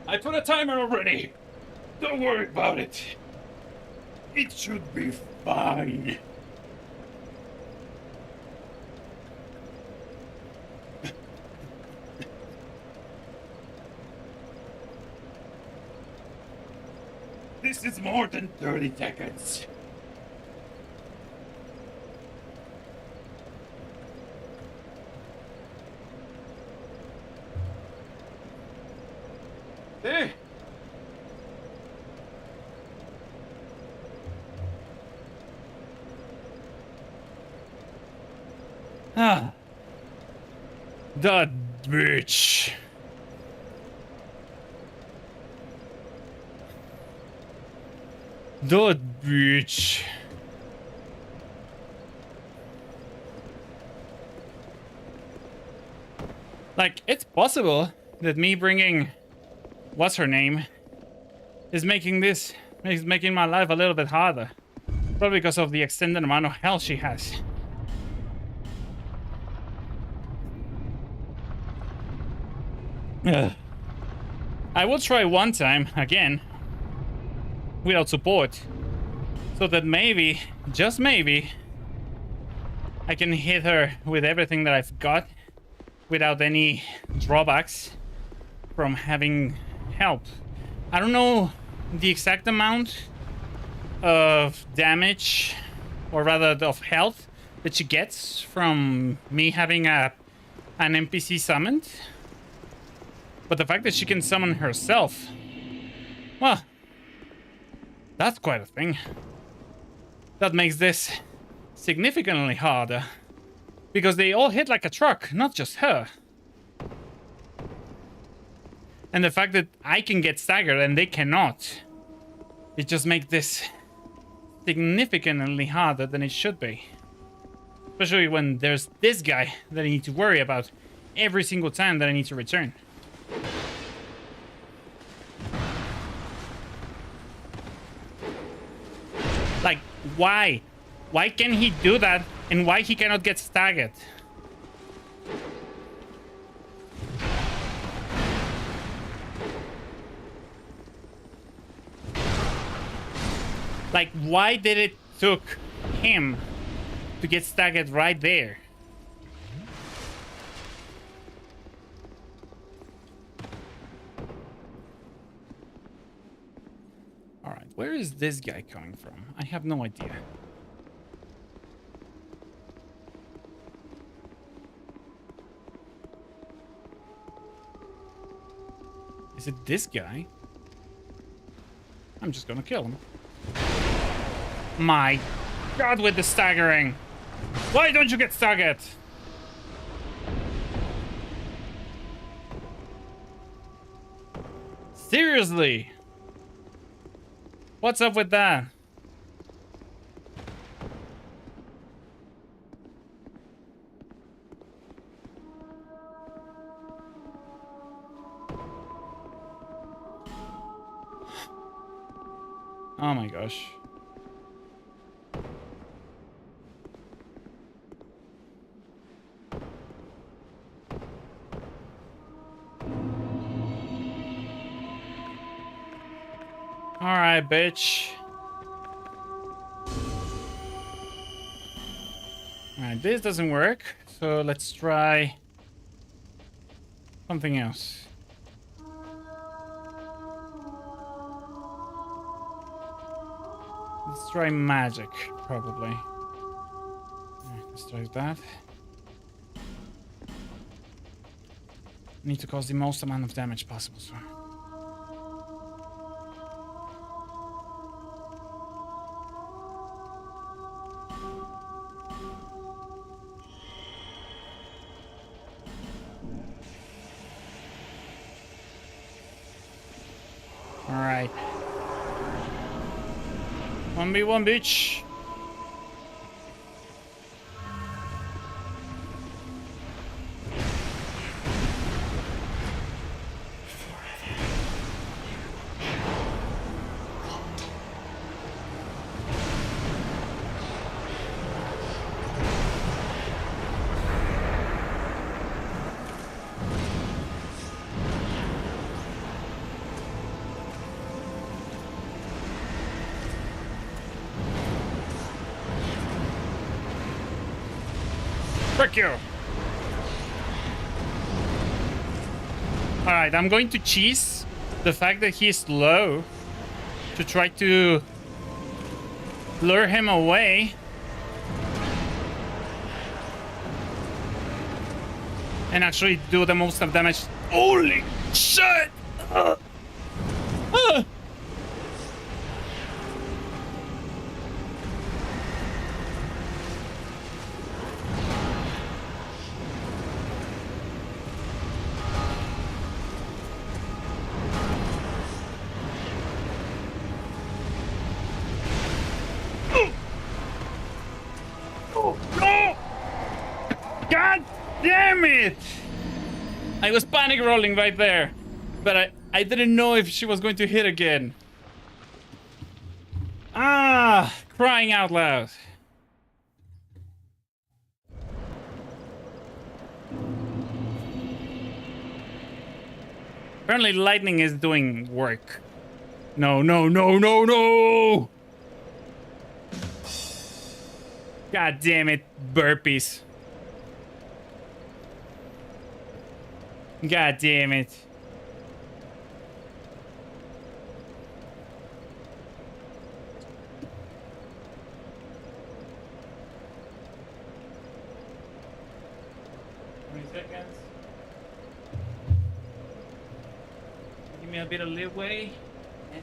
I put a timer already. Don't worry about it. It should be fine. This is more than 30 seconds. Hey! Ah. That bitch. That bitch. Like, it's possible that me bringing what's her name is making my life a little bit harder. Probably because of the extended amount of health she has. Ugh. I will try one time again without support, so that maybe, just maybe, I can hit her with everything that I've got without any drawbacks from having help. I don't know the exact amount of damage, or rather of health, that she gets from me having an NPC summoned. But the fact that she can summon herself, well, that's quite a thing. That makes this significantly harder. Because they all hit like a truck, not just her. And the fact that I can get staggered and they cannot, it just makes this significantly harder than it should be. Especially when there's this guy that I need to worry about every single time that I need to return. Like, why? Why can he do that, and why he cannot get staggered? Like, why did it took him to get staggered right there? All right, where is this guy coming from? I have no idea. Is it this guy? I'm just gonna kill him. My God, with the staggering. Why don't you get staggered? Seriously? What's up with that? Oh my gosh. Alright, bitch. Alright, this doesn't work. So let's try something else. Let's try magic, probably. Alright, let's try that. Need to cause the most amount of damage possible, so. Alright. 1v1, bitch. Frick you! Alright, I'm going to cheese the fact that he's low to try to lure him away. And actually do the most of damage. Holy shit! God damn it! I was panic rolling right there, but I didn't know if she was going to hit again. Ah, crying out loud. Apparently lightning is doing work. No, no, no, no, no! God damn it, burpees. God damn it. Seconds. Give me a bit of leeway. And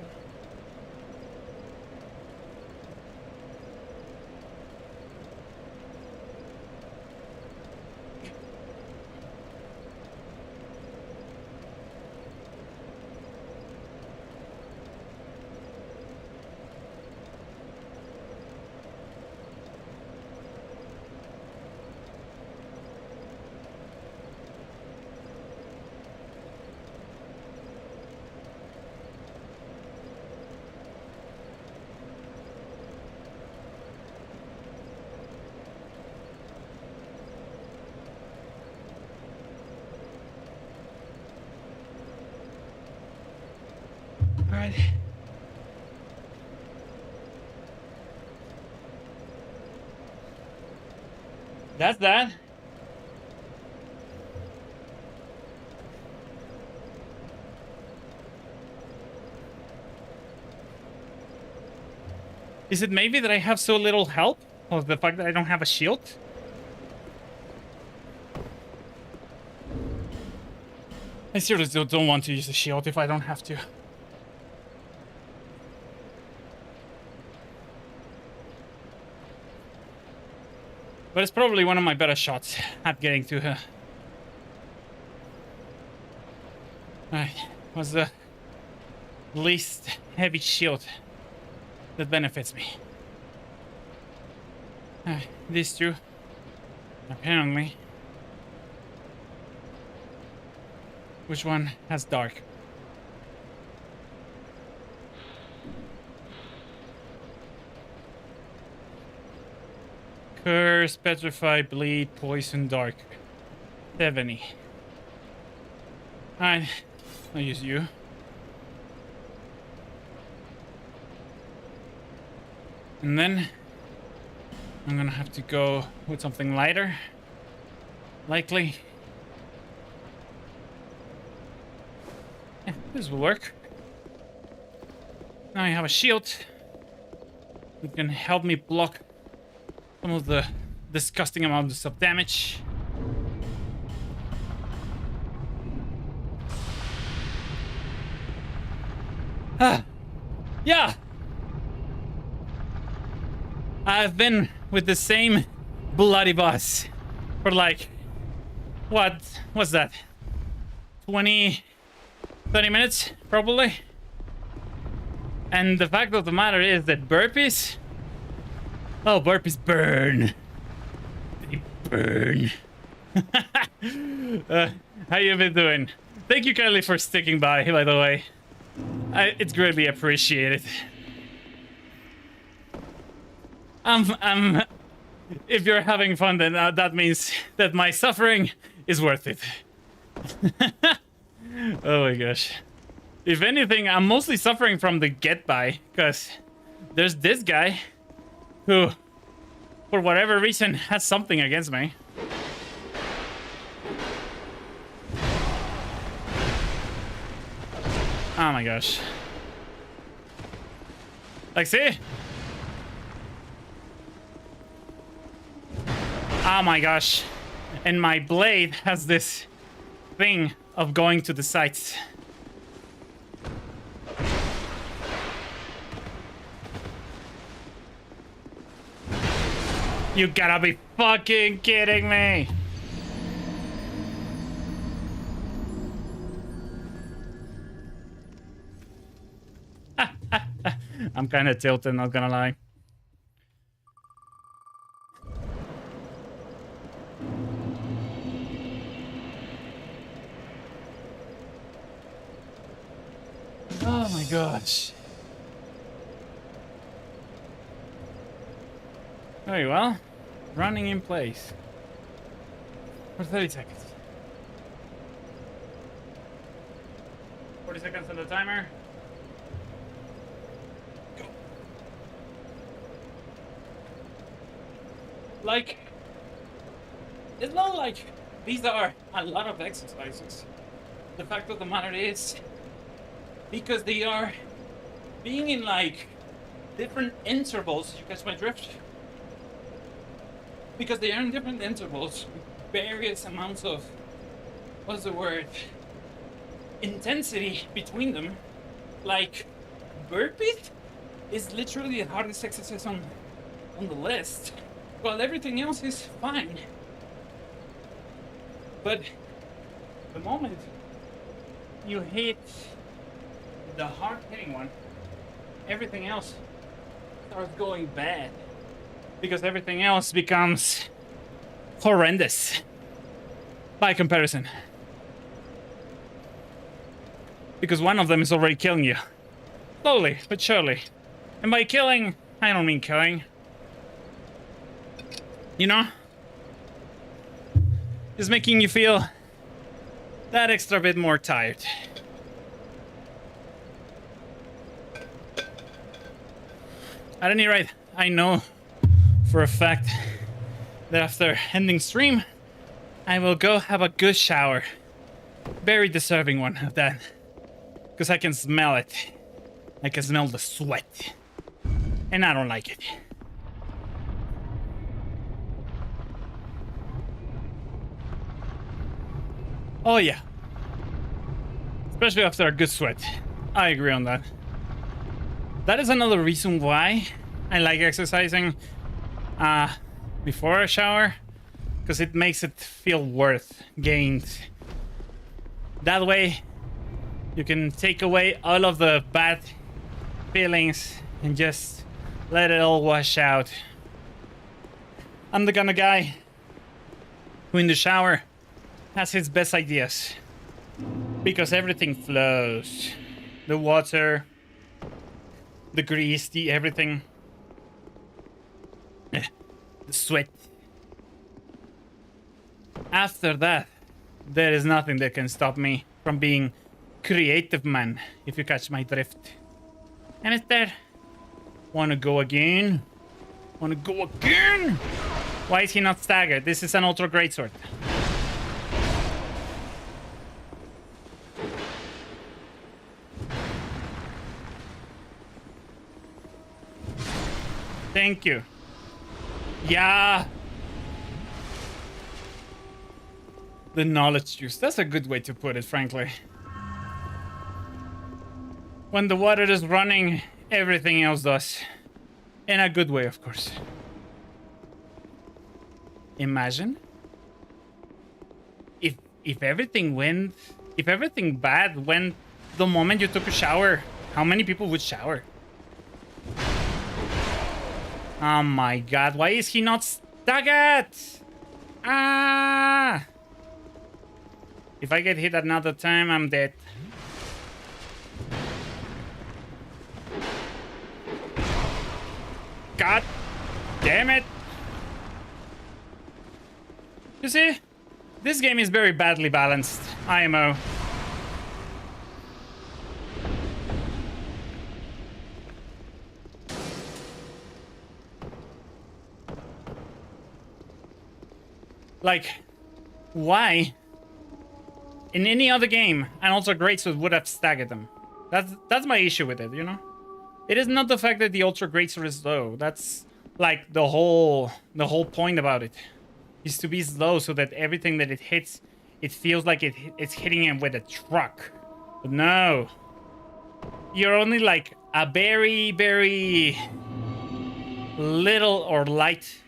Right. That's that. Is it maybe that I have so little health? Or the fact that I don't have a shield? I seriously don't want to use the shield if I don't have to. But it's probably one of my better shots at getting to her. Alright, what's the least heavy shield that benefits me? These two, apparently. Which one has dark? Curse, petrify, bleed, poison, dark. 70. Alright, I'll use you. And then I'm gonna have to go with something lighter. Likely. Yeah, this will work. Now I have a shield that can help me block some of the disgusting amounts of damage. Yeah! I've been with the same bloody boss for like, what's that? 20, 30 minutes, probably? And the fact of the matter is that burpees, oh, burpees burn. They burn. How you been doing? Thank you kindly for sticking by the way. It's greatly appreciated. If you're having fun, then that means that my suffering is worth it. Oh my gosh. If anything, I'm mostly suffering from the get by, because there's this guy who, for whatever reason, has something against me. Oh my gosh. Like, see? Oh my gosh. And my blade has this thing of going to the sides. You gotta be fucking kidding me. I'm kind of tilted, not gonna lie. Oh my gosh. Very well. Running in place for 30 seconds. 40 seconds on the timer. Go. Like, it's not like these are a lot of exercises. The fact of the matter is, because they are being in like different intervals, you catch my drift? Because they are in different intervals, various amounts of, what's the word, intensity between them. Like, burpees is literally the hardest exercise on the list, while everything else is fine. But the moment you hit the hard-hitting one, everything else starts going bad. Because everything else becomes horrendous by comparison. Because one of them is already killing you. Slowly, but surely. And by killing, I don't mean killing. You know? Just making you feel that extra bit more tired. At any rate, I know for a fact that after ending stream, I will go have a good shower. Very deserving one of that. Because I can smell it. I can smell the sweat. And I don't like it. Oh yeah. Especially after a good sweat. I agree on that. That is another reason why I like exercising before a shower. Because it makes it feel worth gained. That way, you can take away all of the bad feelings and just let it all wash out. I'm the kind of guy who in the shower has his best ideas. Because everything flows. The water, the grease, the everything. The sweat. After that, there is nothing that can stop me from being creative, man, if you catch my drift. And it's there. Wanna go again? Wanna go again? Why is he not staggered? This is an ultra greatsword. Thank you. Yeah. The knowledge juice. That's a good way to put it, frankly. When the water is running, everything else does. In a good way, of course. Imagine if everything bad went the moment you took a shower, how many people would shower? Oh my god, why is he not staggered? Ah! If I get hit another time, I'm dead. God damn it. You see? This game is very badly balanced. IMO. Like, why? In any other game, an Ultra Greatsword would have staggered them. That's my issue with it, you know? It is not the fact that the Ultra Greatsword is slow. That's like the whole point about it. Is to be slow so that everything that it hits, it feels like it's hitting it with a truck. But no. You're only like a very, very little or light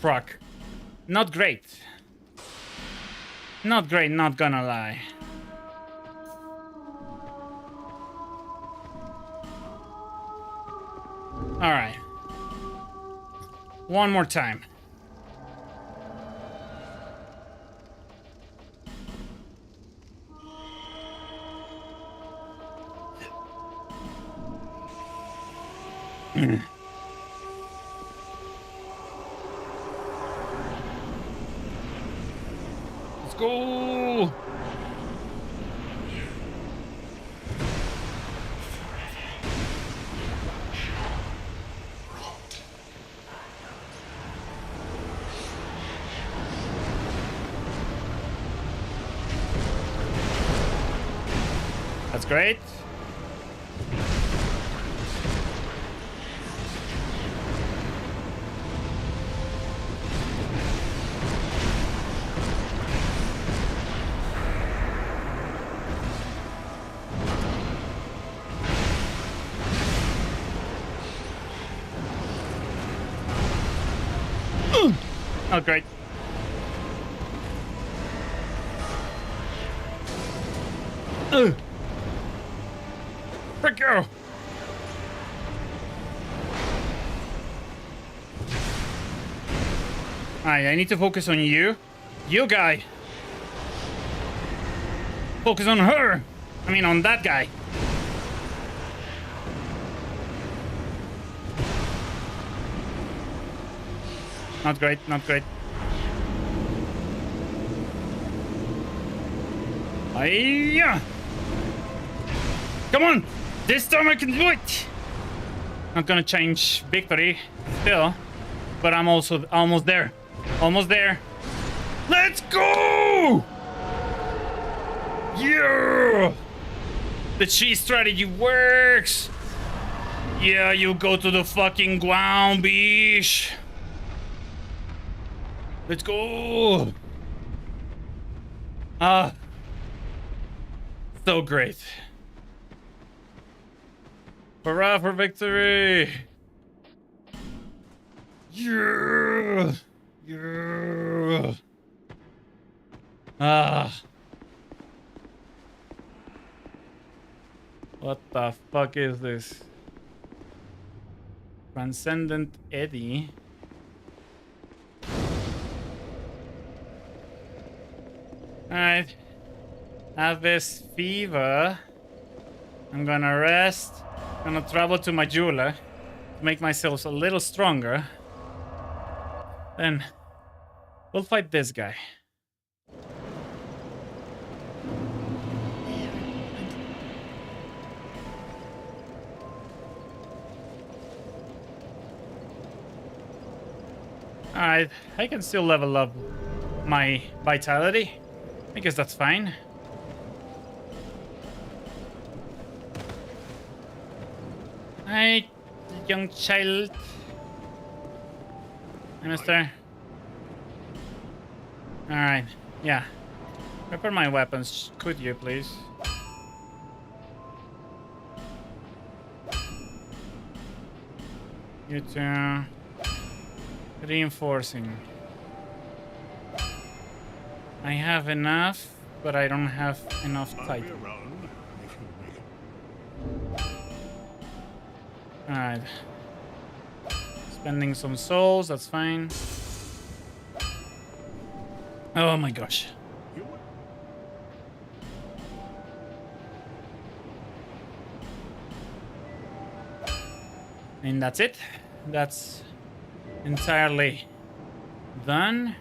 truck. Not great. Not great, not gonna lie. Alright. One more time. Let's go! That's great. Oh, great. Frick you! Alright, I need to focus on you. You guy! Focus on her! I mean, on that guy. Not great, not great. Hiya! Come on! This time I can do it! Not gonna change victory still, but I'm also almost there. Almost there. Let's go! Yeah! The cheese strategy works! Yeah, you go to the fucking ground, bitch! Let's go! Ah. So great. Hurrah for victory! Yeah! Yeah! Ah. What the fuck is this? Transcendent Eddie. Alright. Have this fever. I'm gonna rest. Gonna travel to my jeweler to make myself a little stronger. Then we'll fight this guy. Alright, I can still level up my vitality. I guess that's fine. Hi, young child. Hi, mister. Alright, yeah. Prepare my weapons, could you please? You two. Reinforcing. I have enough, but I don't have enough titan. Alright. Spending some souls, that's fine. Oh my gosh. And that's it. That's entirely done.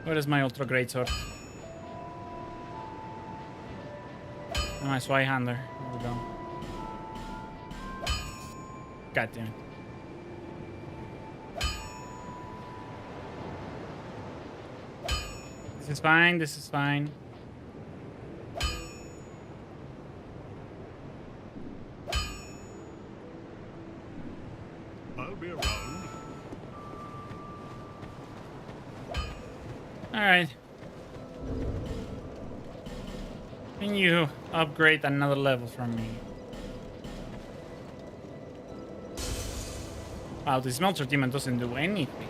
Where is my ultra great sword? Oh, my Swyhander. There we go. God damn it. This is fine, this is fine. I'll be around. Alright. Can you upgrade another level from me? Wow, the smelter demon doesn't do anything.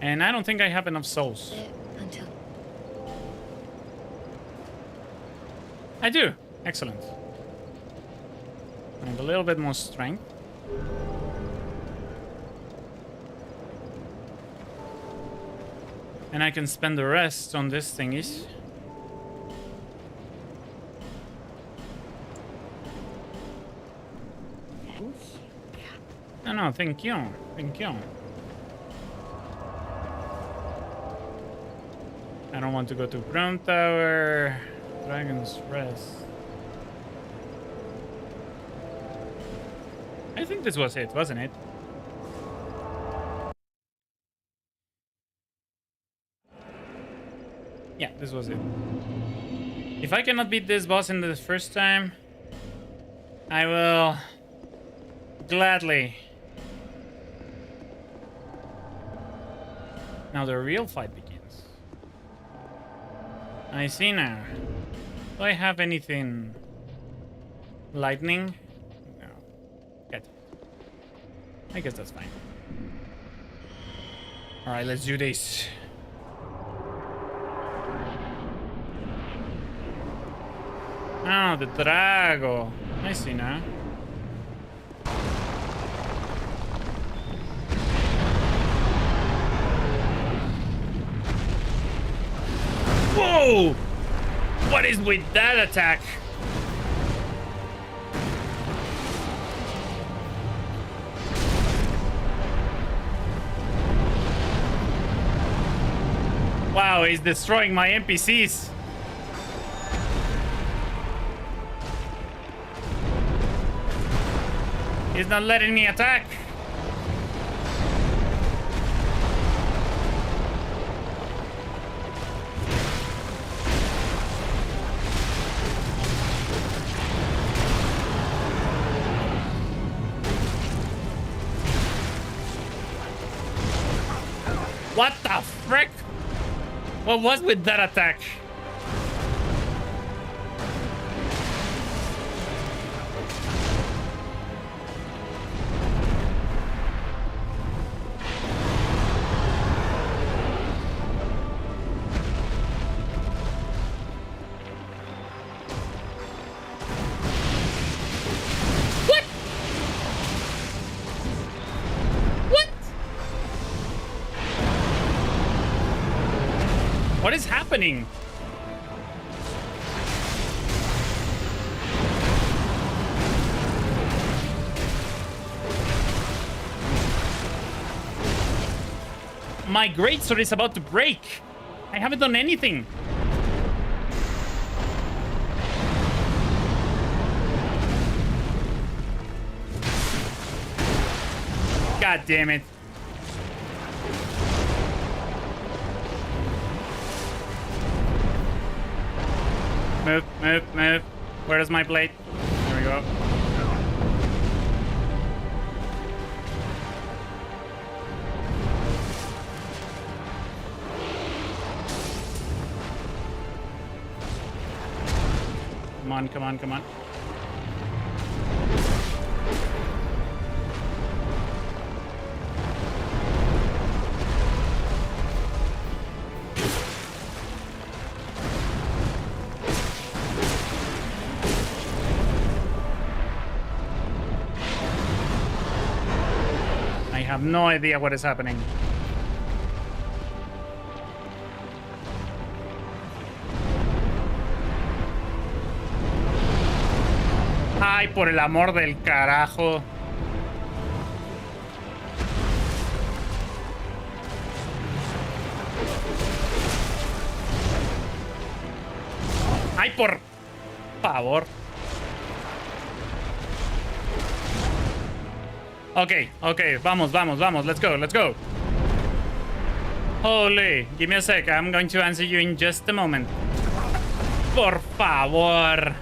And I don't think I have enough souls. Until I do. Excellent. And a little bit more strength. And I can spend the rest on this thingies. No, thank you. Thank you. I don't want to go to Ground Tower. Dragon's Rest. I think this was it, wasn't it? Yeah, this was it. If I cannot beat this boss in the first time, I will gladly. Now the real fight begins. I see now. Do I have anything? Lightning? No. Good. I guess that's fine. Alright, let's do this. Oh, the Drago. I see now. Whoa! What is with that attack? Wow, he's destroying my NPCs. He's not letting me attack. What the frick? What was with that attack? What? What? What is happening? My greatsword is about to break. I haven't done anything. God damn it. Move, move, move. Where is my blade? There we go. Come on, come on, come on. I have no idea what is happening. Ay, por el amor del carajo. Ay, por favor. Okay, okay, vamos, vamos, vamos. Let's go, let's go. Holy, give me a sec. I'm going to answer you in just a moment. Por favor.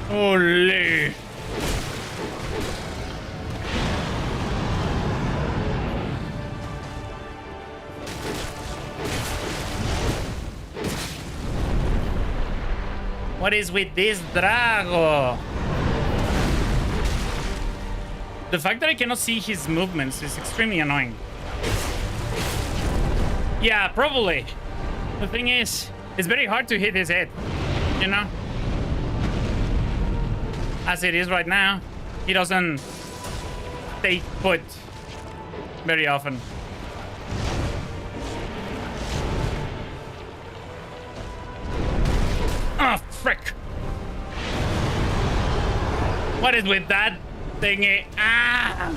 Holy. What is with this Drago? The fact that I cannot see his movements is extremely annoying. Yeah, probably. The thing is, it's very hard to hit his head, you know? As it is right now, he doesn't stay put very often. Oh, frick. What is with that thingy? Ah!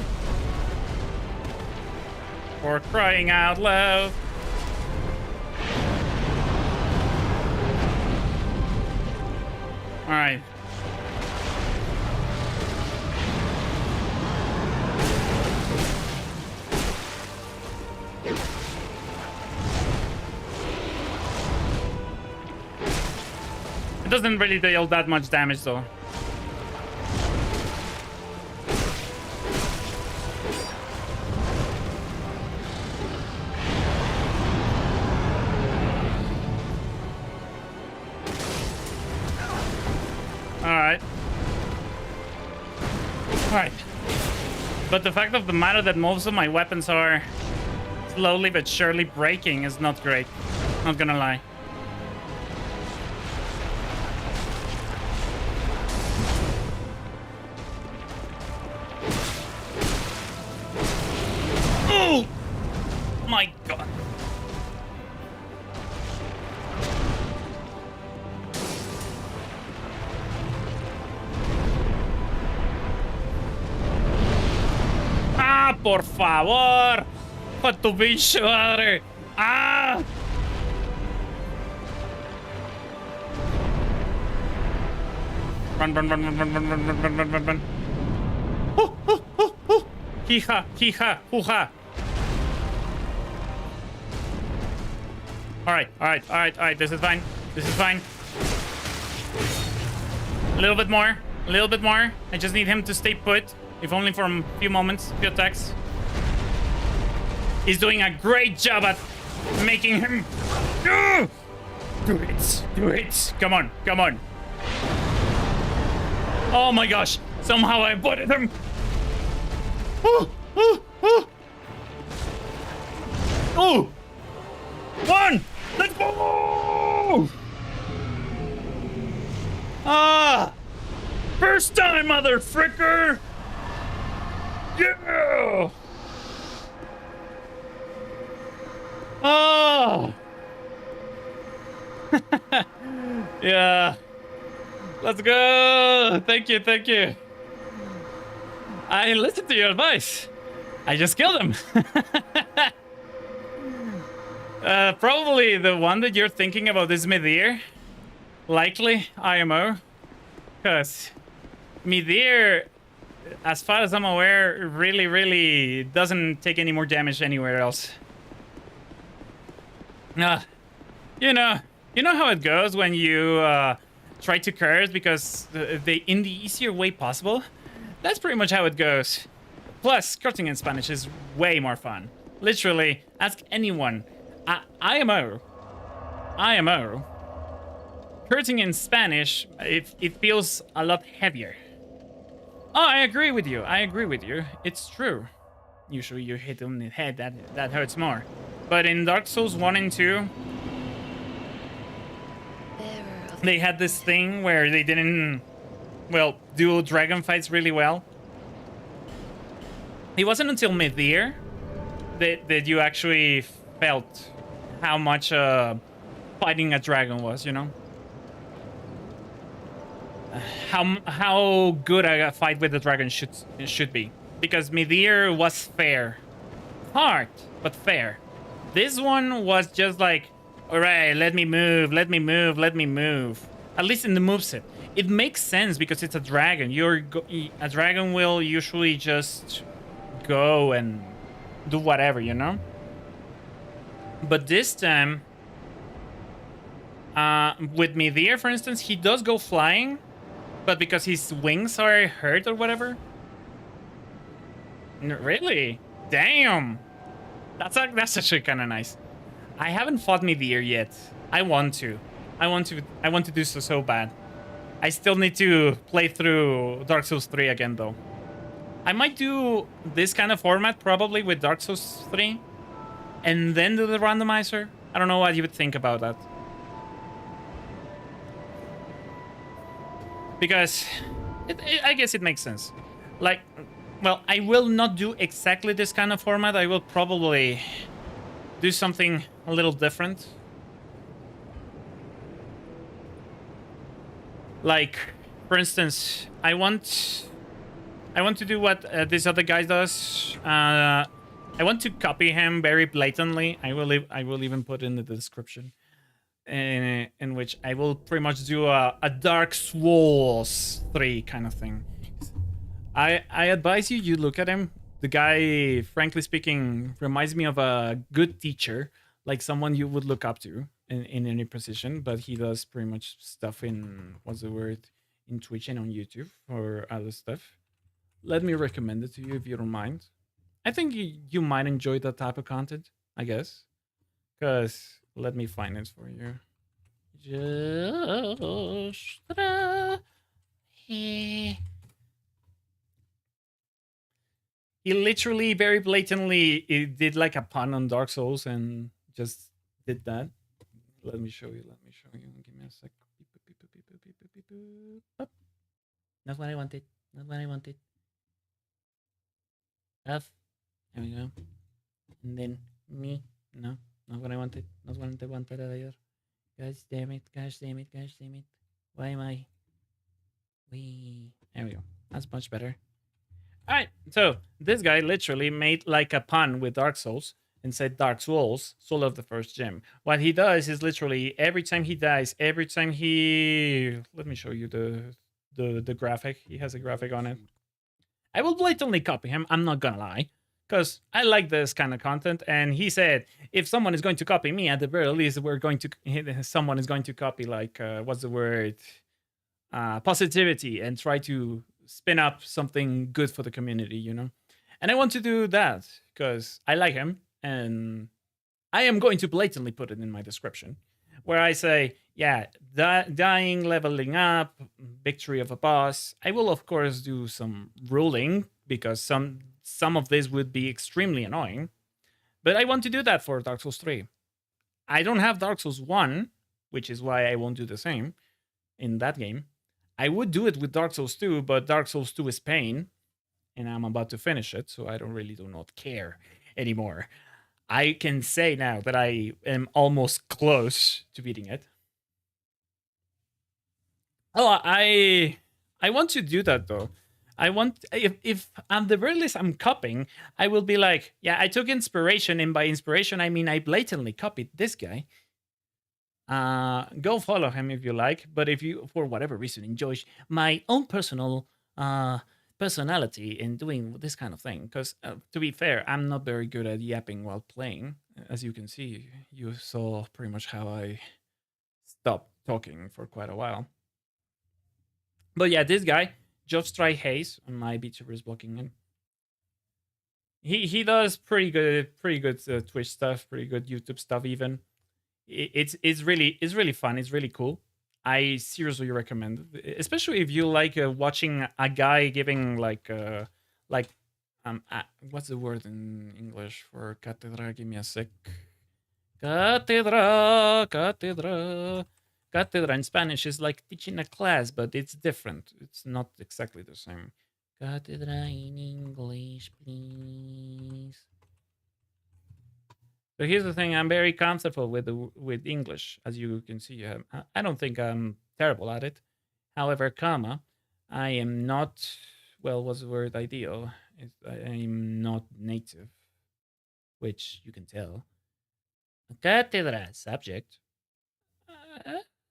For crying out loud. All right. It doesn't really deal that much damage though. Alright. Alright. But the fact of the matter that most of my weapons are slowly but surely breaking is not great. Not gonna lie. Oh my god. Ah, por favor. What to be sure. Ah. Run, run, run, run, run, run, run, run, run, run, run, run. Oh, oh, oh, oh. Hee-ha, hee-ha, hoo-ha. All right, all right, all right, all right. This is fine. This is fine. A little bit more. A little bit more. I just need him to stay put, if only for a few moments, few attacks. He's doing a great job at making him... Do it. Do it. Come on. Come on. Oh my gosh. Somehow I avoided him. Oh, oh, oh. Oh. One. Let's go. Ah. First time, mother fricker. Yeah. Oh. Yeah. Let's go. Thank you. Thank you. I listened to your advice. I just killed him. Probably the one that you're thinking about is Midir. Likely IMO. Because Midir, as far as I'm aware, really doesn't take any more damage anywhere else. You know how it goes when you try to curse because in the easier way possible. That's pretty much how it goes. Plus, cursing in Spanish is way more fun. Literally, ask anyone. IMO. Cursing in Spanish, it feels a lot heavier. Oh, I agree with you. It's true. Usually you hit them in the head, that hurts more. But in Dark Souls 1 and 2, they had this thing where they didn't, well, do dragon fights really well. It wasn't until Midir that you actually felt how much fighting a dragon was, you know? How good a fight with the dragon should be. Because Midir was fair. Hard, but fair. This one was just like, alright, let me move. At least in the moveset. It makes sense because it's a dragon. A dragon will usually just go and do whatever, you know? But this time, with Midir, for instance, he does go flying, but because his wings are hurt or whatever. Really? Damn. That's actually kind of nice. I haven't fought Midir yet. I want to do so bad. I still need to play through Dark Souls 3 again though. I might do this kind of format probably with Dark Souls 3 and then do the randomizer. I don't know what you would think about that. Because I guess it makes sense. Like, well, I will not do exactly this kind of format. I will probably do something a little different. Like, for instance, I want to do what this other guy does. I want to copy him very blatantly. I will even put in the description. In which I will pretty much do a Dark Souls 3 kind of thing. I advise you look at him. The guy, frankly speaking, reminds me of a good teacher, like someone you would look up to in any position, but he does pretty much stuff in, what's the word, in Twitch and on YouTube or other stuff. Let me recommend it to you if you don't mind. I think you might enjoy that type of content, I guess. Because, let me find it for you. He literally very blatantly did like a pun on Dark Souls and just did that. Let me show you. Give me a sec. Not what I wanted. F. There we go. And then me. No, not what I wanted. Not what I wanted either. Gosh damn it. Why am I? There we go. That's much better. Alright, so this guy literally made like a pun with Dark Souls and said Dark Souls, Soul of the First Gem. What he does is literally every time he dies, let me show you the graphic. He has a graphic on it. I will blatantly copy him. I'm not gonna lie, because I like this kind of content. And he said, if someone is going to copy me, at the very least, someone is going to copy like what's the word, positivity, and try to spin up something good for the community, you know. And I want to do that because I like him, and I am going to blatantly put it in my description, where I say, yeah, dying, leveling up, victory of a boss. I will of course do some ruling because some of this would be extremely annoying, but I want to do that for Dark Souls 3. I don't have Dark Souls 1, which is why I won't do the same in that game. I would do it with Dark Souls 2, but Dark Souls 2 is pain, and I'm about to finish it, so I do not care anymore. I can say now that I am almost close to beating it. Oh, I want to do that though. I want, if at the very least I'm copying, I will be like, yeah, I took inspiration, and by inspiration I mean I blatantly copied this guy. Go follow him if you like, but if you, for whatever reason, enjoy my own personal personality in doing this kind of thing, because to be fair, I'm not very good at yapping while playing. As you can see, you saw pretty much how I stopped talking for quite a while. But yeah, this guy, Just Try Haze, on my VTuber is blocking him. He does pretty good Twitch stuff, pretty good YouTube stuff even. It's really fun. It's really cool. I seriously recommend it, especially if you like watching a guy giving like what's the word in English for cátedra? Give me a sec. Cátedra. Cátedra in Spanish is like teaching a class, but it's different. It's not exactly the same. Cátedra in English, please. But here's the thing: I'm very comfortable with English, as you can see. I don't think I'm terrible at it. However, comma, I am not. Well, what's the word? Ideal. I'm not native, which you can tell. Cátedra subject.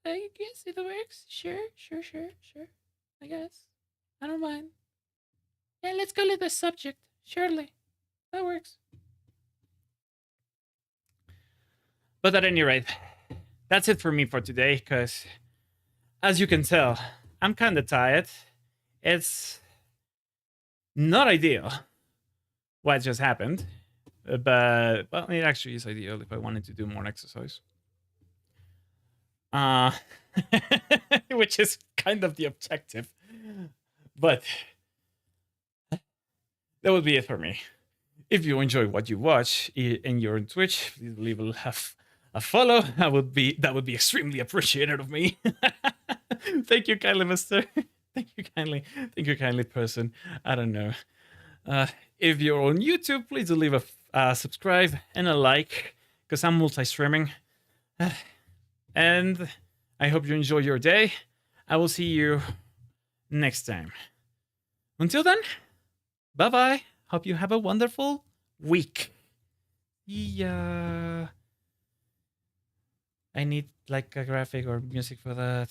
I guess it works. Sure. I guess. I don't mind. Yeah, let's call it a subject. Surely, that works. But at any rate, that's it for me for today, because as you can tell, I'm kind of tired. It's not ideal what just happened, but well, it actually is ideal if I wanted to do more exercise. Which is kind of the objective. But that would be it for me. If you enjoy what you watch and you're on Twitch, please leave a follow. That would be extremely appreciated of me. Thank you kindly, mister. Thank you kindly, person. I don't know. If you're on YouTube, please do leave a subscribe and a like, because I'm multi-streaming. And I hope you enjoy your day. I will see you next time. Until then, bye-bye. Hope you have a wonderful week. Yeah. I need like a graphic or music for that.